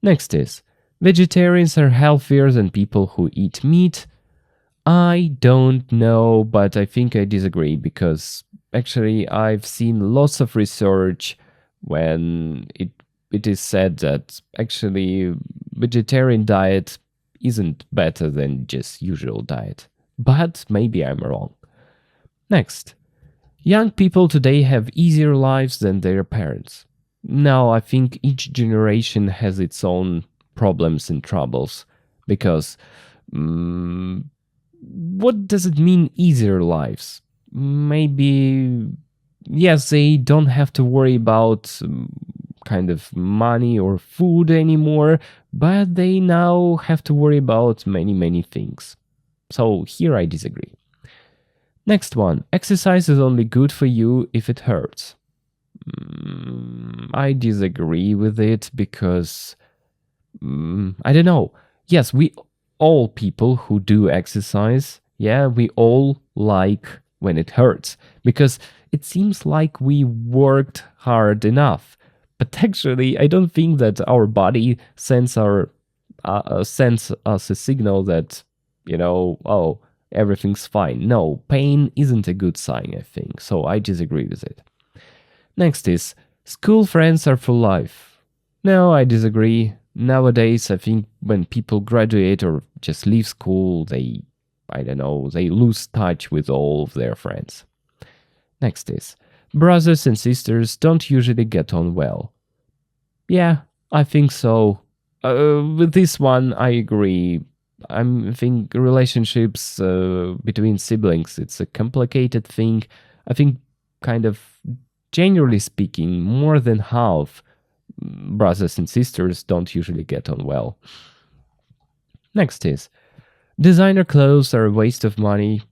Next is, vegetarians are healthier than people who eat meat. I don't know, but I think I disagree because actually I've seen lots of research when it is said that actually vegetarian diet isn't better than just usual diet. But maybe I'm wrong. Next. Young people today have easier lives than their parents. Now, I think each generation has its own problems and troubles because what does it mean, easier lives? Maybe, yes, they don't have to worry about kind of money or food anymore, but they now have to worry about many things. So here I disagree. Next one, exercise is only good for you if it hurts. I disagree with it because, I don't know. Yes, we all people who do exercise, yeah, we all like when it hurts because it seems like we worked hard enough. But actually, I don't think that our body sends us a signal that, oh, everything's fine. No, pain isn't a good sign, I think. So I disagree with it. Next is, school friends are for life. No, I disagree. Nowadays, I think when people graduate or just leave school, they lose touch with all of their friends. Next is, brothers and sisters don't usually get on well. Yeah, I think so. With this one, I agree. I think relationships between siblings, it's a complicated thing. I think kind of generally speaking, more than half brothers and sisters don't usually get on well. Next is, designer clothes are a waste of money.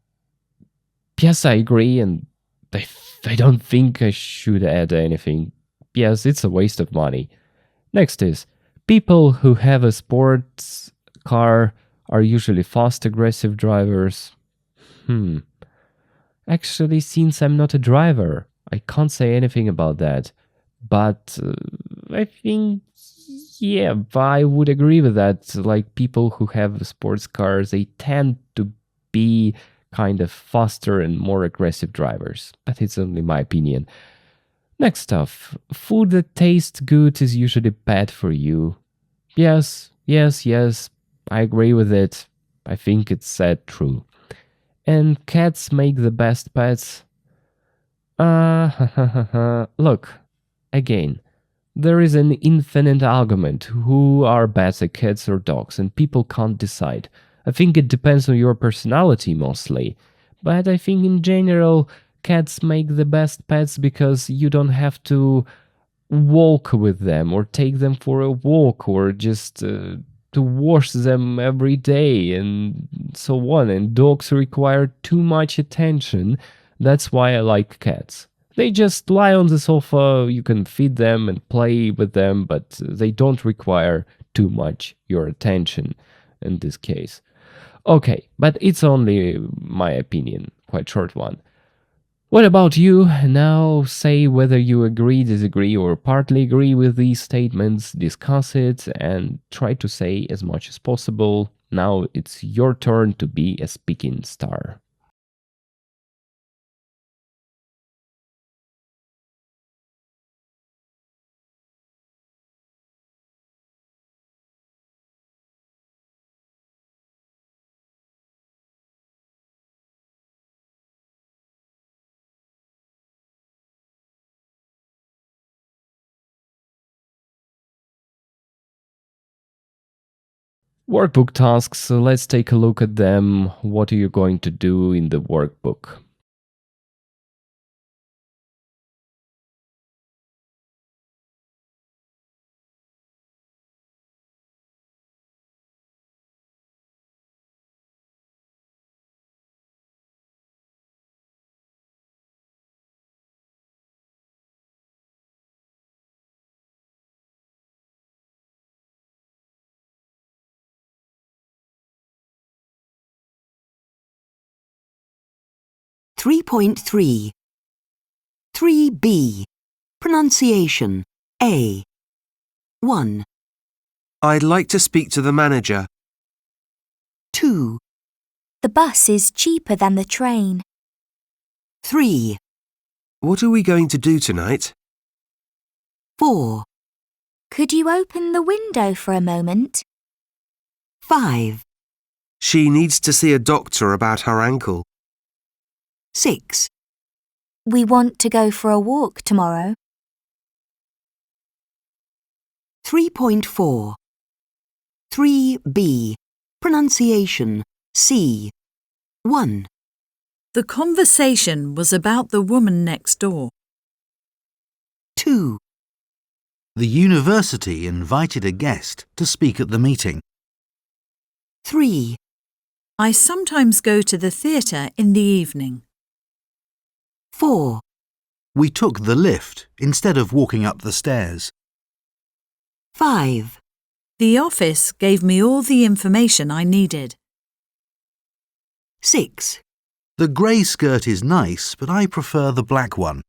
Yes, I agree, and I don't think I should add anything. Yes, it's a waste of money. Next is, people who have a sports car are usually fast, aggressive drivers. Actually, since I'm not a driver, I can't say anything about that. But I think, yeah, I would agree with that. Like people who have sports cars, they tend to be kind of faster and more aggressive drivers. But it's only my opinion. Next stuff. Food that tastes good is usually bad for you. Yes, I agree with it. I think it's said true. And cats make the best pets. Look, again, there is an infinite argument who are better, cats or dogs, and people can't decide. I think it depends on your personality mostly, but I think in general, cats make the best pets because you don't have to walk with them or take them for a walk or just to wash them every day and so on. And dogs require too much attention. That's why I like cats. They just lie on the sofa, you can feed them and play with them, but they don't require too much your attention in this case. Okay, but it's only my opinion, quite short one. What about you? Now say whether you agree, disagree, or partly agree with these statements, discuss it, and try to say as much as possible. Now it's your turn to be a speaking star. Workbook tasks, let's take a look at them. What are you going to do in the workbook? Three 3B. Pronunciation. A. 1. I'd like to speak to the manager. 2. The bus is cheaper than the train. 3. What are we going to do tonight? 4. Could you open the window for a moment? 5. She needs to see a doctor about her ankle. 6. We want to go for a walk tomorrow. 3.4. 3B. Pronunciation. C. 1. The conversation was about the woman next door. 2. The university invited a guest to speak at the meeting. 3. I sometimes go to the theatre in the evening. 4. We took the lift instead of walking up the stairs. 5. The office gave me all the information I needed. 6. The grey skirt is nice, but I prefer the black one.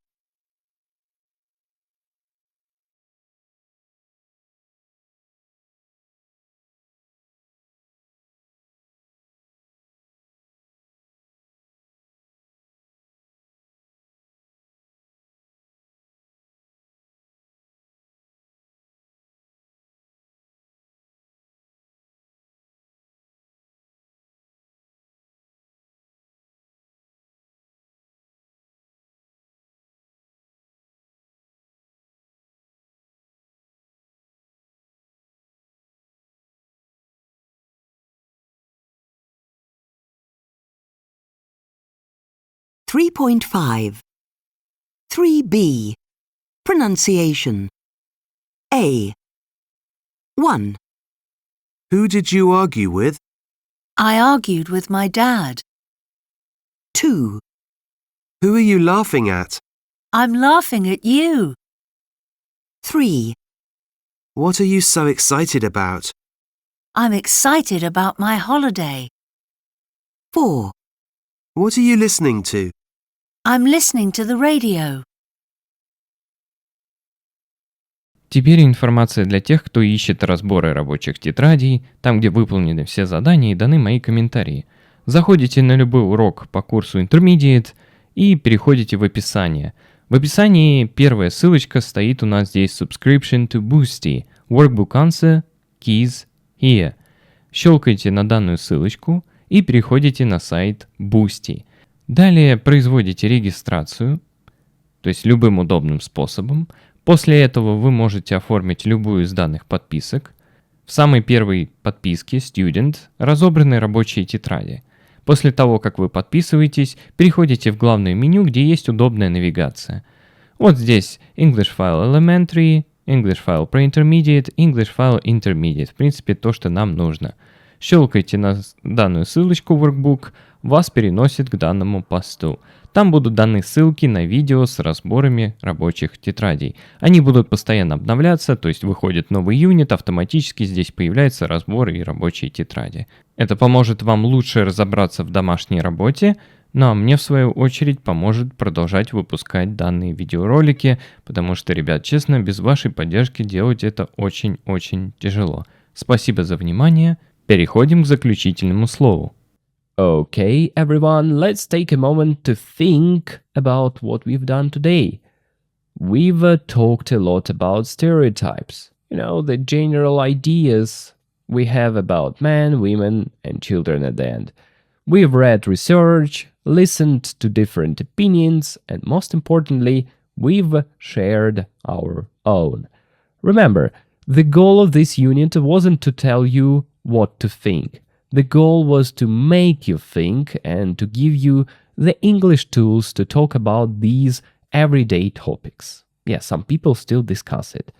Three 3B. Pronunciation. A. 1. Who did you argue with? I argued with my dad. 2. Who are you laughing at? I'm laughing at you. 3. What are you so excited about? I'm excited about my holiday. 4. What are you listening to? I'm listening to the radio. Теперь информация для тех, кто ищет разборы рабочих тетрадей, там, где выполнены все задания и даны мои комментарии. Заходите на любой урок по курсу Intermediate и переходите в описание. В описании первая ссылочка стоит у нас здесь Subscription to Boosty, Workbook Answer, Keys Here. Щелкайте на данную ссылочку и переходите на сайт Boosty. Далее производите регистрацию, то есть любым удобным способом. После этого вы можете оформить любую из данных подписок. В самой первой подписке Student разобраны рабочие тетради. После того, как вы подписываетесь, переходите в главное меню, где есть удобная навигация. Вот здесь English File Elementary, English File Pre-Intermediate, English File Intermediate. В принципе, то, что нам нужно. Щелкайте на данную ссылочку Workbook, вас переносит к данному посту. Там будут даны ссылки на видео с разборами рабочих тетрадей. Они будут постоянно обновляться, то есть выходит новый юнит, автоматически здесь появляются разборы и рабочие тетради. Это поможет вам лучше разобраться в домашней работе, ну а мне в свою очередь поможет продолжать выпускать данные видеоролики, потому что, ребят, честно, без вашей поддержки делать это очень-очень тяжело. Спасибо за внимание. Переходим к заключительному слову. Okay, everyone, let's take a moment to think about what we've done today. We've talked a lot about stereotypes, the general ideas we have about men, women, and children at the end. We've read research, listened to different opinions, and most importantly, we've shared our own. Remember, the goal of this unit wasn't to tell you what to think. The goal was to make you think and to give you the English tools to talk about these everyday topics. Yeah, some people still discuss it.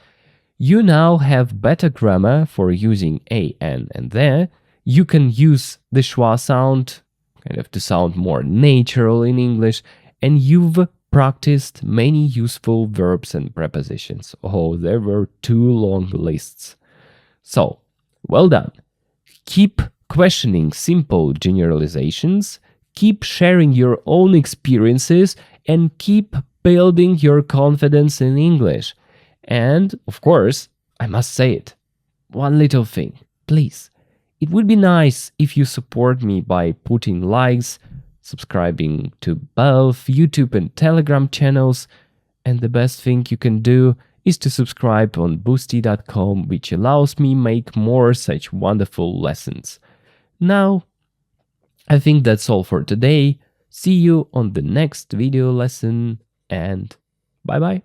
You now have better grammar for using a, and there. You can use the schwa sound kind of to sound more natural in English, and you've practiced many useful verbs and prepositions. Oh, there were 2 long lists. So, well done. Keep questioning simple generalizations, keep sharing your own experiences, and keep building your confidence in English. And, of course, I must say it, one little thing, please. It would be nice if you support me by putting likes, subscribing to both YouTube and Telegram channels, and the best thing you can do is to subscribe on boosty.com, which allows me make more such wonderful lessons. Now, I think that's all for today. See you on the next video lesson, and bye-bye.